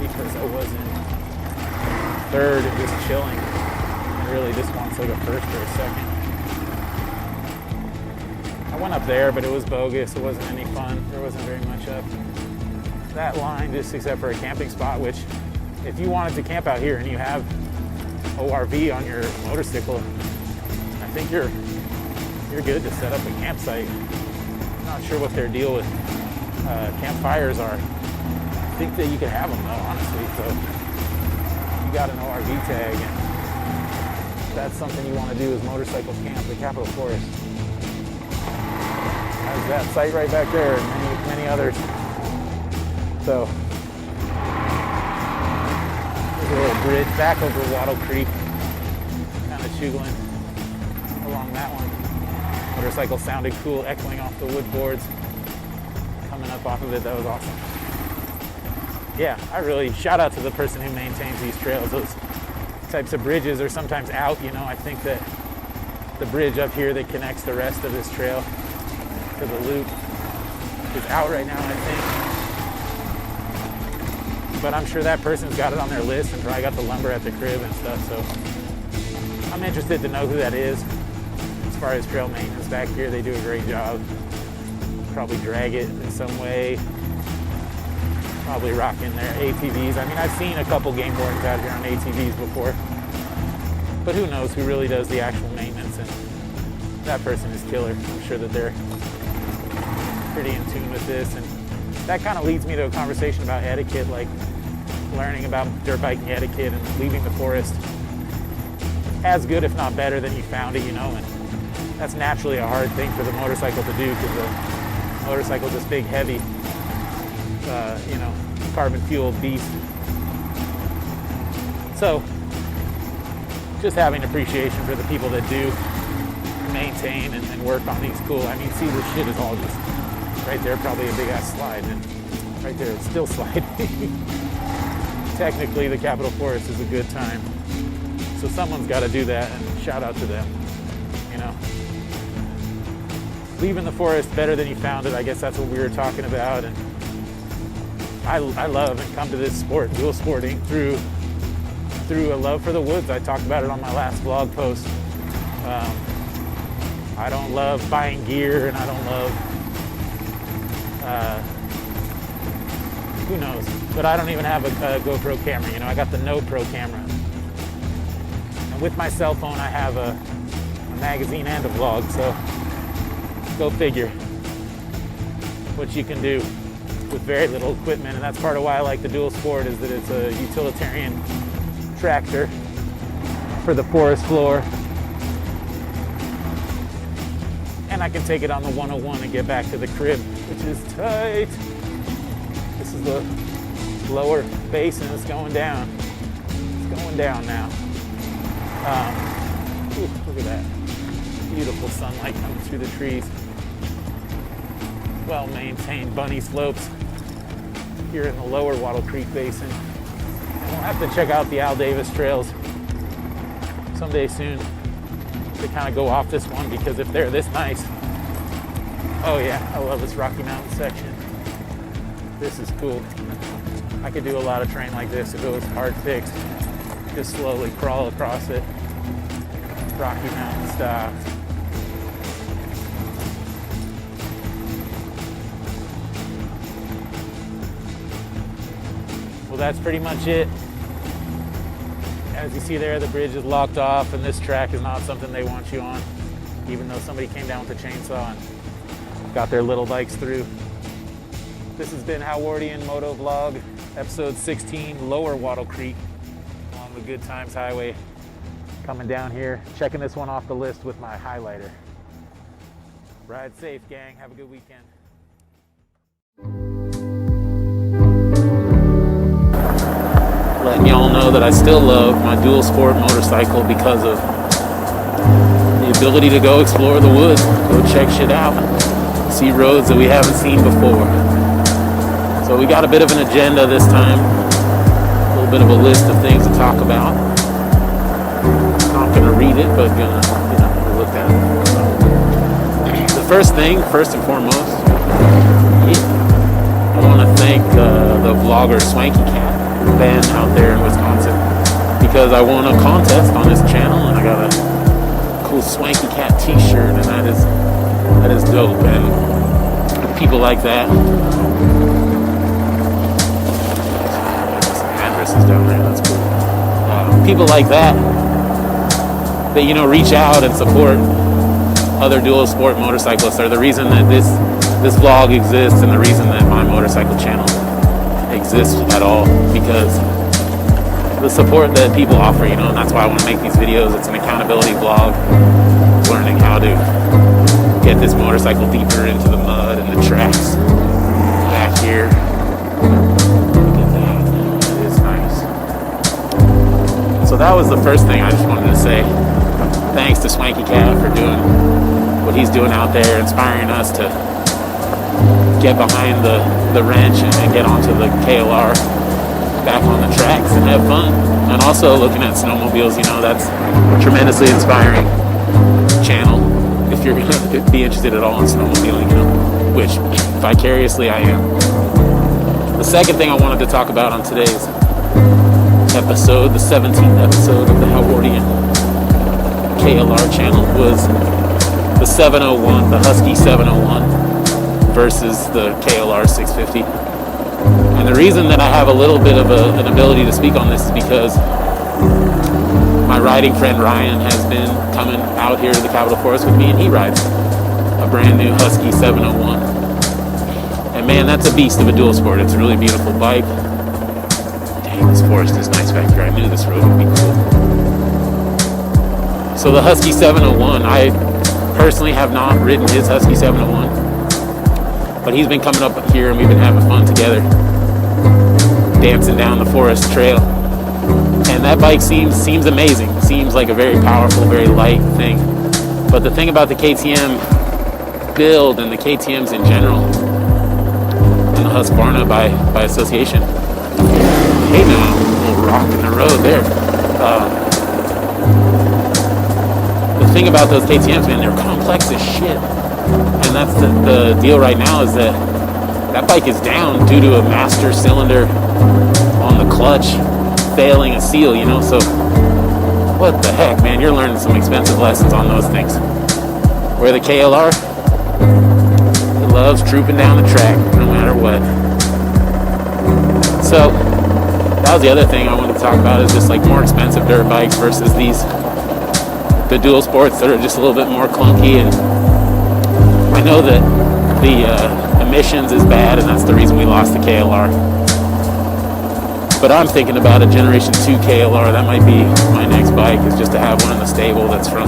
because I was in third and just chilling, and really just wants like a first or a second. I went up there, but it was bogus. It wasn't any fun. There wasn't very much up that line, just except for a camping spot, which if you wanted to camp out here and you have ORV on your motorcycle, I think you're good to set up a campsite. I'm not sure what their deal with campfires are. I think that you could have them though, honestly. So you got an ORV tag, and that's something you want to do is motorcycle camp, the Capitol Forest. Has that site right back there, and many others. So there's a little bridge back over Wattle Creek, kind of chugging along that one. Motorcycle sounded cool, echoing off the wood boards. Coming up off of it, that was awesome. Yeah, I really shout out to the person who maintains these trails. Those types of bridges are sometimes out, you know. I think that the bridge up here that connects the rest of this trail to the loop is out right now, I think. But I'm sure that person's got it on their list and probably got the lumber at the crib and stuff, so I'm interested to know who that is. As far as trail maintenance back here, they do a great job. Probably drag it in some way. Probably rocking their ATVs. I mean, I've seen a couple game wardens out here on ATVs before, but who knows who really does the actual maintenance, and that person is killer. I'm sure that they're pretty in tune with this, and that kind of leads me to a conversation about etiquette, like learning about dirt biking etiquette and leaving the forest as good, if not better, than you found it, you know, and that's naturally a hard thing for the motorcycle to do because the motorcycle's this big, heavy, you know, carbon-fueled beast. So just having appreciation for the people that do maintain and work on these cool, I mean, see, this shit is all just right there, probably a big-ass slide, and right there, it's still sliding. Technically, the Capitol Forest is a good time. So someone's got to do that, and shout out to them, you know. Leaving the forest better than you found it, I guess that's what we were talking about, and I love and come to this sport, dual sporting, through a love for the woods. I talked about it on my last vlog post. I don't love buying gear, and I don't love, who knows, but I don't even have a GoPro camera, you know. I got the No Pro camera. And with my cell phone, I have a magazine and a vlog, so Go figure what you can do with very little equipment, and that's part of why I like the Dual Sport, is that it's a utilitarian tractor for the forest floor. And I can take it on the 101 and get back to the crib, which is tight. This is the lower basin. It's going down. It's going down now. Look at that. Beautiful sunlight coming through the trees. Well-maintained bunny slopes here in the lower Wattle Creek Basin. And we'll have to check out the Al Davis trails someday soon to kind of go off this one, because if they're this nice, oh yeah, I love this Rocky Mountain section. This is cool. I could do a lot of terrain like this if it was hard fixed. Just slowly crawl across it, Rocky Mountain style. Well, that's pretty much it. As you see there, the bridge is locked off, and this track is not something they want you on, even though somebody came down with a chainsaw and got their little bikes through. This has been Howardian Moto-Vlog, episode 16, Lower Wattle Creek, along the Good Times Highway. Coming down here, checking this one off the list with my highlighter. Ride safe, gang. Have a good weekend. Letting y'all know that I still love my dual sport motorcycle because of the ability to go explore the woods, go check shit out, see roads that we haven't seen before. So we got a bit of an agenda this time, a little bit of a list of things to talk about. Not gonna read it, but gonna, look at it. The first thing, first and foremost, I want to thank the vlogger Swanky Cat band out there in Wisconsin, because I won a contest on his channel and I got a cool Swanky Cat t-shirt, and that is dope. And people like that, addresses down there, that's cool. People like that reach out and support other dual sport motorcyclists are the reason that this vlog exists, and the reason that my motorcycle channel exists at all, because the support that people offer, and that's why I want to make these videos. It's an accountability vlog, learning how to get this motorcycle deeper into the mud and the tracks back here. Look at that, it is nice. So that was the first thing I just wanted to say. Thanks to Swanky Cat for doing what he's doing out there, inspiring us to get behind the wrench and get onto the KLR, back on the tracks and have fun. And also looking at snowmobiles, that's a tremendously inspiring channel if you're going to be interested at all in snowmobiling, which vicariously I am. The second thing I wanted to talk about on today's episode, the 17th episode of the Howardian KLR channel, was the 701, the Husky 701 versus the KLR 650. And the reason that I have a little bit of an ability to speak on this is because my riding friend Ryan has been coming out here to the Capitol Forest with me, and he rides a brand new Husky 701. And man, that's a beast of a dual sport. It's a really beautiful bike. Dang, this forest is nice back here. I knew this road would be cool. So the Husky 701, I personally have not ridden his Husky 701, but he's been coming up here and we've been having fun together, dancing down the forest trail. And that bike seems amazing. Seems like a very powerful, very light thing. But the thing about the KTM build and the KTMs in general, and the Husqvarna by association, hey now, a little rock in the road there. The thing about those KTMs, man, they're complex as shit. And that's the deal right now, is that bike is down due to a master cylinder on the clutch failing a seal, so what the heck, man, you're learning some expensive lessons on those things. Where the KLR, it loves trooping down the track no matter what. So that was the other thing I wanted to talk about, is just like more expensive dirt bikes versus the dual sports that are just a little bit more clunky and I know that the emissions is bad, and that's the reason we lost the KLR. But I'm thinking about a Generation 2 KLR. That might be my next bike, is just to have one in the stable that's from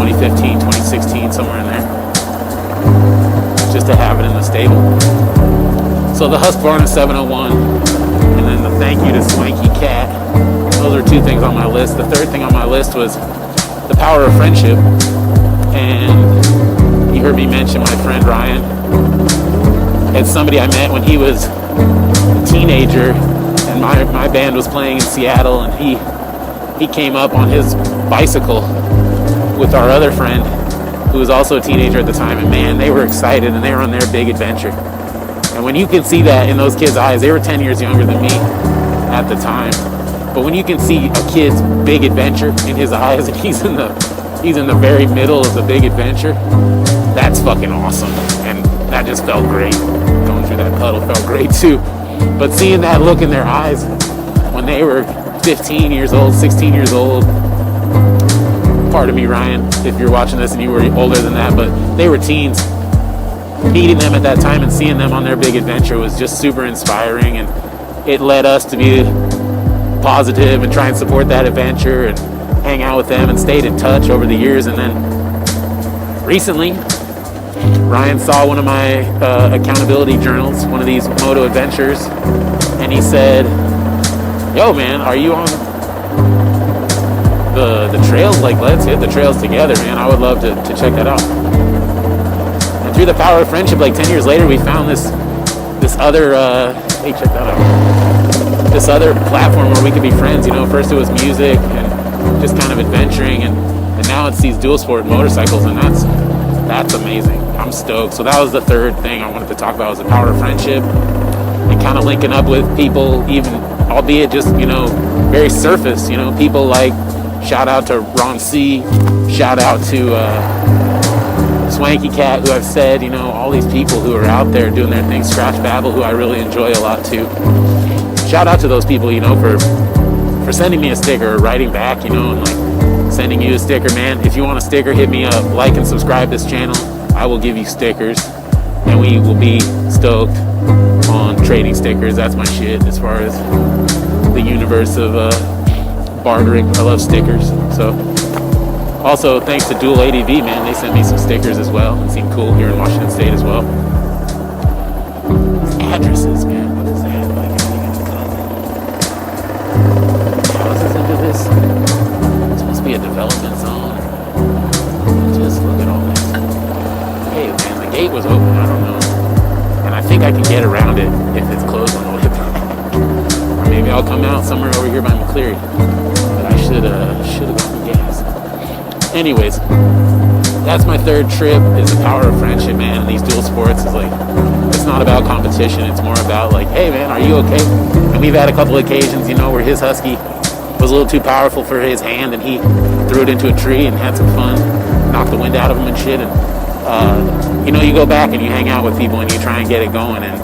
2015, 2016, somewhere in there. Just to have it in the stable. So the Husqvarna 701, and then the thank you to Swanky Cat. Those are two things on my list. The third thing on my list was the power of friendship. And you heard me mention my friend Ryan. It's somebody I met when he was a teenager, and my band was playing in Seattle, and he came up on his bicycle with our other friend, who was also a teenager at the time, and man, they were excited, and they were on their big adventure. And when you can see that in those kids' eyes, they were 10 years younger than me at the time, but when you can see a kid's big adventure in his eyes, and he's in the very middle of the big adventure, that's fucking awesome. And that just felt great. Going through that puddle felt great too. But seeing that look in their eyes when they were 15 years old, 16 years old, pardon me, Ryan, if you're watching this and you were older than that, but they were teens. Meeting them at that time and seeing them on their big adventure was just super inspiring, and it led us to be positive and try and support that adventure and hang out with them and stayed in touch over the years. And then recently, Ryan saw one of my accountability journals, one of these moto adventures, and he said, yo man, are you on the trails? Like, let's hit the trails together, man. I would love to check that out. And through the power of friendship, like 10 years later, we found this other hey, check that out, this other platform where we could be friends. You know, first it was music and just kind of adventuring, and now it's these dual sport motorcycles, and that's amazing. I'm stoked. So that was the third thing I wanted to talk about, was the power of friendship and kind of linking up with people, even albeit just, you know, very surface, you know, people like, shout out to Ron C, shout out to Swanky Cat, who I've said, you know, all these people who are out there doing their thing, Scratch Babble, who I really enjoy a lot too. Shout out to those people, you know, for sending me a sticker or writing back, you know, and like sending you a sticker, man. If you want a sticker, hit me up, like and subscribe this channel. I will give you stickers, and we will be stoked on trading stickers. That's my shit as far as the universe of bartering. I love stickers. So also thanks to Dual ADV, man, they sent me some stickers as well and seem cool here in Washington State as well. Addresses, man, what is that? Like, houses into this. It's supposed to be a development zone. Just look at all this. Hey man, the gate was open, I don't know. And I think I can get around it if it's closed on the way back. Or maybe I'll come out somewhere over here by McCleary. But I should have gotten gas. Anyways, that's my third trip, is the power of friendship, man. And these dual sports is like, it's not about competition, it's more about like, hey man, are you okay? And we've had a couple occasions, you know, where his Husky was a little too powerful for his hand, and he threw it into a tree and had some fun, knocked the wind out of him and shit. And you know, you go back and you hang out with people and you try and get it going. And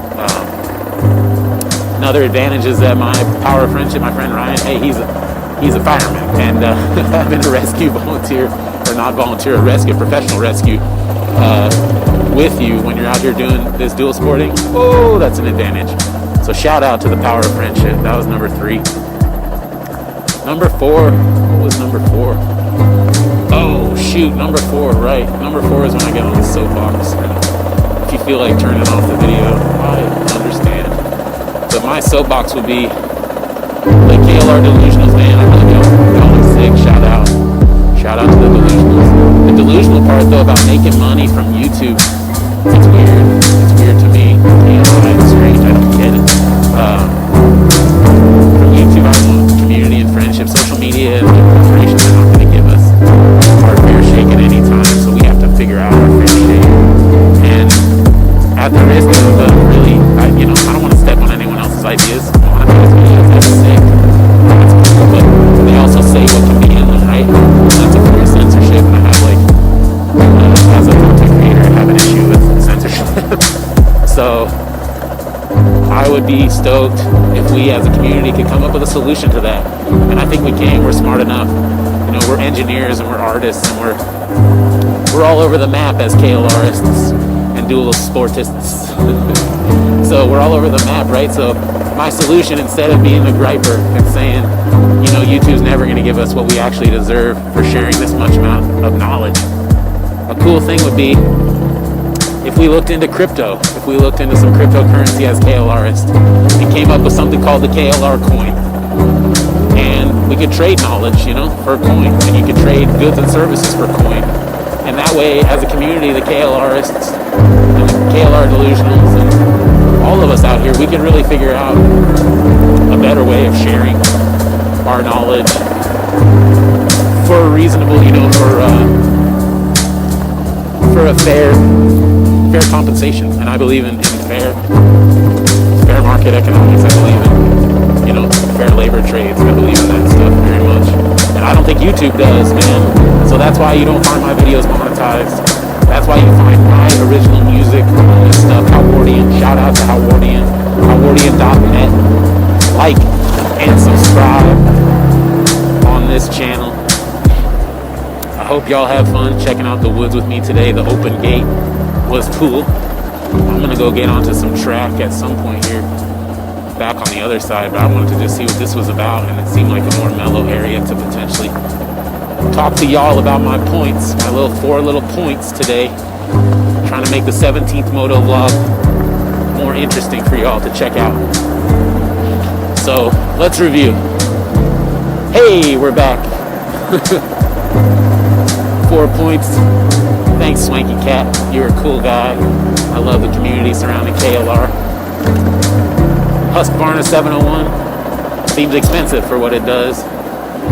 another advantage is that my power of friendship, my friend Ryan, hey, he's a fireman, and having a rescue volunteer, or not volunteer, a rescue, professional rescue with you when you're out here doing this dual sporting, oh, that's an advantage. So shout out to the power of friendship. That was number 3. Number 4, what was number 4? Oh shoot, number 4, right. Number 4 is when I get on the soapbox. And if you feel like turning off the video, I understand. But my soapbox would be the KLR Delusionals, man. I really feel sick. Shout out to the Delusionals. The delusional part though about making money from YouTube, it's weird. It's weird to me. It's strange. I don't get it. From YouTube, I want community and friendship. Social media and information are not going to give us our fair shake at any time, so we have to figure out our fair shake. And at the risk of really, I don't want to step on anyone else's ideas. Monetize videos, that's sick. That's cool, but they also say what can be in them, right? That's a form of censorship, and I have as a content creator, I have an issue with censorship. So I would be stoked if we as a community could come up with a solution to that. And I think we can. We're smart enough. You know, we're engineers and we're artists and we're we're all over the map as KLRists and dual sportists. So we're all over the map, right? So my solution, instead of being a griper and saying, you know, YouTube's never going to give us what we actually deserve for sharing this much amount of knowledge, a cool thing would be if we looked into crypto, if we looked into some cryptocurrency as KLRists and came up with something called the KLR coin. And we could trade knowledge, you know, for a coin. And you could trade goods and services for coin. And that way, as a community, the KLRists and the KLR delusionals and all of us out here, we can really figure out a better way of sharing our knowledge for a reasonable, you know, for a fair compensation. And I believe in fair market economics. I believe in, you know, fair labor trades. I believe in that stuff very much. And I don't think YouTube does, man. So that's why you don't find my videos monetized. That's why you find my original music on this stuff, Houwardian. Shout out to Houwardian, Houwardian.net. Like and subscribe on this channel. I hope y'all have fun checking out the woods with me today. The open gate was cool. I'm gonna go get onto some track at some point here, back on the other side, but I wanted to just see what this was about, and it seemed like a more mellow area to potentially talk to y'all about my points, my four little points today. Trying to make the 17th Moto-Vlog more interesting for y'all to check out. So let's review. Hey, we're back. 4 points. Thanks, Swanky Cat. You're a cool guy. I love the community surrounding KLR. Husqvarna 701 seems expensive for what it does,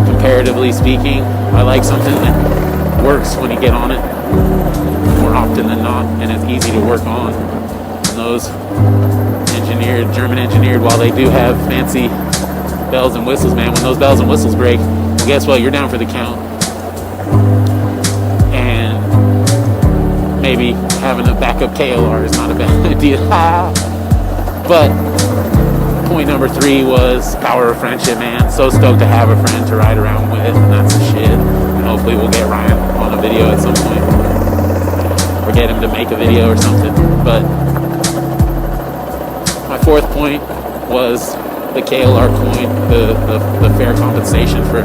comparatively speaking. I like something that works when you get on it more often than not, and it's easy to work on. And those German engineered, while they do have fancy bells and whistles, man, when those bells and whistles break, well, guess what? You're down for the count. Maybe having a backup KLR is not a bad idea. But point number 3 was power of friendship, man. So stoked to have a friend to ride around with, and that's the shit. And hopefully we'll get Ryan on a video at some point, or get him to make a video or something. But my 4th point was the KLR coin, the fair compensation for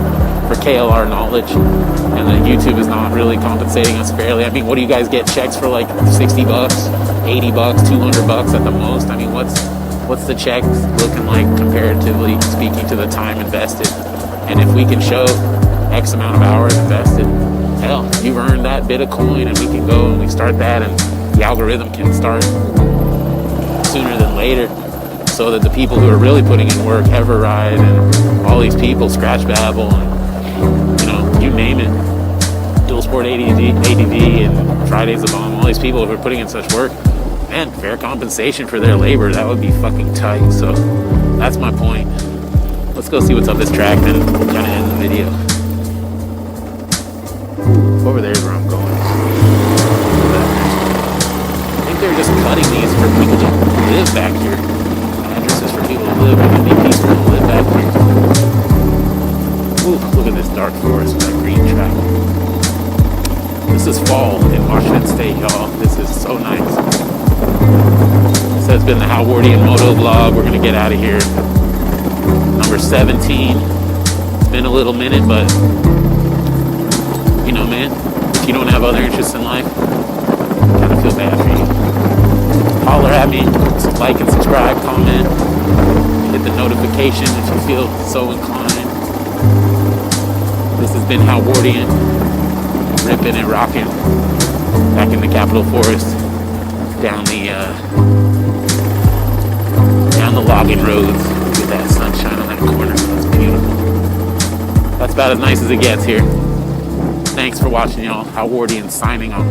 KLR knowledge, and that YouTube is not really compensating us fairly. I mean, what do you guys get checks for, like $60, $80, $200 at the most? I mean, what's the checks looking like comparatively speaking to the time invested? And if we can show X amount of hours invested, hell, you've earned that bit of coin, and we can go and we start that, and the algorithm can start sooner than later, so that the people who are really putting in work, Everride and all these people, Scratch Babble, and, you know, you name it, Dual Sport ADD and Friday's the Bomb, all these people who are putting in such work, man, fair compensation for their labor, that would be fucking tight. So that's my point. Let's go see what's up this track, then kind of end the video. Over there is where I'm going. I think they're just cutting these for people to live back here. Addresses for people to live. It can be peaceful to live back here. Ooh, look at this dark forest with that green track. This is fall in Washington State, y'all. This is so nice. So it's been the Houwardian Moto-Vlog. We're gonna get out of here. Number 17. It's been a little minute, but you know, man, if you don't have other interests in life, I kind of feel bad for you. Holler at me, like and subscribe, comment, hit the notification if you feel so inclined. This has been Houwardian, ripping and rocking back in the Capitol Forest, down the logging roads with that sunshine on that corner. It's beautiful. That's about as nice as it gets here. Thanks for watching, y'all. Houwardian signing off.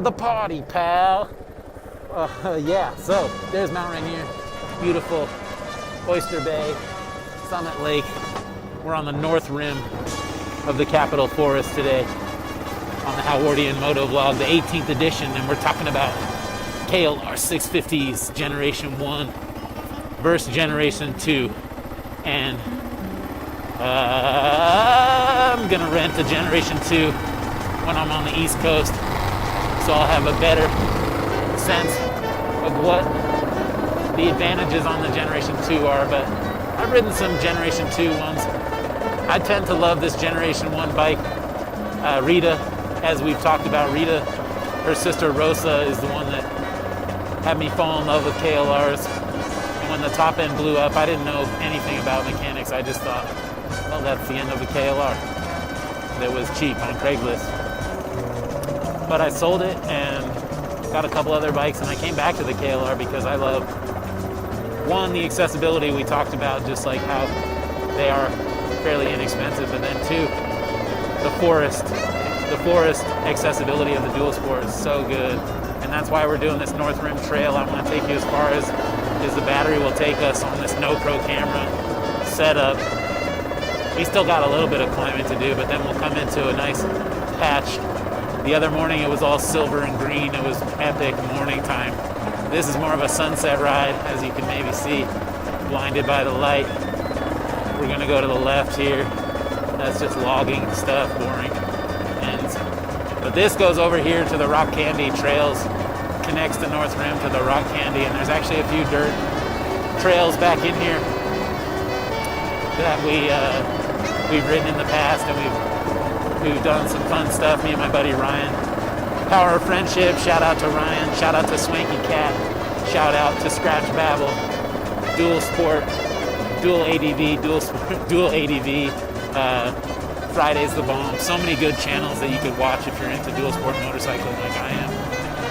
the party, pal. Yeah, so there's Mount Rainier, beautiful Oyster Bay, Summit Lake. We're on the north rim of the Capitol Forest today on the Howardian Moto-Vlog, the 18th edition, and we're talking about KLR 650s Generation 1 versus Generation 2. And I'm gonna rent a Generation 2 when I'm on the East Coast, so I'll have a better sense of what the advantages on the Generation 2 are. But I've ridden some Generation 2 ones. I tend to love this Generation 1 bike. Rita, as we've talked about, Rita, her sister Rosa is the one that had me fall in love with KLRs. And when the top end blew up, I didn't know anything about mechanics. I just thought, well, that's the end of the KLR. That was cheap on Craigslist. But I sold it and got a couple other bikes, and I came back to the KLR because I love, one, the accessibility we talked about, just like how they are fairly inexpensive, but then two, the forest accessibility of the dual sport is so good. And that's why we're doing this North Rim Trail. I want to take you as far as the battery will take us on this no-pro camera setup. We still got a little bit of climbing to do, but then we'll come into a nice patch. The other morning it was all silver and green. It was epic morning time. This is more of a sunset ride, as you can maybe see, blinded by the light. We're gonna go to the left here. That's just logging stuff, boring. But this goes over here to the Rock Candy trails, connects the North Rim to the Rock Candy, and there's actually a few dirt trails back in here that we've ridden in the past, and we've done some fun stuff. Me and my buddy Ryan. Power of friendship. Shout out to Ryan. Shout out to Swanky Cat. Shout out to Scratch Babble. Dual Sport. Dual ADV. Dual ADV. Friday's the Bomb. So many good channels that you could watch if you're into dual sport motorcycling like I am.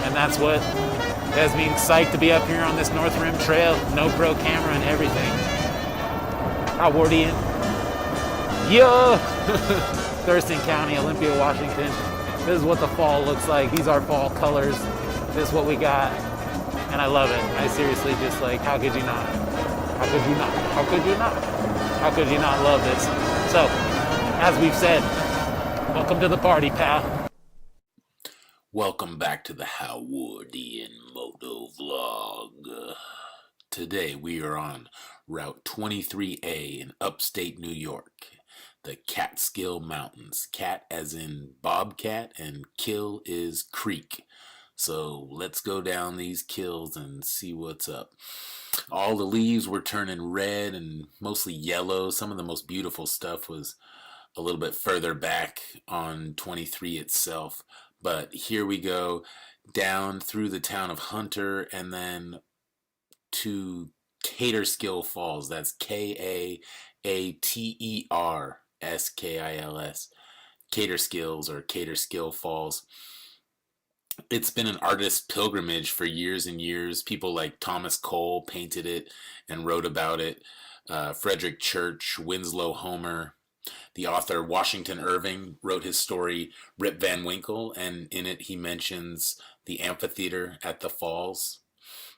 And that's what has me psyched to be up here on this North Rim Trail. No pro camera and everything. Howardian. Yo! Thurston County, Olympia, Washington. This is what the fall looks like. These are fall colors. This is what we got. And I love it. I seriously just like, how could you not? How could you not? How could you not? How could you not love this? So, as we've said, welcome to the party, pal. Welcome back to the Howardian Moto-Vlog. Today we are on Route 23A in upstate New York, the Catskill Mountains. Cat as in bobcat and kill is creek. So let's go down these kills and see what's up. All the leaves were turning red and mostly yellow. Some of the most beautiful stuff was a little bit further back on 23 itself. But here we go down through the town of Hunter and then to Caterskill Falls. That's Katerskils. Caterskills or Caterskill Falls. It's been an artist's pilgrimage for years and years. People like Thomas Cole painted it and wrote about it. Frederick Church, Winslow Homer. The author Washington Irving wrote his story Rip Van Winkle, and in it he mentions the amphitheater at the falls.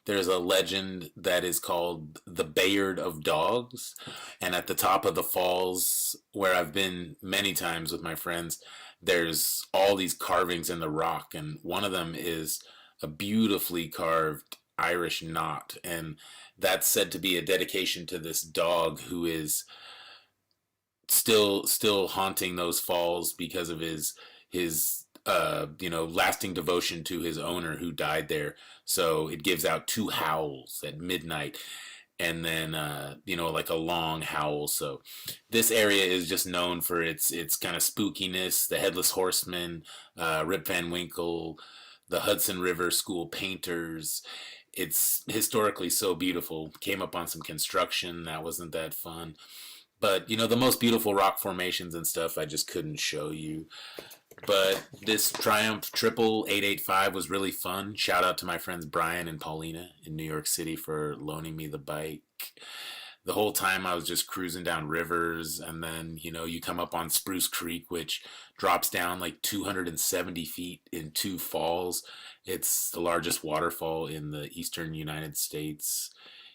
There's a legend that is called the Bayard of Dogs, and at the top of the falls, where I've been many times with my friends, there's all these carvings in the rock, and one of them is a beautifully carved Irish knot, and that's said to be a dedication to this dog who is still haunting those falls because of his lasting devotion to his owner who died there. So it gives out two howls at midnight, and then like a long howl. So this area is just known for its kind of spookiness. The Headless Horseman, Rip Van Winkle, the Hudson River School painters. It's historically so beautiful. Came up on some construction that wasn't that fun. But, the most beautiful rock formations and stuff I just couldn't show you. But this Triumph Triple 885 was really fun. Shout out to my friends Brian and Paulina in New York City for loaning me the bike. the whole time I was just cruising down rivers, and then, you know, you come up on Spruce Creek, which drops down like 270 feet in two falls. It's the largest waterfall in the eastern United States.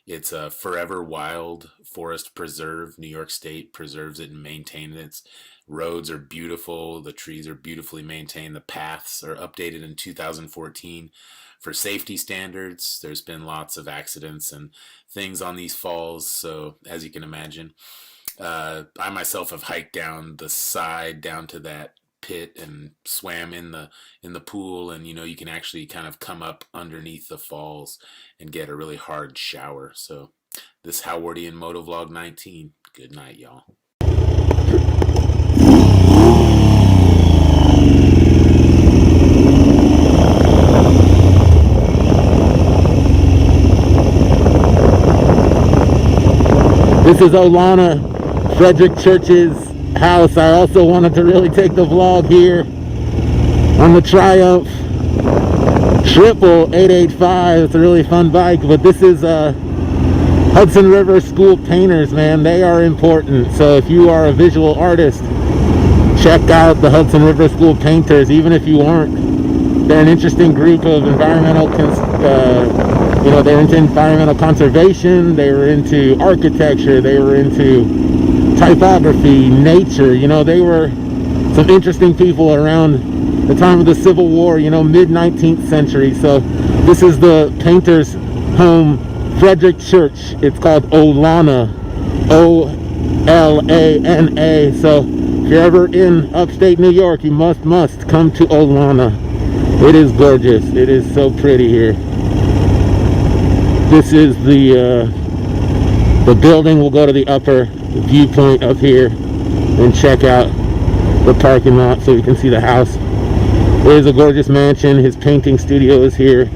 It's a forever wild forest preserve. New York State preserves it and maintains it. Its roads are beautiful. The trees are beautifully maintained. The paths are updated in 2014 for safety standards. There's been lots of accidents and things on these falls, so as you can imagine, I myself have hiked down the side down to that pit and swam in the pool, and you know, you can actually kind of come up underneath the falls and get a really hard shower. So this Howardian Moto-Vlog 19. Good night, y'all. This is Olana, Frederick Church's house. I also wanted to really take the vlog here on the Triumph Triple 885. It's a really fun bike, but this is Hudson River School painters, man. They are important. So if you are a visual artist, check out the Hudson River School painters. Even if you aren't, they're an interesting group of environmental you know, they're into environmental conservation, they were into architecture, they were into typography, nature. You know, they were some interesting people around the time of the Civil War, you know, mid-19th century. So this is the painter's home, Frederick Church. It's called Olana, O-L-A-N-A. So if you're ever in upstate New York, you must come to Olana. It is gorgeous. It is so pretty here. This is the building. We'll go to the upper viewpoint up here and check out the parking lot so you can see the house. There's a gorgeous mansion. His painting studio is here.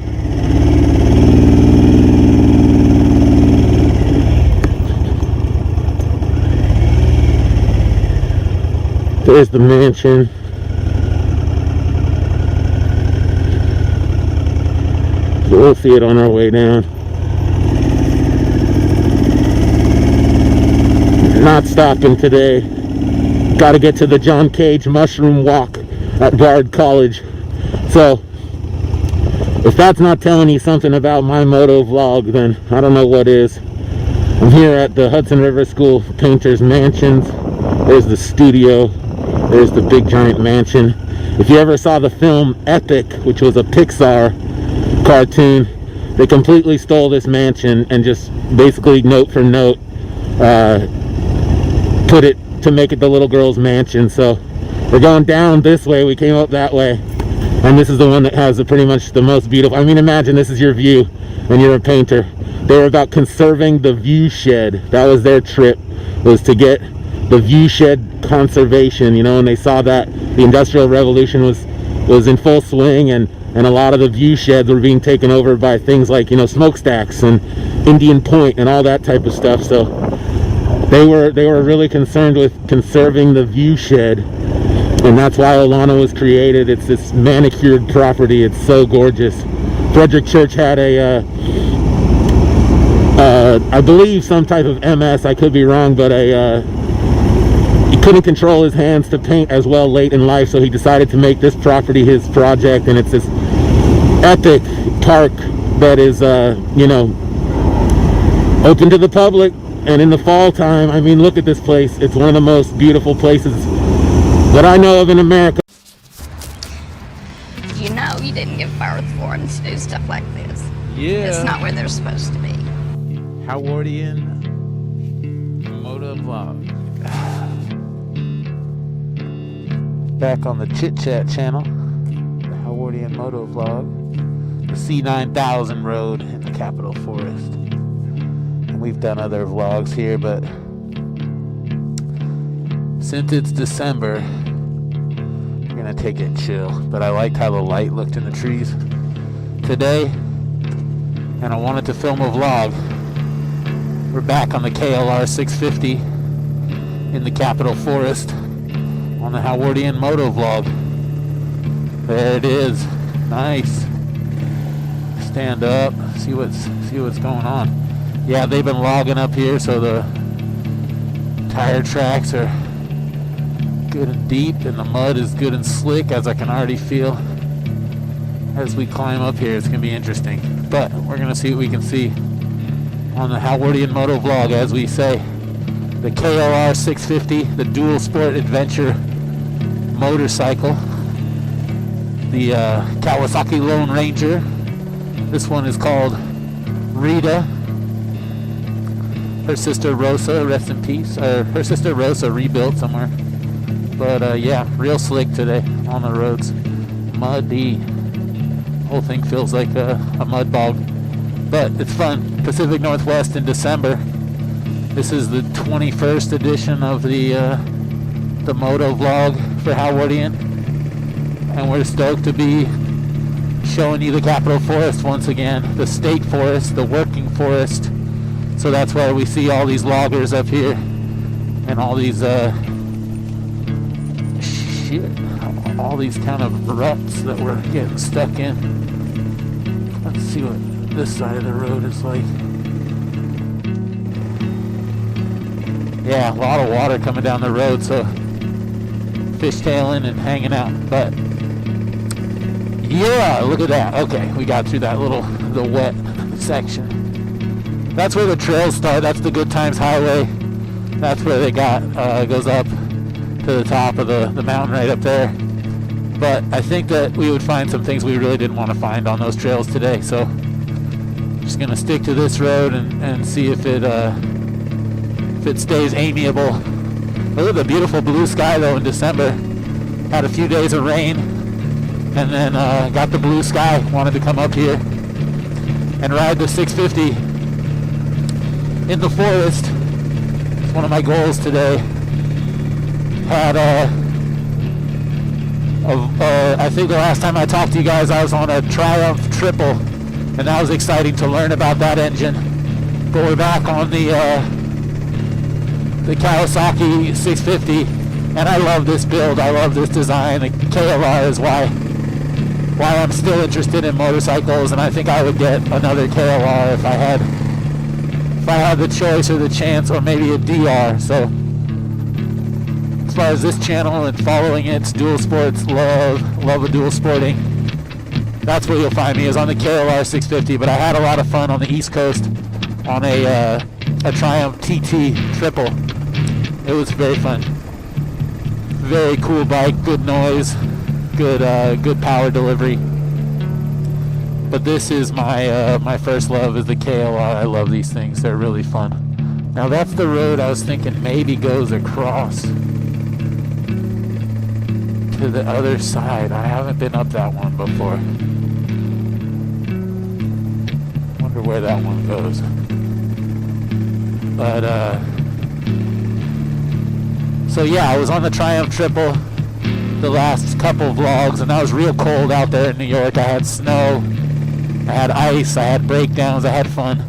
There's the mansion. We'll see it on our way down. Not stopping today. Got to get to the John Cage Mushroom Walk at Bard College. So if that's not telling you something about my moto vlog, then I don't know what is. I'm here at the Hudson River School Painters Mansions. There's the studio. There's the big giant mansion. If you ever saw the film Epic, which was a Pixar cartoon, they completely stole this mansion and just basically note for note put it to make it the little girl's mansion. So we're going down this way. We came up that way, and this is the one that has pretty much the most beautiful. I mean, imagine this is your view and you're a painter. They were about conserving the view shed. That was their trip, was to get the view shed conservation, you know, and they saw that the Industrial Revolution was in full swing, and a lot of the view sheds were being taken over by things like, you know, smokestacks and Indian Point and all that type of stuff. So they were really concerned with conserving the view shed, and that's why Olana was created. It's this manicured property. It's so gorgeous. Frederick Church had a I believe some type of MS, I could be wrong, but he couldn't control his hands to paint as well late in life, so he decided to make this property his project. And it's this epic park that is you know, open to the public. And in the fall time, I mean, look at this place. It's one of the most beautiful places that I know of in America. You know you didn't give birth for them to do stuff like this. Yeah. It's not where they're supposed to be. Howardian Moto-Vlog. Back on the Chit Chat channel, the Howardian Moto-Vlog, the C9000 road in the Capitol Forest. And we've done other vlogs here, but since it's December, we're gonna take it chill. But I liked how the light looked in the trees today, and I wanted to film a vlog. We're back on the KLR 650 in the Capitol Forest on the Howardian Moto-Vlog. There it is. Nice. Stand up. See what's going on. Yeah, they've been logging up here, so the tire tracks are good and deep, and the mud is good and slick, as I can already feel. As we climb up here, it's going to be interesting. But we're going to see what we can see on the Howardian Moto-Vlog, as we say. The KLR 650, the dual sport adventure motorcycle. The Kawasaki Lone Ranger. This one is called Rita. Her sister Rosa, rest in peace. Her sister Rosa rebuilt somewhere. But yeah, real slick today on the roads. Muddy. Whole thing feels like a mud bog. But it's fun. Pacific Northwest in December. This is the 21st edition of the Moto-Vlog for Howardian. And we're stoked to be showing you the Capitol Forest once again. The state forest, the working forest. So that's why we see all these loggers up here. And all these, all these kind of ruts that we're getting stuck in. Let's see what this side of the road is like. Yeah, a lot of water coming down the road, so fishtailing and hanging out. But yeah, look at that. Okay, we got through that the wet section. That's where the trails start. That's the Good Times Highway. That's where they got goes up to the top of the mountain right up there. But I think that we would find some things we really didn't want to find on those trails today. So I'm just gonna stick to this road and see if it stays amiable. Look at the beautiful blue sky though in December. Had a few days of rain and then got the blue sky. Wanted to come up here and ride the 650 in the forest. It's one of my goals today. Had I think the last time I talked to you guys I was on a Triumph Triple, and that was exciting to learn about that engine. But we're back on the Kawasaki 650, and I love this build. I love this design. The KLR is why I'm still interested in motorcycles, and I think I would get another KLR if I had the choice or the chance, or maybe a DR. So as far as this channel and following its dual sports, love a dual sporting. That's where you'll find me, is on the KLR 650. But I had a lot of fun on the East Coast on a Triumph TT Triple. It was very fun. Very cool bike, good noise, good power delivery. But this is my first love, is the KLR. I love these things. They're really fun. Now that's the road I was thinking maybe goes across to the other side. I haven't been up that one before. Wonder where that one goes. But so yeah, I was on the Triumph Triple the last couple vlogs, and that was real cold out there in New York. I had snow, I had ice, I had breakdowns, I had fun,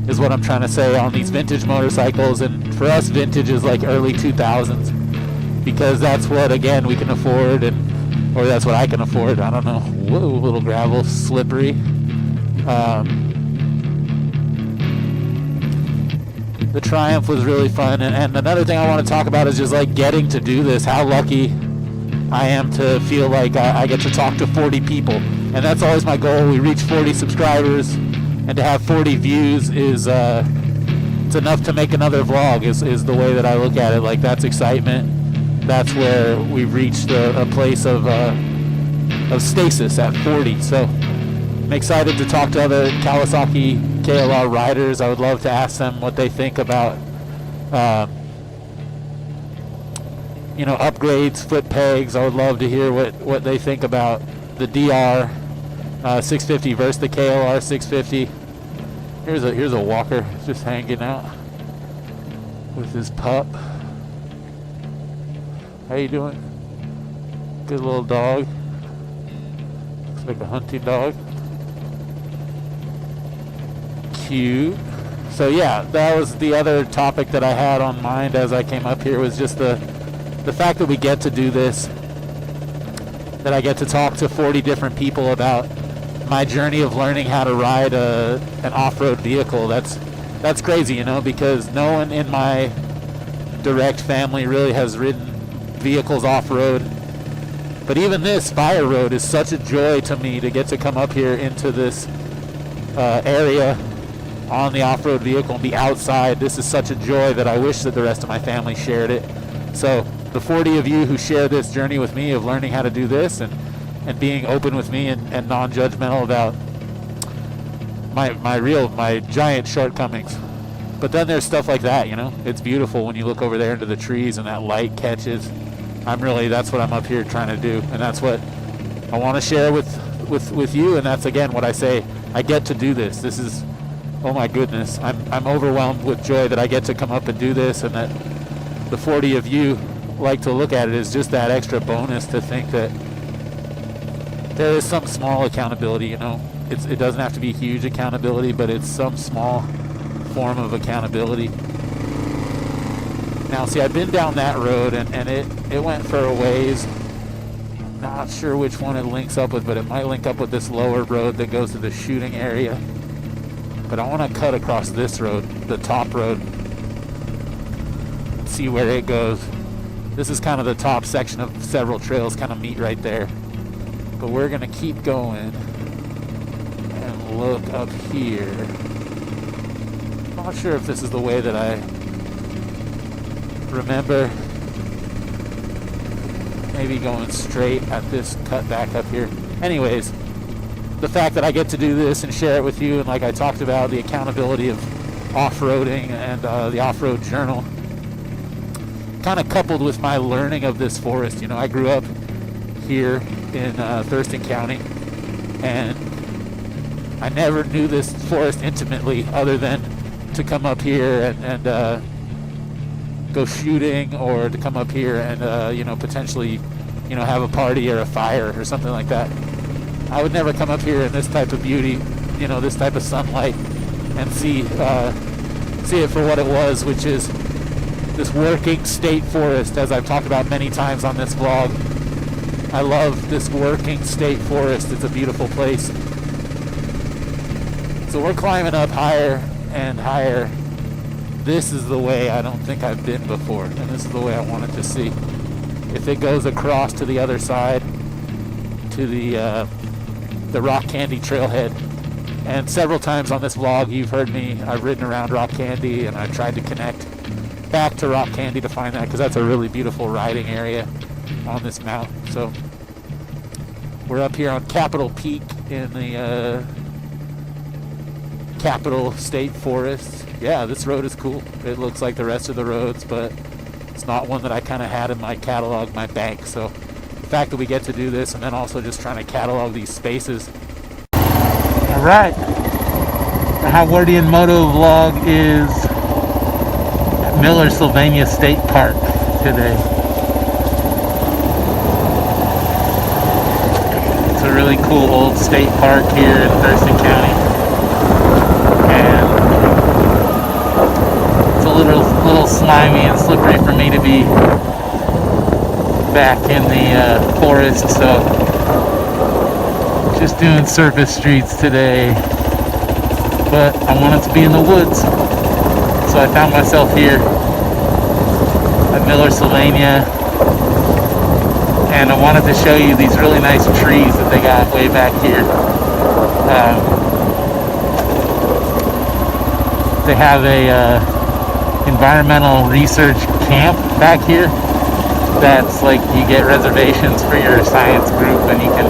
is what I'm trying to say on these vintage motorcycles. And for us, vintage is like early 2000s, because that's what, again, we can afford, or that's what I can afford. I don't know. Whoa, little gravel, slippery. The Triumph was really fun, and another thing I want to talk about is just like getting to do this. How lucky I am to feel like I get to talk to 40 people, and that's always my goal. We reach 40 subscribers, and to have 40 views is it's enough to make another vlog. Is the way that I look at it. Like, that's excitement. That's where we've reached a place of stasis at 40. So I'm excited to talk to other Kawasaki KLR riders. I would love to ask them what they think about upgrades, foot pegs. I would love to hear what they think about the DR 650 versus the KLR 650. Here's a walker just hanging out with his pup. How you doing? Good little dog. Looks like a hunting dog. Cute. So yeah, that was the other topic that I had on mind as I came up here, was just the fact that we get to do this, that I get to talk to 40 different people about my journey of learning how to ride an off-road vehicle. That's that's crazy, you know, because no one in my direct family really has ridden vehicles off-road. But even this fire road is such a joy to me to get to come up here into this area on the off-road vehicle and be outside. This is such a joy that I wish that the rest of my family shared it. So the 40 of you who share this journey with me of learning how to do this and being open with me and non-judgmental about my giant shortcomings. But then there's stuff like that, you know. It's beautiful when you look over there into the trees and that light catches. That's what I'm up here trying to do, and that's what I want to share with you. And that's again what I say, I get to do this. This is, oh my goodness, I'm overwhelmed with joy that I get to come up and do this, and that the 40 of you like to look at it as just that extra bonus to think that there is some small accountability, you know. It doesn't have to be huge accountability, but it's some small form of accountability. Now, see, I've been down that road, and it went for a ways. Not sure which one it links up with, but it might link up with this lower road that goes to the shooting area. But I want to cut across this road, the top road, see where it goes. This is kind of the top section of several trails kind of meet right there. But we're going to keep going and look up here. Not sure if this is the way that I remember. Maybe going straight at this cut back up here. Anyways, the fact that I get to do this and share it with you, and like I talked about, the accountability of off-roading and the off-road journal, kind of coupled with my learning of this forest. You know, I grew up here in Thurston County, and I never knew this forest intimately other than to come up here and go shooting, or to come up here and you know, potentially, you know, have a party or a fire or something like that. I would never come up here in this type of beauty, you know, this type of sunlight, and see it for what it was, which is this working state forest, as I've talked about many times on this vlog. I love this working state forest. It's a beautiful place. So we're climbing up higher and higher. This is the way I don't think I've been before, and this is the way I wanted to see. If it goes across to the other side, to the Rock Candy trailhead, and several times on this vlog you've heard me, I've ridden around Rock Candy, and I've tried to connect back to Rock Candy to find that, because that's a really beautiful riding area on this mountain. So we're up here on Capitol Peak in the Capitol State Forest. Yeah, this road is cool. It looks like the rest of the roads, but it's not one that I kind of had in my catalog, my bank. So the fact that we get to do this, and then also just trying to catalog these spaces. All right, the Howardian Moto-Vlog is at Miller, Sylvania State Park today. It's a really cool old state park here in Thurston County. And it's a little slimy and slippery for me to be back in the forest, so just doing surface streets today. But I wanted to be in the woods, so I found myself here at Miller, Sylvania, and I wanted to show you these really nice trees that they got way back here. They have a environmental research camp back here. That's like, you get reservations for your science group and you can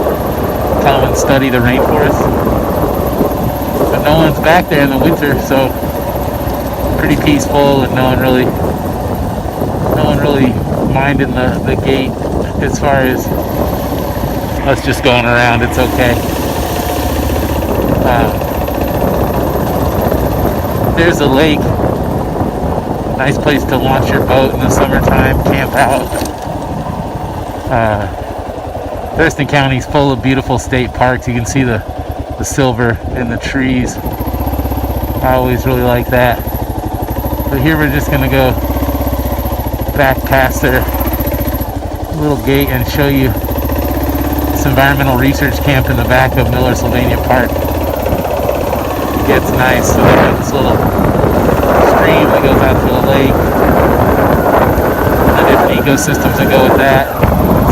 come and study the rainforest. But no one's back there in the winter, so pretty peaceful, and no one really minding the gate as far as us just going around. It's okay. There's a lake. Nice place to launch your boat in the summertime, camp out. Thurston County is full of beautiful state parks. You can see the silver in the trees. I always really like that. But here we're just gonna go back past their little gate and show you this environmental research camp in the back of Miller, Sylvania Park. It gets nice. So they got this little stream that goes out to a lake. The different ecosystems that go with that.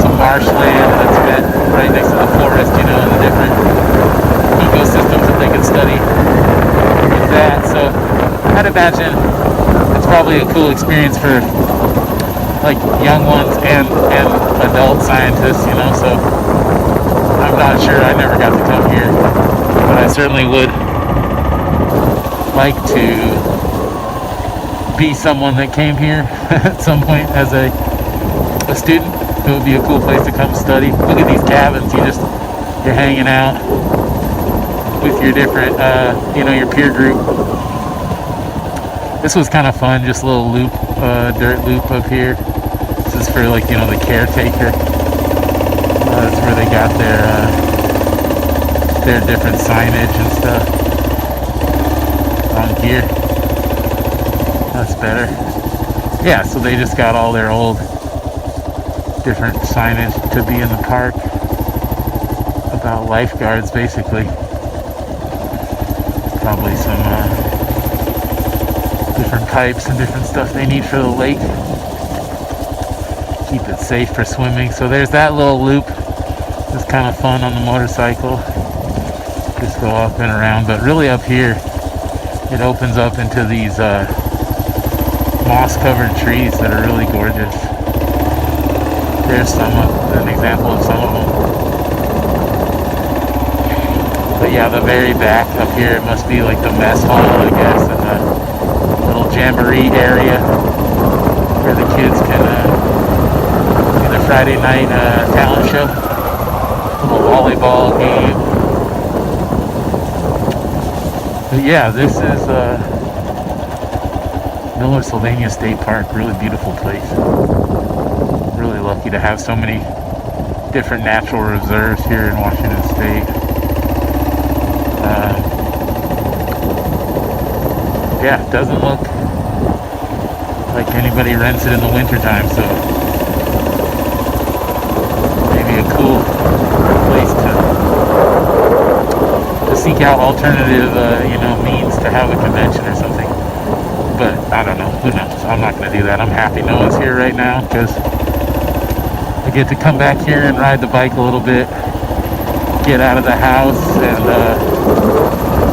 Some marshland that's been right next to the forest, you know, and the different ecosystems that they can study with that. So I'd imagine it's probably a cool experience for like young ones and adult scientists, you know. So I'm not sure, I never got to come here, but I certainly would like to be someone that came here at some point as a student. It would be a cool place to come study. Look at these cabins, you're hanging out with your different, you know, your peer group. This was kind of fun, just a little loop, dirt loop up here. This is for, like, you know, the caretaker. That's where they got their different signage and stuff on here. That's better. Yeah, so they just got all their old different signage to be in the park about lifeguards, basically. Probably some different pipes and different stuff they need for the lake. Keep it safe for swimming. So there's that little loop. It's kind of fun on the motorcycle. Just go up and around. But really up here, it opens up into these moss-covered trees that are really gorgeous. There's an example of some of them. But yeah, the very back up here, it must be like the mess hall, I guess, and the little jamboree area where the kids can do the Friday night talent show, little volleyball game. But yeah, this is Miller Sylvania State Park. Really beautiful place. Really lucky to have so many different natural reserves here in Washington State. Yeah, it doesn't look like anybody rents it in the wintertime, so maybe a cool place to seek out alternative, you know, means to have a convention or something. But I don't know, who knows? I'm not going to do that. I'm happy no one's here right now because I get to come back here and ride the bike a little bit, get out of the house, and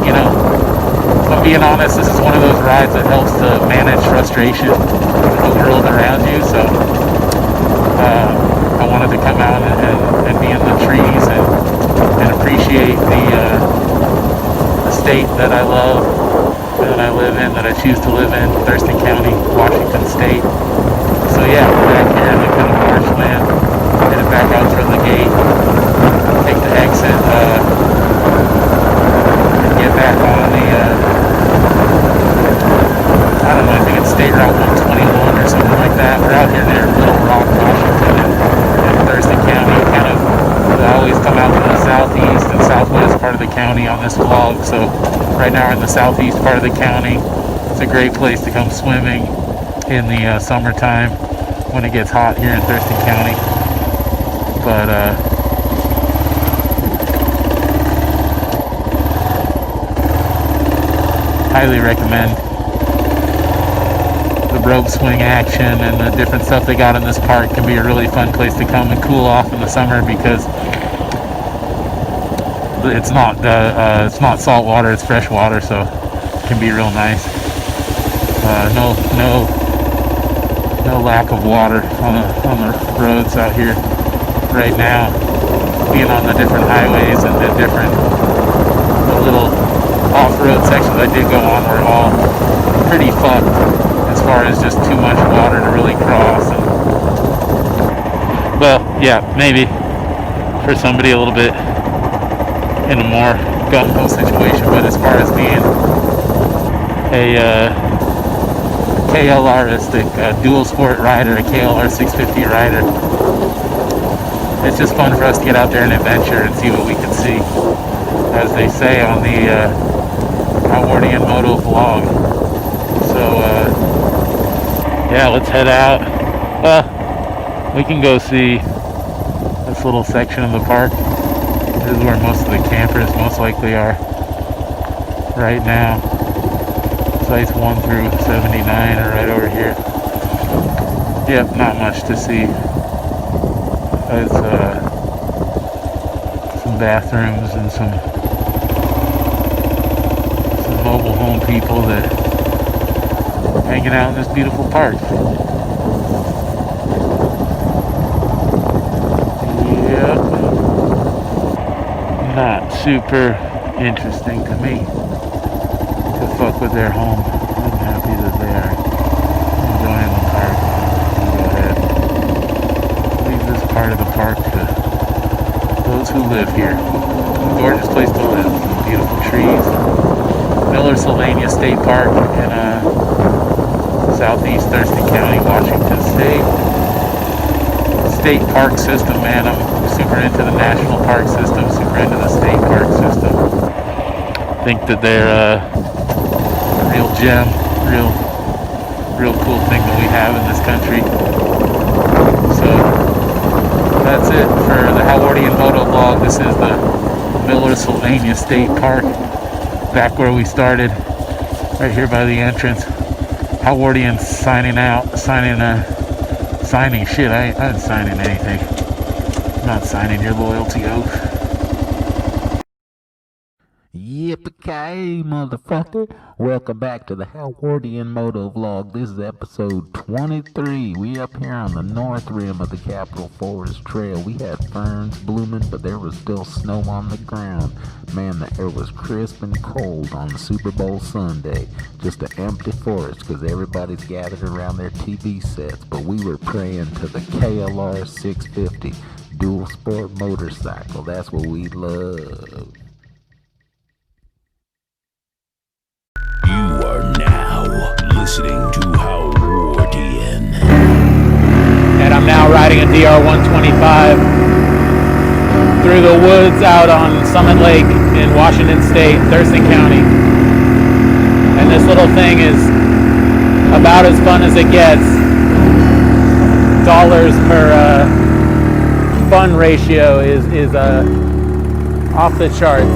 you know, if I'm being honest, this is one of those rides that helps to manage frustration in the world around you. So I wanted to come out and be in the trees and appreciate the state that I love, that I live in, that I choose to live in, Thurston County, Washington State. So yeah, we're back here in the kind of marshland, headed back out through the gate, take the exit, and get back on the, I don't know, I think it's State Route 121 or something like that. We're out here near Little Rock, Washington, in Thurston County. Kind of, I always come out to the southeast and southwest part of the county on this vlog. So right now we're in the southeast part of the county. It's a great place to come swimming in the summertime when it gets hot here in Thurston County. But highly recommend the rope swing action and the different stuff they got in this park. Can be a really fun place to come and cool off in the summer because it's not salt water, it's fresh water, so it can be real nice. No lack of water on the roads out here right now. Being on the different highways and the little off-road sections I did go on were all pretty fucked as far as just too much water to really cross. And, well, yeah, maybe for somebody a little bit in a more gung-ho situation, but as far as being a KLR-istic dual sport rider, a KLR 650 rider, it's just fun for us to get out there and adventure and see what we can see, as they say on the Howardian Moto-Vlog. So yeah, let's head out. We can go see this little section of the park. This is where most of the campers most likely are right now. So sites 1 through 79 are right over here. Yep, not much to see. It's some bathrooms and some mobile home people that hanging out in this beautiful park. Yep. Not super interesting to me to fuck with their home. I'm happy that they are enjoying the park. Go ahead. Leave this part of the park to those who live here. Gorgeous place to live. Beautiful trees. Miller Sylvania State Park in southeast Thurston County, Washington State. State park system, man. I'm super into the national park system, super into the state park system. Think that they're a real gem, real cool thing that we have in this country. So that's it for the Howardian Moto-Vlog. This is the Miller Sylvania State Park, back where we started, right here by the entrance. Howardian signing out, signing shit. I ain't signing anything. I'm not signing your loyalty oath. Yippee-ki-yay, motherfucker. Welcome back to the Howardian Moto-Vlog. This is episode 23. We up here on the north rim of the Capitol Forest Trail. We had ferns blooming, but there was still snow on the ground. Man, the air was crisp and cold on Super Bowl Sunday. Just an empty forest because everybody's gathered around their TV sets. But we were praying to the KLR 650 dual sport motorcycle. That's what we love. You are now listening to Howardian. And I'm now riding a DR-125 through the woods out on Summit Lake in Washington State, Thurston County. And this little thing is about as fun as it gets. Dollars per fun ratio is off the charts.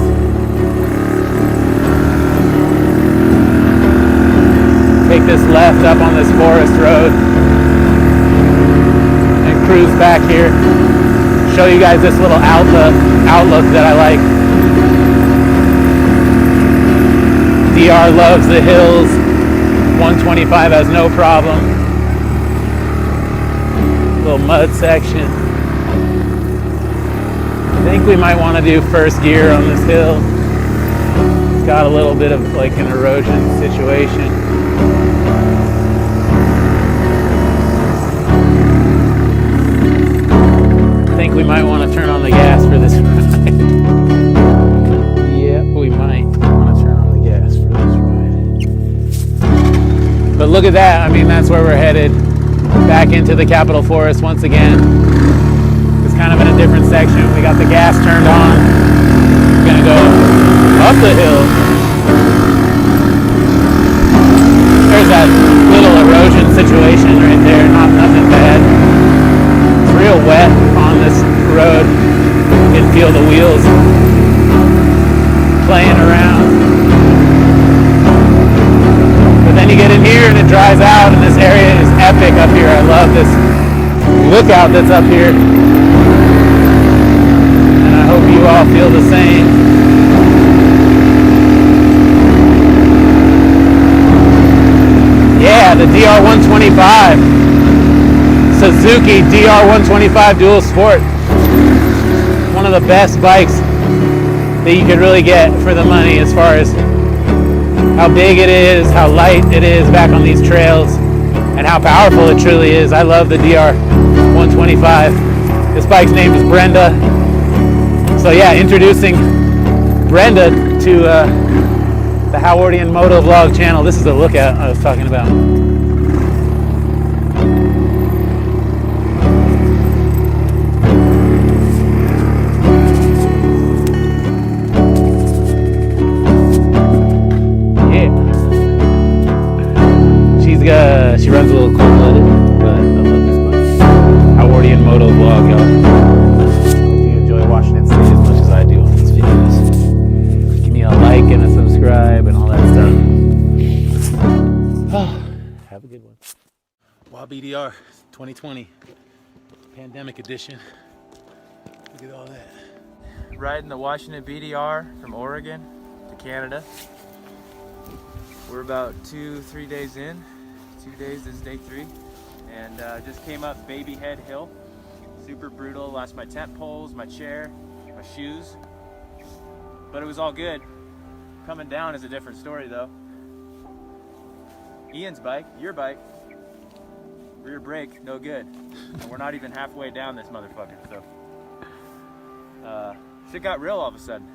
Take this left up on this forest road and cruise back here. Show you guys this little outlook that I like. DR loves the hills. 125 has no problem. Little mud section. I think we might want to do first gear on this hill. It's got a little bit of like an erosion situation. We might want to turn on the gas for this ride. Yep, we might want to turn on the gas for this ride. But look at that. I mean, that's where we're headed. Back into the Capitol Forest once again. It's kind of in a different section. We got the gas turned on. We're going to go up the hill. There's that little erosion situation right there. Nothing bad. It's real wet on this road. You can feel the wheels playing around. But then you get in here and it dries out, and this area is epic up here. I love this lookout that's up here. And I hope you all feel the same. Yeah, the DR-125. Suzuki DR-125 Dual Sport. One of the best bikes that you could really get for the money as far as how big it is, how light it is back on these trails, and how powerful it truly is. I love the DR-125. This bike's name is Brenda. So yeah, introducing Brenda to the Howardian Moto-Vlog channel. This is the lookout I was talking about. She runs a little cold-blooded, but I love this bike. Howardian Moto-Vlog, y'all. If you enjoy Washington State as much as I do on these videos, give me a like and a subscribe and all that stuff. Have a good one. Wow, BDR 2020 pandemic edition. Look at all that. Riding the Washington BDR from Oregon to Canada. We're about 2-3 days in. 2 days, this is day 3. And just came up Baby Head Hill. Super brutal, lost my tent poles, my chair, my shoes. But it was all good. Coming down is a different story though. Ian's bike, your bike, rear brake, no good. And we're not even halfway down this motherfucker, so. Shit got real all of a sudden.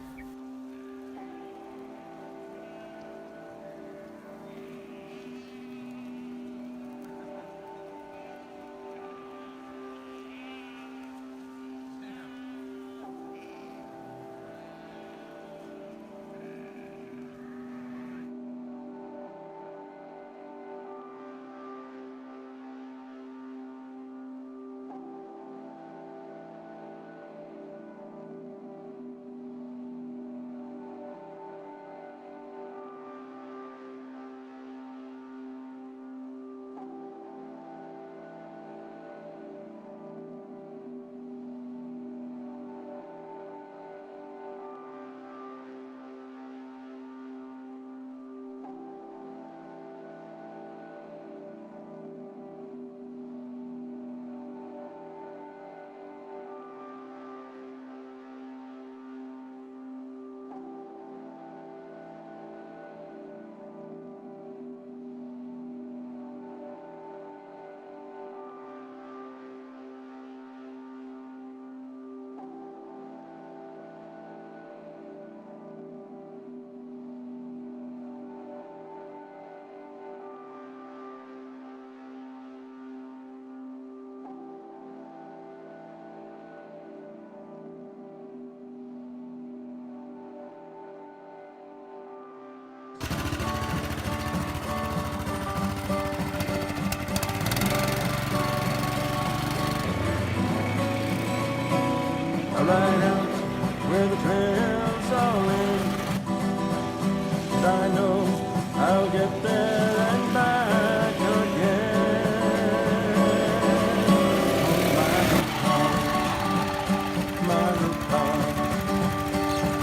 I ride out where the trails all end, and I know I'll get there and back again. My new car,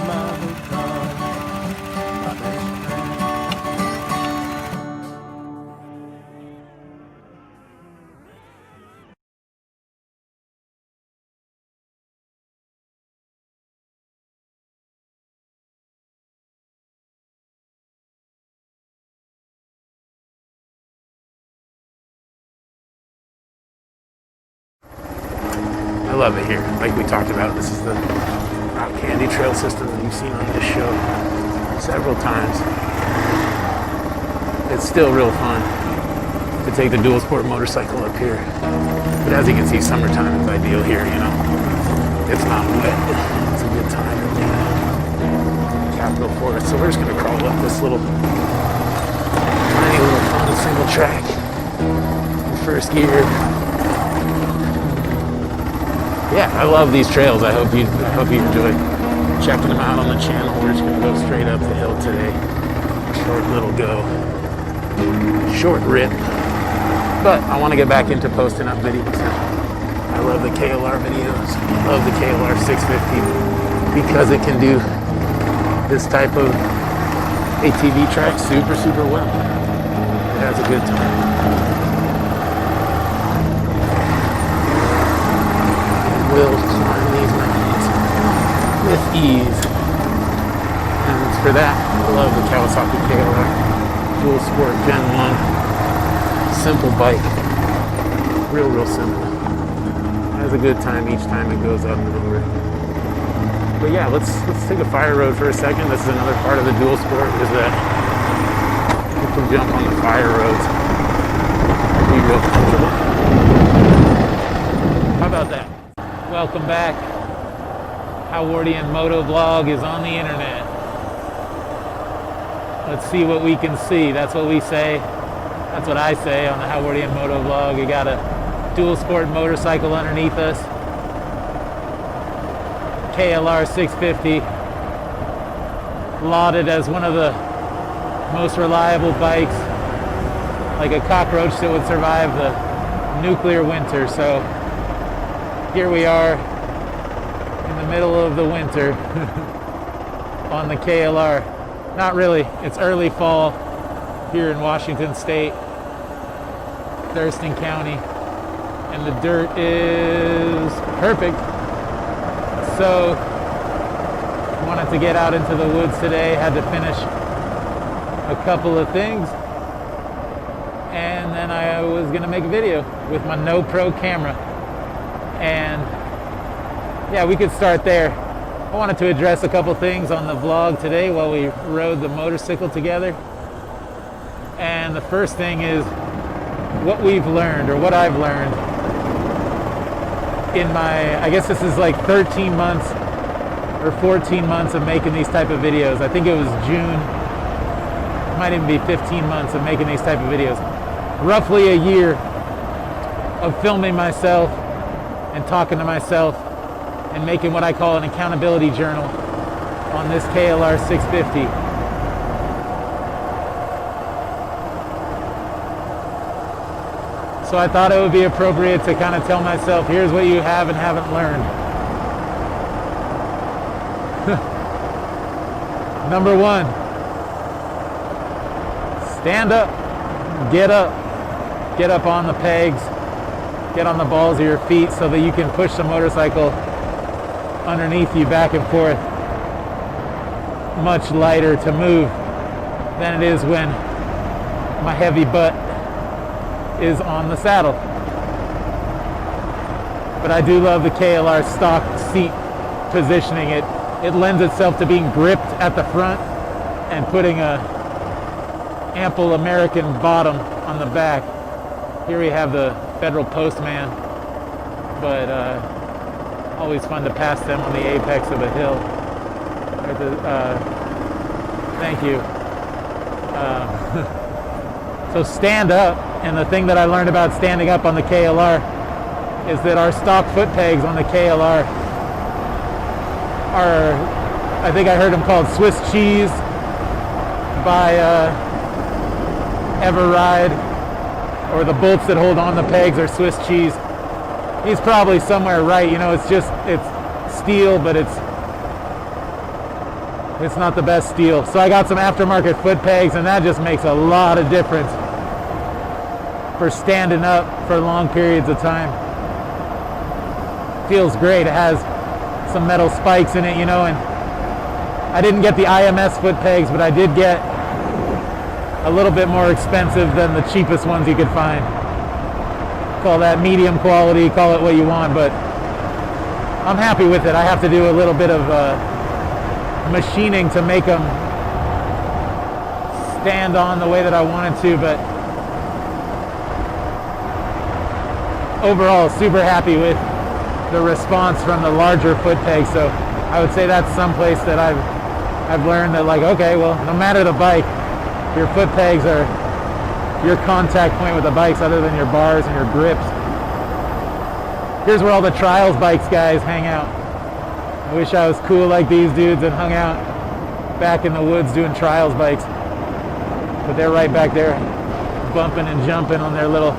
my new car, my best friend. I love it here. Like we talked about, this is the rock candy trail system that you've seen on this show several times. It's still real fun to take the dual sport motorcycle up here. But as you can see, summertime is ideal here, you know. It's not wet. It's a good time in the Capitol Forest. So we're just gonna crawl up this little tiny little fun single track in first gear. Yeah, I love these trails. I hope you enjoy checking them out on the channel. We're just gonna go straight up the hill today. Short little go, short rip. But I want to get back into posting up videos. I love the KLR videos. I love the KLR 650 because it can do this type of ATV track super well. It has a good time. Will climb these mountains with ease. And for that, I love the Kawasaki KLR Dual Sport Gen 1. Simple bike. Real simple. Has a good time each time it goes up and over. But yeah, let's take a fire road for a second. This is another part of the Dual Sport, is that you can jump on the fire roads. Be real comfortable. How about that? Welcome back. Howardian Moto-Vlog is on the internet. Let's see what we can see. That's what we say. That's what I say on the Howardian Moto-Vlog. We got a dual sport motorcycle underneath us. KLR 650. Lauded as one of the most reliable bikes like a cockroach that would survive the nuclear winter. So here we are in the middle of the winter on the KLR. Not really, it's early fall here in Washington State, Thurston County, and the dirt is perfect. So wanted to get out into the woods today, had to finish a couple of things, and then I was gonna make a video with my No Pro camera. And yeah, we could start there. I wanted to address a couple things on the vlog today while we rode the motorcycle together. And the first thing is what we've learned, or what I've learned in my, I guess this is like 13 months or 14 months of making these type of videos. I think it was June, might even be 15 months of making these type of videos. Roughly a year of filming myself and talking to myself and making what I call an accountability journal on this KLR 650. So I thought it would be appropriate to kind of tell myself, here's what you have and haven't learned. Number one, stand up, get up on the pegs, get on the balls of your feet so that you can push the motorcycle underneath you back and forth. Much lighter to move than it is when my heavy butt is on the saddle. But I do love the KLR stock seat positioning. It lends itself to being gripped at the front and putting a ample American bottom on the back. Here we have the Federal Postman, but always fun to pass them on the apex of a hill. Thank you. So stand up, and the thing that I learned about standing up on the KLR is that our stock foot pegs on the KLR are, I think I heard them called Swiss cheese by Everride, or the bolts that hold on the pegs are Swiss cheese. He's probably somewhere right, you know, it's steel, but it's not the best steel. So I got some aftermarket foot pegs, and that just makes a lot of difference for standing up for long periods of time. Feels great. It has some metal spikes in it, you know, and I didn't get the IMS foot pegs, but I did get a little bit more expensive than the cheapest ones you could find. Call that medium quality, call it what you want, but I'm happy with it. I have to do a little bit of machining to make them stand on the way that I wanted to, but overall super happy with the response from the larger foot pegs. So I would say that's someplace that I've learned that, like, okay, well, no matter the bike, your foot pegs are your contact point with the bikes other than your bars and your grips. Here's where all the trials bikes guys hang out. I wish I was cool like these dudes and hung out back in the woods doing trials bikes. But they're right back there bumping and jumping on their little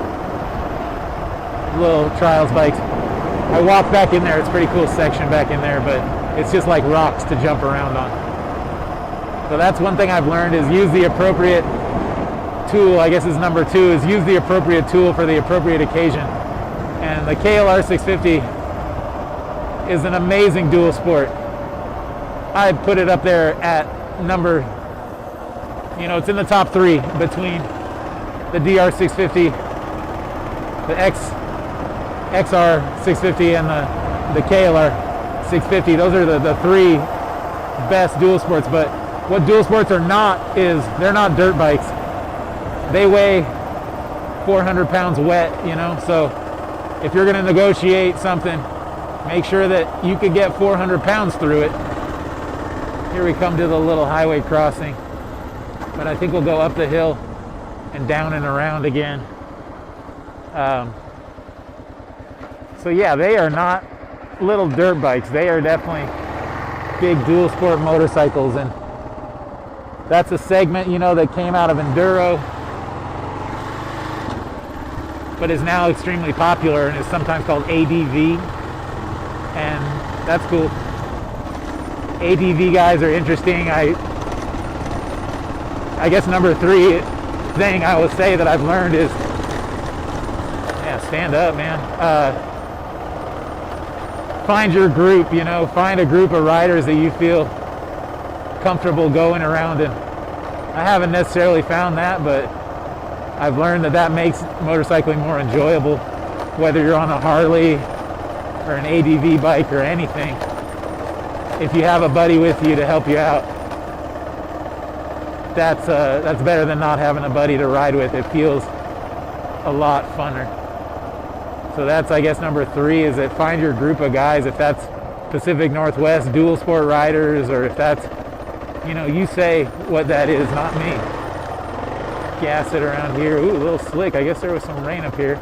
trials bikes. I walked back in there. It's a pretty cool section back in there, but it's just like rocks to jump around on. So that's one thing I've learned, is use the appropriate tool. I guess is number two, is use the appropriate tool for the appropriate occasion. And the KLR 650 is an amazing dual sport. I'd put it up there at number, you know, it's in the top three between the DR 650, the XR 650, and the KLR 650. Those are the three best dual sports. But what dual sports are not is, they're not dirt bikes. They weigh 400 pounds wet, you know, so if you're going to negotiate something, make sure that you can get 400 pounds through it. Here we come to the little highway crossing, but I think we'll go up the hill and down and around again. So yeah, they are not little dirt bikes. They are definitely big dual sport motorcycles, and that's a segment, you know, that came out of enduro. but is now extremely popular and is sometimes called ADV, and that's cool. ADV guys are interesting. I guess number 3 thing I will say that I've learned is, yeah, stand up, man. Find your group, you know, find a group of riders that you feel comfortable going around in. I haven't necessarily found that, but I've learned that that makes motorcycling more enjoyable, whether you're on a Harley or an ADV bike or anything. If you have a buddy with you to help you out, that's better than not having a buddy to ride with. It feels a lot funner. So that's, I guess, number 3, is that find your group of guys. If that's Pacific Northwest dual sport riders, or if that's, you know, you say what that is, not me. Gas it around here. Ooh, a little slick. I guess there was some rain up here.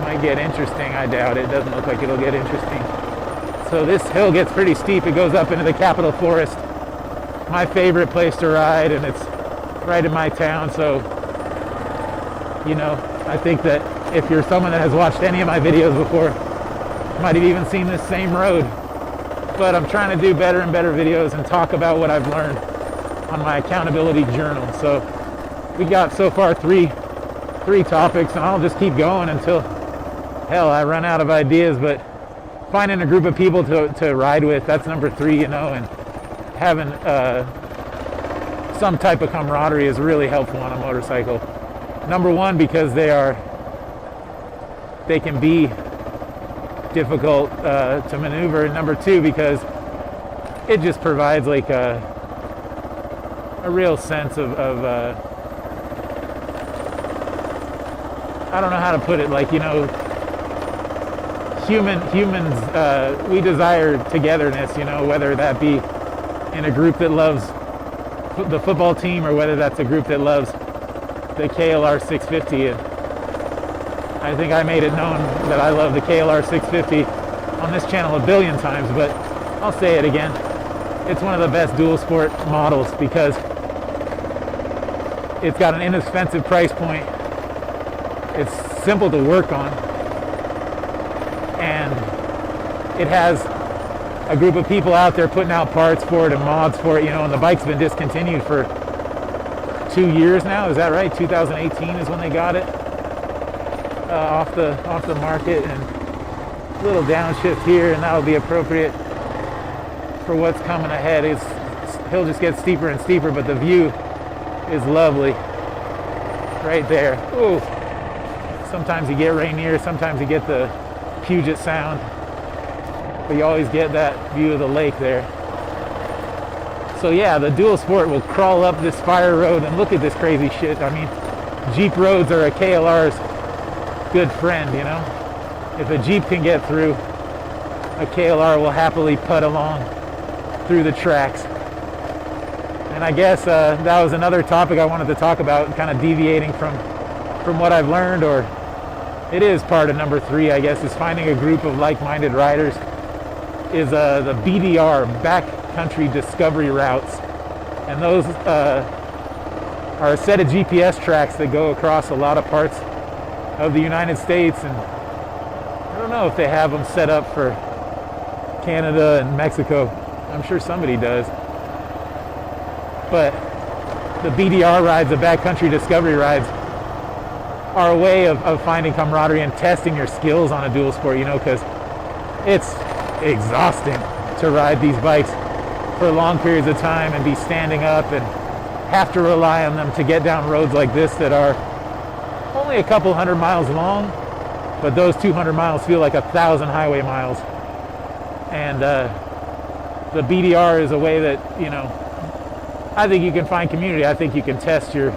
Might get interesting. I doubt it. Doesn't look like it'll get interesting. So this hill gets pretty steep. It goes up into the Capitol Forest. My favorite place to ride, and it's right in my town. So, you know, I think that if you're someone that has watched any of my videos before, you might have even seen this same road. But I'm trying to do better and better videos and talk about what I've learned on my accountability journal. So we got so far three topics, and I'll just keep going until, hell, I run out of ideas. But finding a group of people to ride with, that's number 3, you know, and having some type of camaraderie is really helpful on a motorcycle. Number 1, because they can be difficult to maneuver. And number 2, because it just provides like a real sense of I don't know how to put it, like, you know, humans, we desire togetherness, you know, whether that be in a group that loves the football team, or whether that's a group that loves the KLR 650. And I think I made it known that I love the KLR 650 on this channel a billion times, but I'll say it again. It's one of the best dual sport models because it's got an inexpensive price point. It's simple to work on, and it has a group of people out there putting out parts for it and mods for it, you know, and the bike's been discontinued for 2 years now. Is that right? 2018 is when they got it off the market. And a little downshift here, and that'll be appropriate for what's coming ahead. He'll just get steeper and steeper, but the view is lovely right there. Ooh. Sometimes you get Rainier, sometimes you get the Puget Sound, but you always get that view of the lake there. So yeah, the dual sport will crawl up this fire road, and look at this crazy shit. I mean, Jeep roads are a KLR's good friend, you know? If a Jeep can get through, a KLR will happily putt along through the tracks. And I guess that was another topic I wanted to talk about, kind of deviating from what I've learned, or it is part of number 3, I guess, is finding a group of like-minded riders, is the BDR, backcountry discovery routes. And those are a set of GPS tracks that go across a lot of parts of the United States, and I don't know if they have them set up for Canada and Mexico. I'm sure somebody does. But the BDR rides, the backcountry discovery rides, are a way of finding camaraderie and testing your skills on a dual sport, you know, because it's exhausting to ride these bikes for long periods of time and be standing up and have to rely on them to get down roads like this that are only a couple 100 miles long, but those 200 miles feel like 1,000 highway miles. And the BDR is a way that, you know, I think you can find community. I think you can test your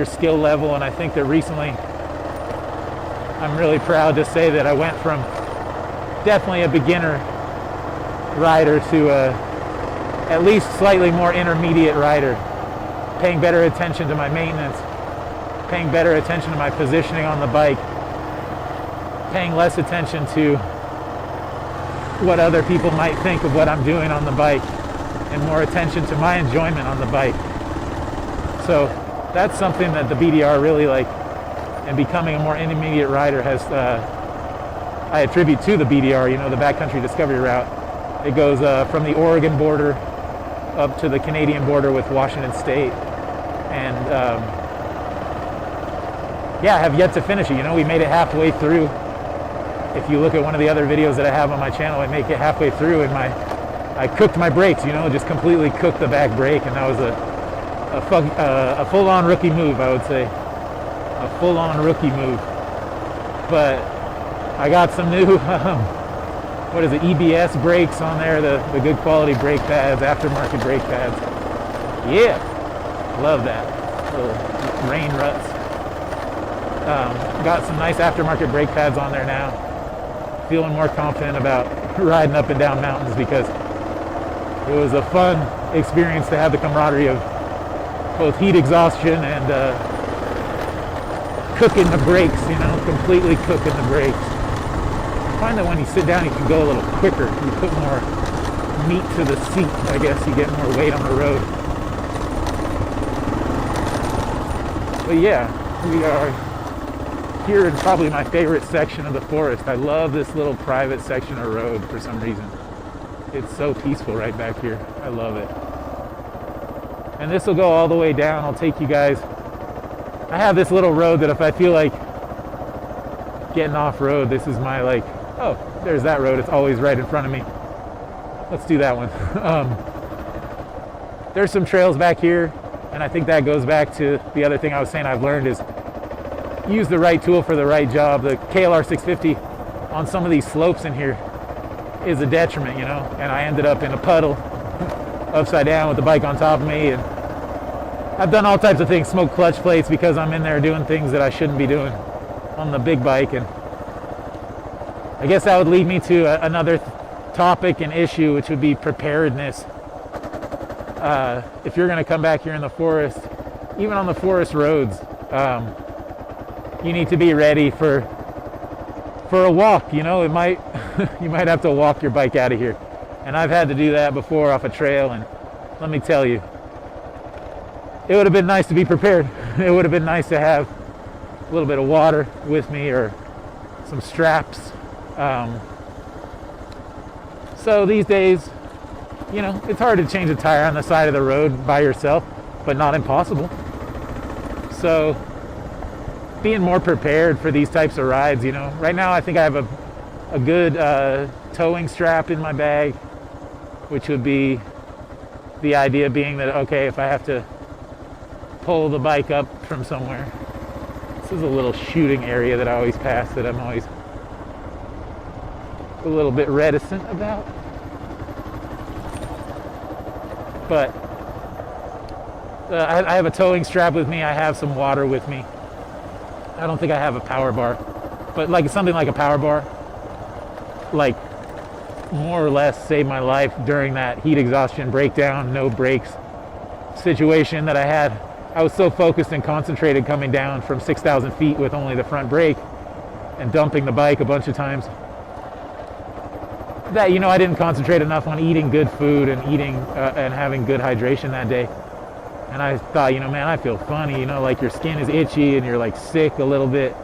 skill level, and I think that recently I'm really proud to say that I went from definitely a beginner rider to at least slightly more intermediate rider, paying better attention to my maintenance, paying better attention to my positioning on the bike, paying less attention to what other people might think of what I'm doing on the bike, and more attention to my enjoyment on the bike. So that's something that the BDR really and becoming a more intermediate rider has, I attribute to the BDR, you know, the backcountry discovery route. It goes from the Oregon border up to the Canadian border with Washington State. And yeah, I have yet to finish it. You know, we made it halfway through. If you look at one of the other videos that I have on my channel, I make it halfway through and I cooked my brakes, you know, just completely cooked the back brake, and that was a full-on rookie move, I would say. A full-on rookie move. But I got some new, what is it, EBS brakes on there, the good quality brake pads, aftermarket brake pads. Yeah, love that. Little rain ruts. Got some nice aftermarket brake pads on there now. Feeling more confident about riding up and down mountains because it was a fun experience to have the camaraderie of both heat exhaustion and cooking the brakes, you know, completely cooking the brakes. I find that when you sit down, you can go a little quicker. You put more meat to the seat, I guess. You get more weight on the road. But yeah, we are here in probably my favorite section of the forest. I love this little private section of road for some reason. It's so peaceful right back here. I love it. And this will go all the way down. I'll take you guys. I have this little road that if I feel like getting off road, this is my like, oh, there's that road. It's always right in front of me. Let's do that one. There's some trails back here, and I think that goes back to the other thing I was saying I've learned is use the right tool for the right job. The KLR 650 on some of these slopes in here is a detriment, you know, and I ended up in a puddle upside down with the bike on top of me, and I've done all types of things, smoked clutch plates because I'm in there doing things that I shouldn't be doing on the big bike. And I guess that would lead me to another topic and issue, which would be preparedness. If you're going to come back here in the forest, even on the forest roads, you need to be ready for a walk. You know, it might you might have to walk your bike out of here, and I've had to do that before off a trail, and let me tell you, it would have been nice to be prepared. It would have been nice to have a little bit of water with me or some straps. So these days, you know, it's hard to change a tire on the side of the road by yourself, but not impossible. So being more prepared for these types of rides, you know. Right now I think I have a good towing strap in my bag, which would be the idea being that, okay, if I have to pull the bike up from somewhere. This is a little shooting area that I always pass that I'm always a little bit reticent about. But I have a towing strap with me. I have some water with me. I don't think I have a power bar, but like something like a power bar, like more or less saved my life during that heat exhaustion breakdown, no brakes situation that I had. I was so focused and concentrated coming down from 6,000 feet with only the front brake and dumping the bike a bunch of times that, you know, I didn't concentrate enough on eating good food and eating and having good hydration that day. And I thought, you know, man, I feel funny, you know, like your skin is itchy and you're like sick a little bit.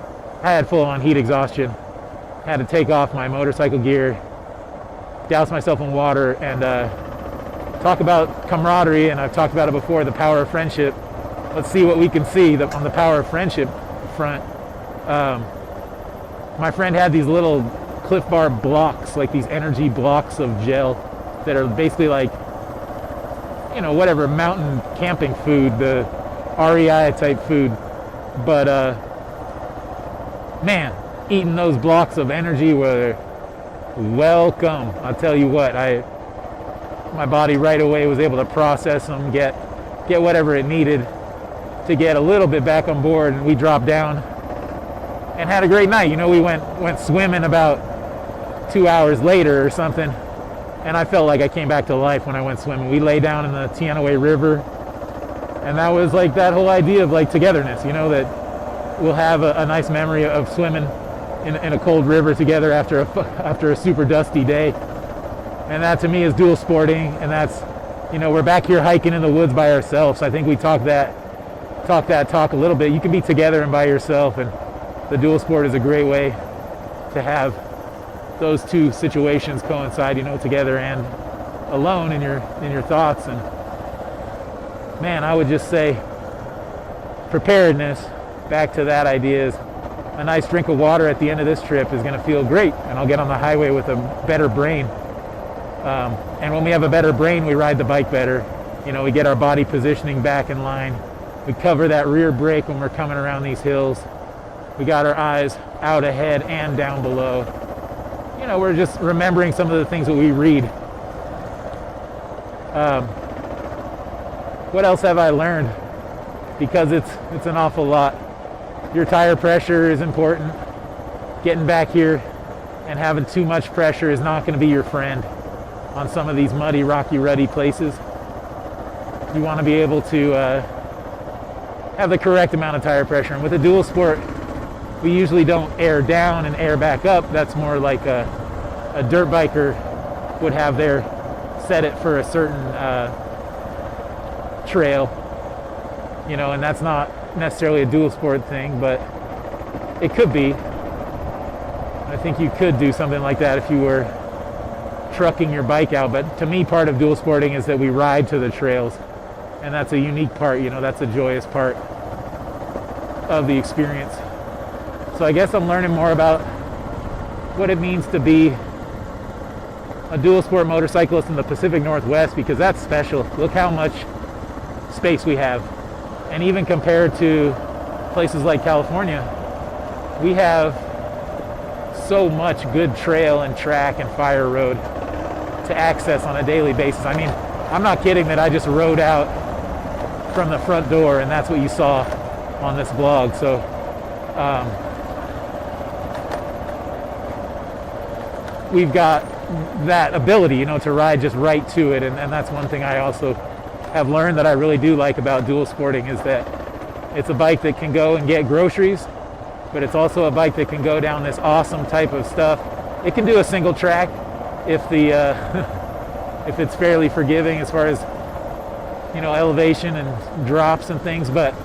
I had full on heat exhaustion, had to take off my motorcycle gear, douse myself in water, and talk about camaraderie. And I've talked about it before, the power of friendship. Let's see what we can see on the power of friendship front. My friend had these little Cliff Bar blocks, like these energy blocks of gel that are basically like, you know, whatever mountain camping food, the REI type food. But man, eating those blocks of energy were welcome. I'll tell you what, my body right away was able to process them, get whatever it needed to get a little bit back on board. And we dropped down and had a great night. You know, we went swimming about 2 hours later or something, and I felt like I came back to life when I went swimming. We lay down in the Teanaway River, and that was like that whole idea of like togetherness, you know, that we'll have a nice memory of swimming in a cold river together after a super dusty day. And that to me is dual sporting, and that's, you know, we're back here hiking in the woods by ourselves. I think we talk a little bit. You can be together and by yourself, and the dual sport is a great way to have those two situations coincide, you know, together and alone in your thoughts. And man, I would just say preparedness, back to that idea, is a nice drink of water at the end of this trip is going to feel great, and I'll get on the highway with a better brain. And when we have a better brain, we ride the bike better. You know, we get our body positioning back in line. We cover that rear brake when we're coming around these hills. We got our eyes out ahead and down below. You know, we're just remembering some of the things that we read. What else have I learned? Because it's an awful lot. Your tire pressure is important. Getting back here and having too much pressure is not going to be your friend on some of these muddy, rocky, ruddy places. You want to be able to have the correct amount of tire pressure. And with a dual sport, we usually don't air down and air back up. That's more like a dirt biker would have their set it for a certain trail, you know, and that's not necessarily a dual sport thing, but it could be. I think you could do something like that if you were trucking your bike out. But to me, part of dual sporting is that we ride to the trails, and that's a unique part, you know, that's a joyous part of the experience. So I guess I'm learning more about what it means to be a dual sport motorcyclist in the Pacific Northwest, because that's special. Look how much space we have. And even compared to places like California, we have so much good trail and track and fire road to access on a daily basis. I mean, I'm not kidding that I just rode out from the front door and that's what you saw on this vlog. So we've got that ability, you know, to ride just right to it. And that's one thing I also have learned that I really do like about dual sporting, is that it's a bike that can go and get groceries, but it's also a bike that can go down this awesome type of stuff. It can do a single track if the if it's fairly forgiving as far as, you know, elevation and drops and things, but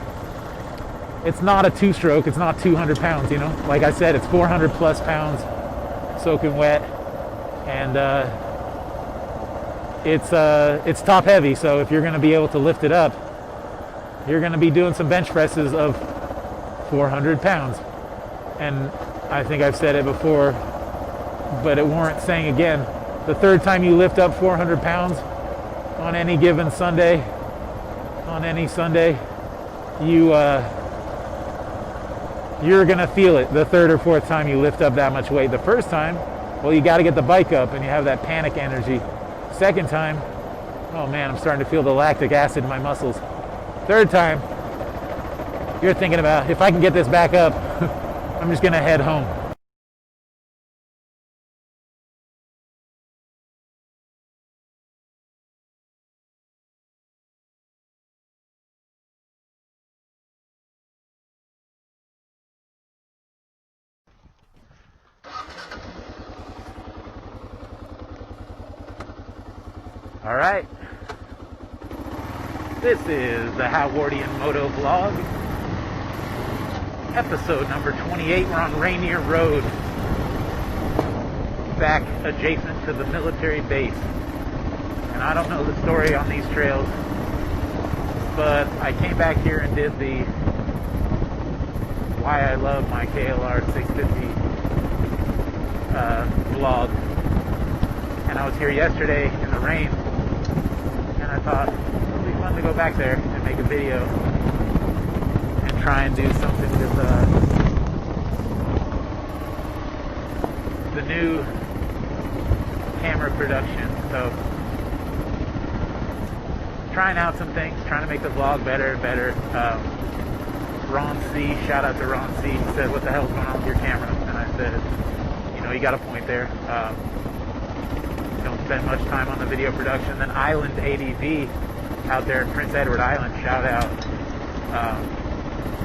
it's not a two-stroke. It's not 200 pounds, you know. Like I said, it's 400 plus pounds soaking wet, and it's top heavy. So if you're going to be able to lift it up, you're going to be doing some bench presses of 400 pounds. And I think I've said it before, but it warrants saying again, the third time you lift up 400 pounds on any given Sunday, on any Sunday, you're going to feel it the third or fourth time you lift up that much weight. The first time, well, you got to get the bike up and you have that panic energy. Second time, oh man, I'm starting to feel the lactic acid in my muscles. Third time, you're thinking about, if I can get this back up, I'm just going to head home. All right, this is the Howardian Moto-Vlog, episode number 28. We're on Rainier Road, back adjacent to the military base. And I don't know the story on these trails, but I came back here and did the why I love my KLR 650 vlog. And I was here yesterday in the rain, and I thought it would be fun to go back there and make a video and try and do something with the new camera production. So trying out some things, trying to make the vlog better and better. Ron C, shout out to Ron C, he said, what the hell's going on with your camera? And I said, you know, you got a point there. Don't spend much time on the video production. Then Island ADV out there in Prince Edward Island, shout out,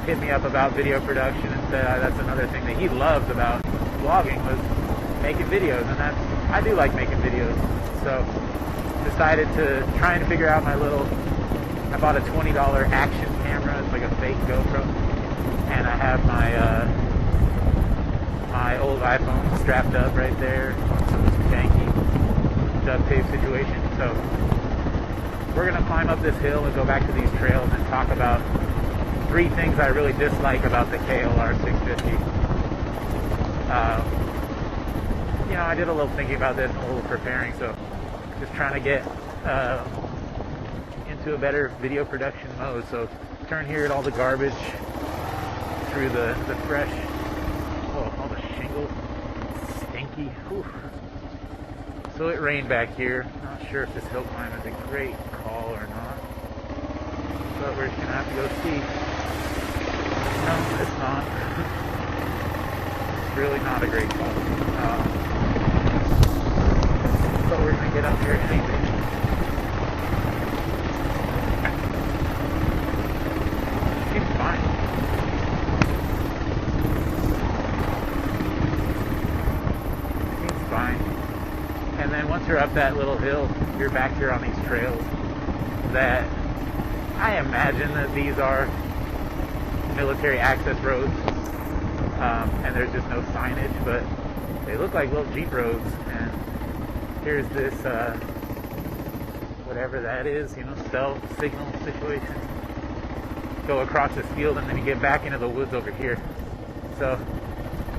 hit me up about video production and said that's another thing that he loves about vlogging, was making videos. And I do like making videos. So decided to try and figure out my little, I bought a $20 action camera. It's like a fake GoPro, and I have my my old iPhone strapped up right there on some janky duct tape situation. So we're gonna climb up this hill and go back to these trails and talk about 3 things I really dislike about the KLR 650. You know, I did a little thinking about this and a little preparing, so just trying to get into a better video production mode. So turn here at all the garbage, through the fresh, all the shingles, stinky. Whew. So it rained back here. Not sure if this hill climb is a great call or not, but we're just gonna have to go see. No, it's not. It's really not a great call. But we're gonna get up here anyway. Seems fine. Seems fine. And then once you're up that little hill, you're back here on these trails that I imagine that these are military access roads, and there's just no signage, but they look like little Jeep roads. And here's this, whatever that is, you know, cell signal situation. Go across this field and then you get back into the woods over here. So,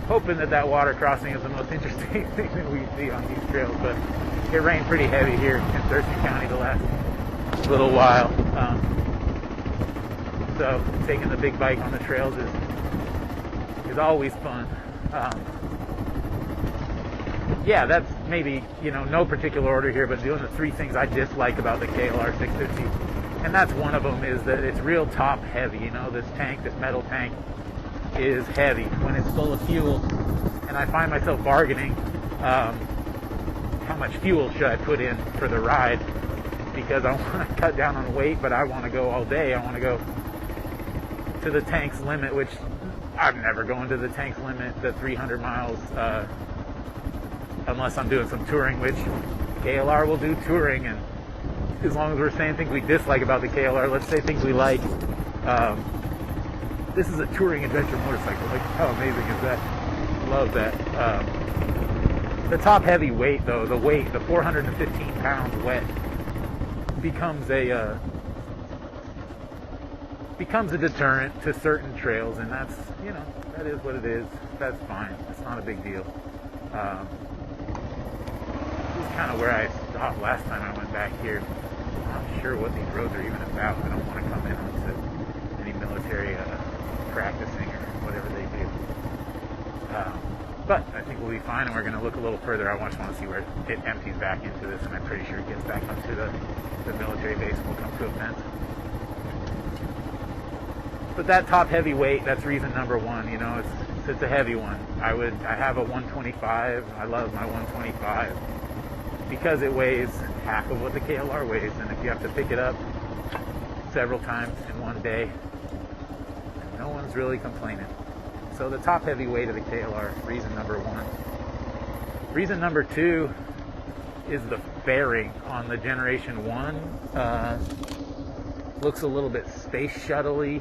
hoping that that water crossing is the most interesting thing that we see on these trails. But it rained pretty heavy here in Thurston County the last little while. So taking the big bike on the trails is always fun. Yeah, that's maybe, you know, no particular order here, but doing the 3 things I dislike about the KLR 650. And that's one of them, is that it's real top heavy. You know, this tank, this metal tank is heavy when it's full of fuel. And I find myself bargaining how much fuel should I put in for the ride, because I want to cut down on weight, but I want to go all day. I want to go to the tank's limit, which I'm never going to the tank's limit, the 300 miles, unless I'm doing some touring, which KLR will do touring. And as long as we're saying things we dislike about the KLR, let's say things we like. This is a touring adventure motorcycle. Like, how amazing is that? Love that. The top heavy weight, though, the 415 pounds wet, becomes a deterrent to certain trails, and that's, you know, that is what it is. That's fine. It's not a big deal. This is kind of where I stopped last time I went back here. I'm not sure what these roads are even about. I don't want to come in onto any military practicing or whatever they do. But I think we'll be fine, and we're going to look a little further. I just want to see where it empties back into this, and I'm pretty sure it gets back up to the military base and we'll come to a fence. But that top heavy weight, that's reason number 1. You know, it's a heavy one. I have a 125. I love my 125 because it weighs half of what the KLR weighs, and if you have to pick it up several times in one day, no one's really complaining. So the top heavy weight of the KLR, reason number 1. Reason number 2 is the fairing on the Generation 1. Looks a little bit space shuttle-y,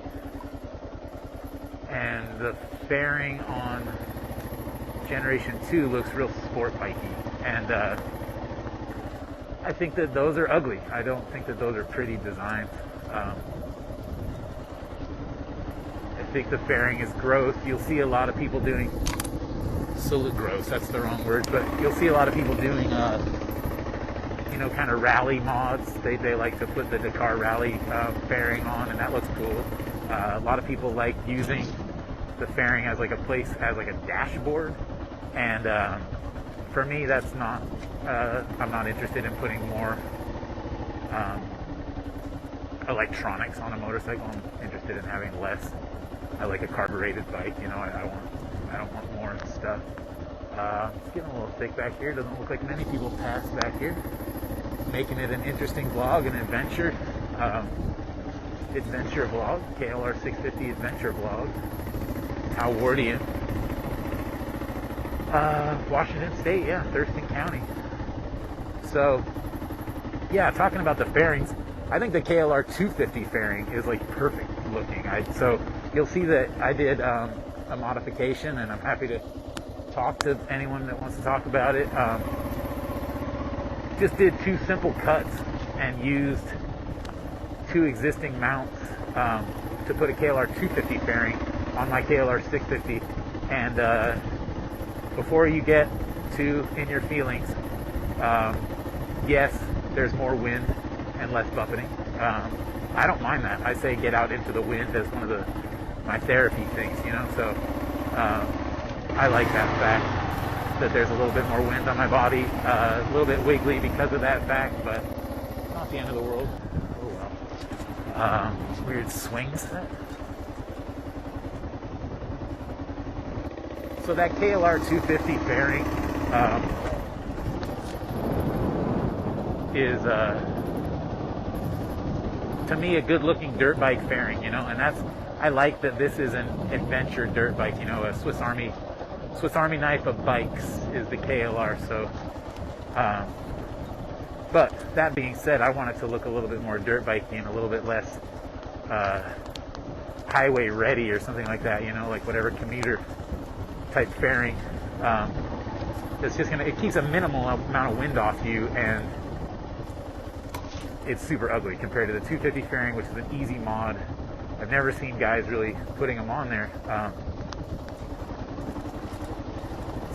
and the fairing on Generation 2 looks real sport bikey. And I think that those are ugly. I don't think that those are pretty designs. I think the fairing is gross. You'll see a lot of people doing, gross, that's the wrong word, but you'll see a lot of people doing, you know, kind of rally mods. They like to put the Dakar Rally fairing on, and that looks cool. A lot of people like using the fairing as like a dashboard, and for me, that's not. I'm not interested in putting more electronics on a motorcycle. I'm interested in having less. I like a carbureted bike, you know. I don't want more stuff. It's getting a little thick back here. Doesn't look like many people pass back here. Making it an interesting vlog, an adventure. Adventure vlog, KLR 650 adventure vlog. Howardian. Washington State, yeah, Thurston County. So, yeah, talking about the fairings, I think the KLR 250 fairing is like perfect looking. So you'll see that I did a modification, and I'm happy to talk to anyone that wants to talk about it. Just did 2 simple cuts and used 2 existing mounts to put a KLR 250 fairing on my KLR 650. And before you get too in your feelings, yes, there's more wind and less buffeting. I don't mind that. I say get out into the wind as one of my therapy things, you know. So I like that fact that there's a little bit more wind on my body, a little bit wiggly because of that fact, but not the end of the world. Oh well. Weird swings. So that KLR 250 fairing is to me a good looking dirt bike fairing, you know, and I like that this is an adventure dirt bike, you know, a Swiss Army knife of bikes is the KLR. So but that being said, I want it to look a little bit more dirt bikey and a little bit less highway ready or something like that, you know, like whatever commuter type fairing. It's just it keeps a minimal amount of wind off you, and it's super ugly compared to the 250 fairing, which is an easy mod. I've never seen guys really putting them on there.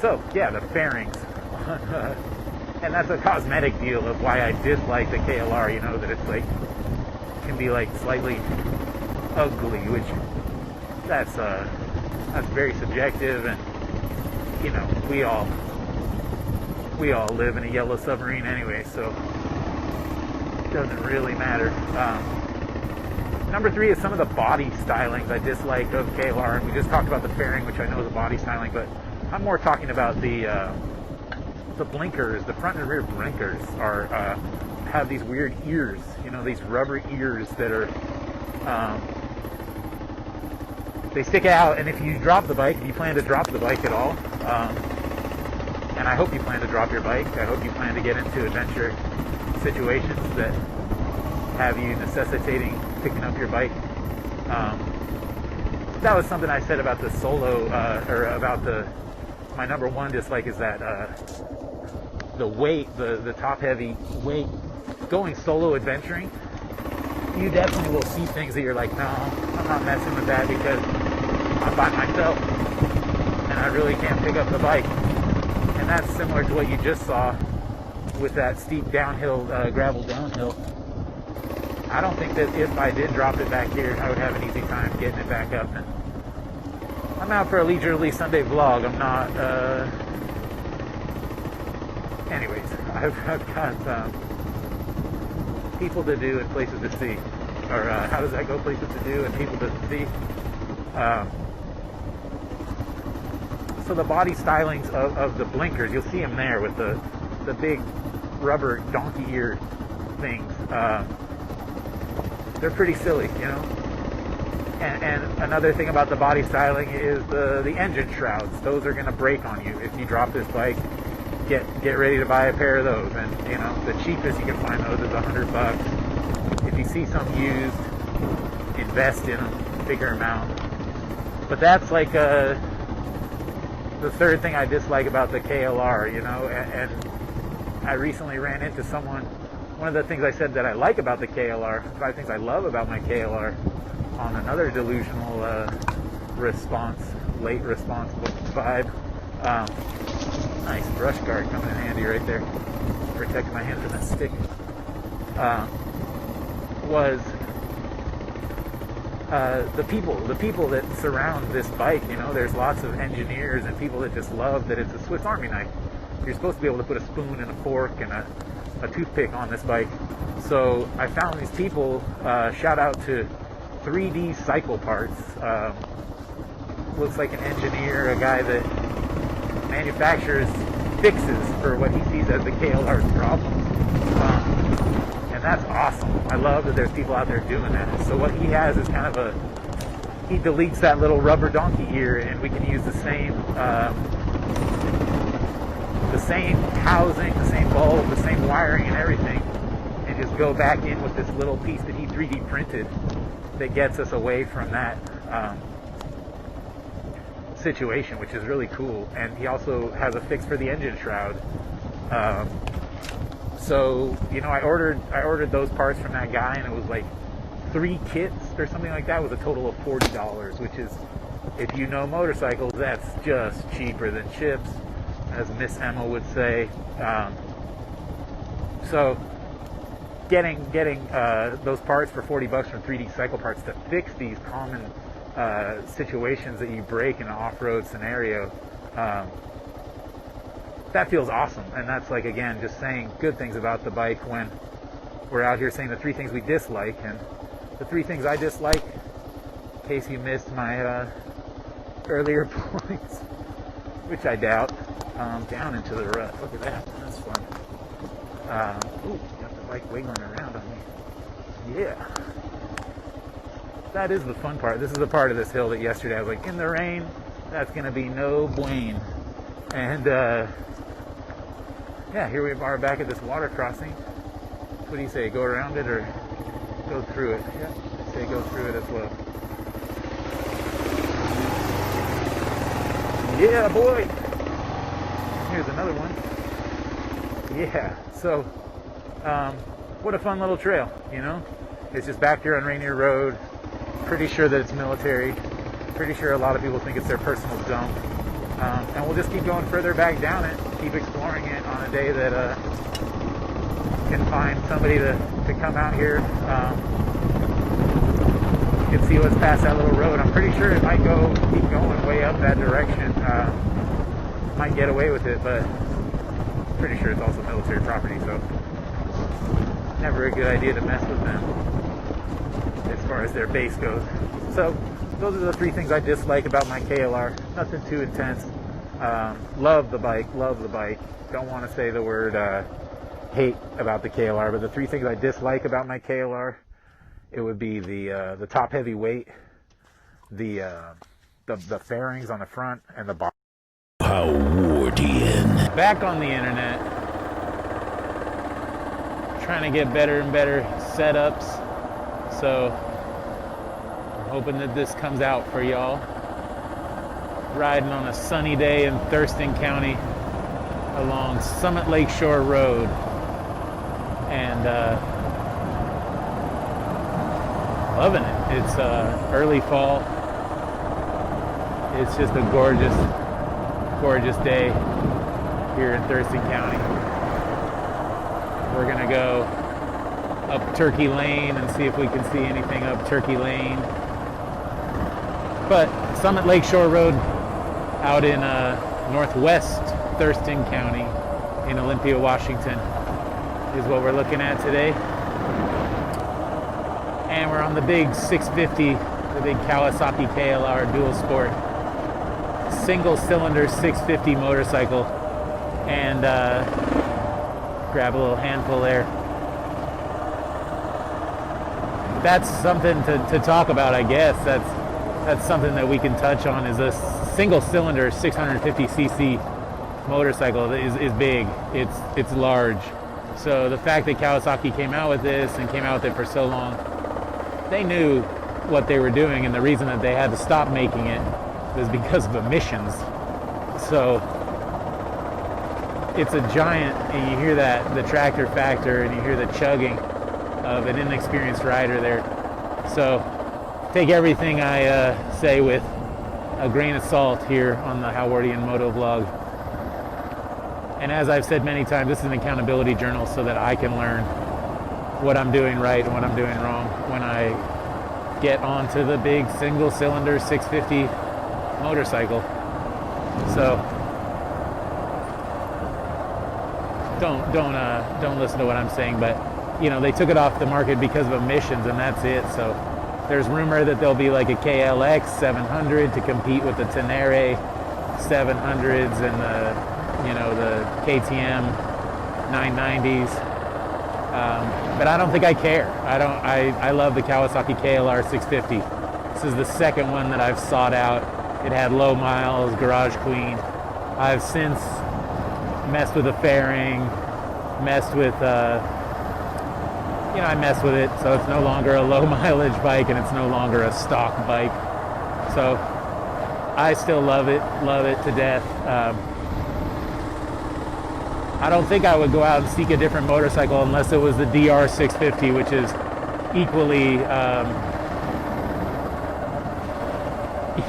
So yeah, the fairings. And that's a cosmetic deal of why I dislike the KLR, you know, that it's like, can be like slightly ugly, which that's very subjective, and you know, we all live in a yellow submarine anyway, so it doesn't really matter. Number 3 is some of the body stylings I dislike of KLR, and we just talked about the fairing, which I know is a body styling, but I'm more talking about the blinkers. The front and rear blinkers have these weird ears, you know, these rubber ears that are they stick out, and if you drop the bike, if you plan to drop the bike at all, and I hope you plan to drop your bike, I hope you plan to get into adventure situations that have you necessitating picking up your bike. That was something I said about the solo, or about my number 1 dislike is that the weight, the top heavy weight. Going solo adventuring, you definitely will see things that you're like, no, I'm not messing with that because I'm by myself and I really can't pick up the bike. And that's similar to what you just saw with that steep downhill, gravel downhill. I don't think that if I did drop it back here, I would have an easy time getting it back up. And I'm out for a leisurely Sunday vlog. I'm not, anyways, I've got people to do and places to see. Or how does that go? Places to do and people to see. So the body stylings of the blinkers, you'll see them there with the big rubber donkey ear things. They're pretty silly, you know. And another thing about the body styling is the engine shrouds. Those are going to break on you if you drop this bike. Get ready to buy a pair of those, and you know, the cheapest you can find those is $100. If you see some used, invest in them, figure them out. But that's like the 3rd thing I dislike about the KLR, you know. And I recently ran into someone. One of the things I said that I like about the KLR, 5 things I love about my KLR, on another delusional late response vibe. Nice brush guard coming in handy right there, protecting my hand from that stick. Was the people that surround this bike. You know, there's lots of engineers and people that just love that it's a Swiss Army knife. You're supposed to be able to put a spoon and a fork and a toothpick on this bike. So I found these people. Shout out to 3D Cycle Parts. Looks like an engineer, a guy that manufactures fixes for what he sees as the KLR's problems. And that's awesome. I love that there's people out there doing that. So what he has is kind of he deletes that little rubber donkey ear, and we can use the same housing, the same bulb, the same wiring and everything, and just go back in with this little piece that he 3D printed that gets us away from that situation, which is really cool. And he also has a fix for the engine shroud. So, you know, I ordered those parts from that guy, and it was like 3 kits or something like that, with a total of $40, which is, if you know motorcycles, that's just cheaper than chips, as Miss Emma would say. So getting those parts for $40 from 3D Cycle Parts to fix these common situations that you break in an off-road scenario, that feels awesome. And that's, like, again, just saying good things about the bike when we're out here saying the 3 things we dislike. And the 3 things I dislike, in case you missed my earlier points, which I doubt, down into the rut. Look at that, that's fun. Ooh, got the bike wiggling around on me. Yeah. That is the fun part. This is the part of this hill that yesterday I was like, in the rain, that's going to be no bueno. And, yeah, here we are back at this water crossing. What do you say, go around it or go through it? Yeah, I say go through it as well. Yeah, boy! Here's another one. Yeah, so, what a fun little trail, you know? It's just back here on Rainier Road. Pretty sure that it's military. Pretty sure a lot of people think it's their personal dump. And we'll just keep going further back down it, keep exploring it on a day that can find somebody to come out here. You can see what's past that little road. I'm pretty sure it might keep going way up that direction. Might get away with it, but pretty sure it's also military property, so never a good idea to mess with them as far as their base goes. So those are the 3 things I dislike about my KLR. Nothing too intense. Love the bike. Don't want to say the word hate about the KLR, but the 3 things I dislike about my KLR, it would be the top heavy weight, the fairings on the front, and the bottom. Howardian. Back on the internet, trying to get better and better setups, so I'm hoping that this comes out for y'all. Riding on a sunny day in Thurston County along Summit Lakeshore Road, and loving it. It's early fall. It's just a gorgeous day here in Thurston County. We're gonna go up Turkey Lane and see if we can see anything up Turkey Lane. But Summit Lakeshore Road out in northwest Thurston County in Olympia, Washington is what we're looking at today. And we're on the big 650, the big Kawasaki KLR dual sport single cylinder 650 motorcycle, and grab a little handful there. That's something to talk about, I guess. That's something that we can touch on, is a single cylinder 650cc motorcycle is big. It's large. So the fact that Kawasaki came out with this and came out with it for so long, they knew what they were doing, and the reason that they had to stop making it was because of emissions. So it's a giant, and you hear that, the tractor factor, and you hear the chugging of an inexperienced rider there. So take everything I say with a grain of salt here on the Howardian Moto-Vlog. And as I've said many times, this is an accountability journal so that I can learn what I'm doing right and what I'm doing wrong when I get onto the big single cylinder 650 motorcycle. So don't listen to what I'm saying, but you know, they took it off the market because of emissions, and that's it. So there's rumor that there'll be like a KLX 700 to compete with the Tenere 700s and the KTM 990s. But I don't think I care. I love the Kawasaki KLR 650. This is the second one that I've sought out. It had low miles, garage queen. I've since messed with the fairing, messed with, I messed with it, so it's no longer a low mileage bike and it's no longer a stock bike. So I still love it to death. I don't think I would go out and seek a different motorcycle unless it was the DR 650, which is equally,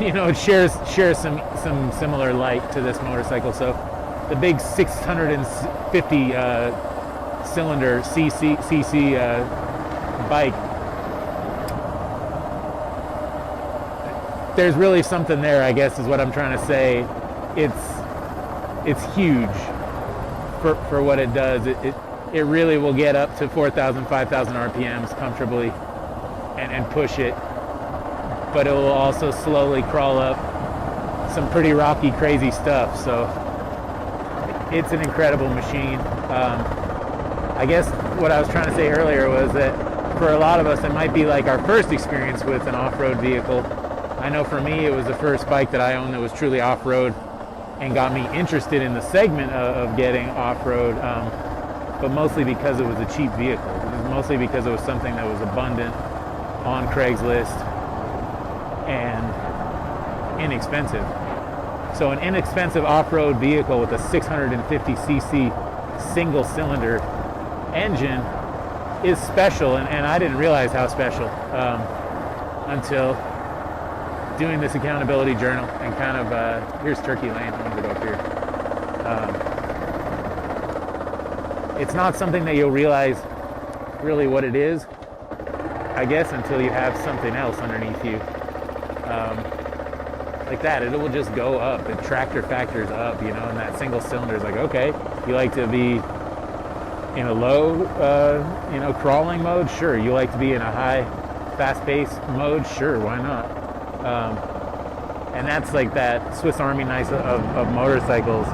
it shares some similar light to this motorcycle. So the big 650 cylinder cc bike, there's really something there, I guess, is what I'm trying to say. It's huge for what it does. It really will get up to 4,000, 5,000 RPMs comfortably and push it, but it will also slowly crawl up some pretty rocky, crazy stuff. So it's an incredible machine. I guess what I was trying to say earlier was that for a lot of us, it might be like our first experience with an off-road vehicle. I know for me, it was the first bike that I owned that was truly off-road and got me interested in the segment of getting off-road, but mostly because it was a cheap vehicle. It was mostly because it was something that was abundant on Craigslist and inexpensive. So an inexpensive off-road vehicle with a 650cc single-cylinder engine is special, and I didn't realize how special until doing this accountability journal and kind of, here's Turkey Lane, I'm gonna go up here. It's not something that you'll realize really what it is, I guess, until you have something else underneath you. Like that, it will just go up, the tractor factor's up, and that single cylinder is like, okay, you like to be in a low, crawling mode? Sure. You like to be in a high, fast-paced mode? Sure, why not? And that's like that Swiss Army knife of motorcycles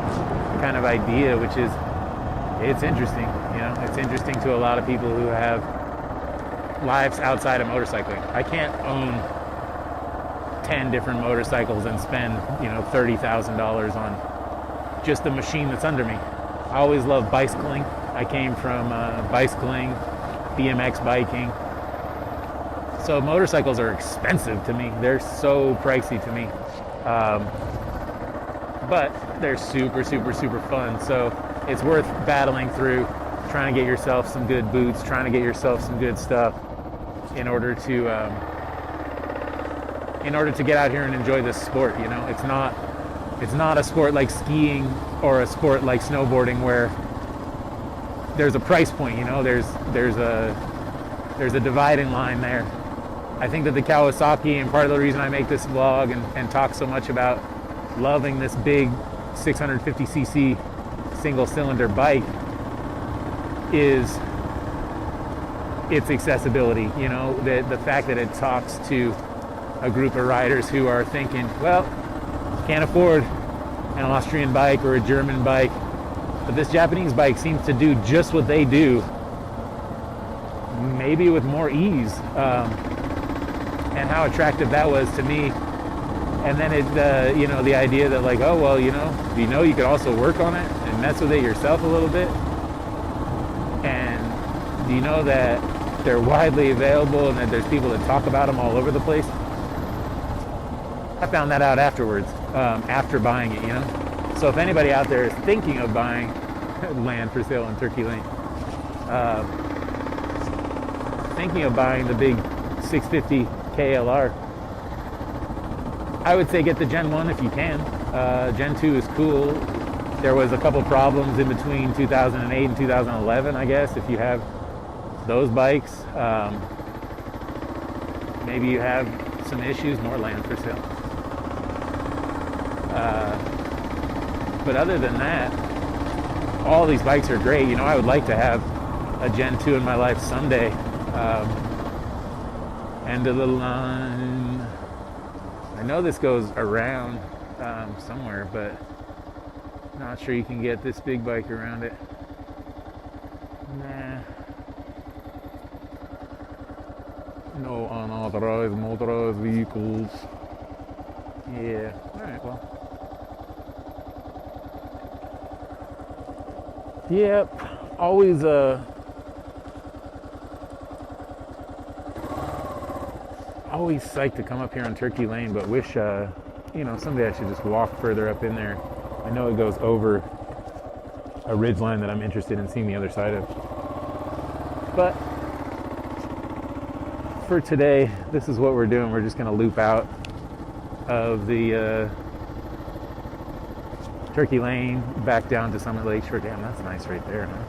kind of idea, which is, it's interesting. It's interesting to a lot of people who have lives outside of motorcycling. I can't own 10 different motorcycles and spend, $30,000 on just the machine that's under me. I always loved bicycling. I came from bicycling, BMX biking. So motorcycles are expensive to me. They're so pricey to me. But they're super, super, super fun. So it's worth battling through, trying to get yourself some good boots, trying to get yourself some good stuff in order to get out here and enjoy this sport. It's not a sport like skiing or a sport like snowboarding where there's a price point. There's a dividing line there. I think that the Kawasaki, and part of the reason I make this vlog and talk so much about loving this big 650cc single cylinder bike, is its accessibility. The fact that it talks to a group of riders who are thinking, well, can't afford an Austrian bike or a German bike, but this Japanese bike seems to do just what they do, maybe with more ease. And how attractive that was to me. And then it, the idea that like, oh, well, you could also work on it and mess with it yourself a little bit. And do you know that they're widely available and that there's people that talk about them all over the place? I found that out afterwards, after buying it, So if anybody out there is thinking of buying land for sale in Turkey Lane, thinking of buying the big 650 KLR, I would say get the Gen 1 if you can. Gen 2 is cool. There was a couple problems in between 2008 and 2011, I guess, if you have those bikes. Maybe you have some issues, more land for sale. But other than that, all these bikes are great. I would like to have a Gen 2 in my life someday. End of the line. I know this goes around somewhere, but not sure you can get this big bike around it. Nah. No unauthorized motorized vehicles. Yeah. Alright, well. Yep. Always always psyched to come up here on Turkey Lane, but wish you know, someday I should just walk further up in there. I know it goes over a ridgeline that I'm interested in seeing the other side of. But for today, this is what we're doing. We're just going to loop out of the Turkey Lane back down to Summit Lakeshore. Damn, that's nice right there, huh?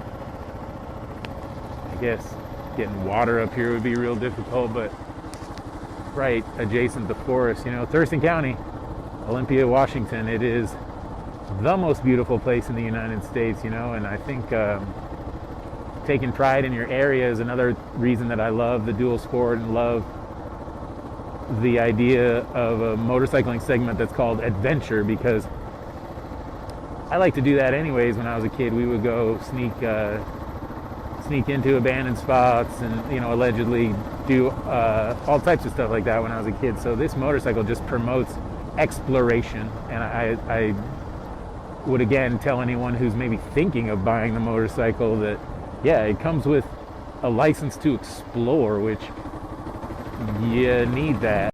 I guess getting water up here would be real difficult, but right adjacent to forest, you know, Thurston County, Olympia, Washington, it is the most beautiful place in the United States, you know, and I think taking pride in your area is another reason that I love the dual sport and love the idea of a motorcycling segment that's called adventure, because I like to do that anyways. When I was a kid, we would go sneak into abandoned spots and, you know, allegedly do all types of stuff like that when I was a kid. So this motorcycle just promotes exploration, and I would again tell anyone who's maybe thinking of buying the motorcycle that, yeah, it comes with a license to explore, which you need that.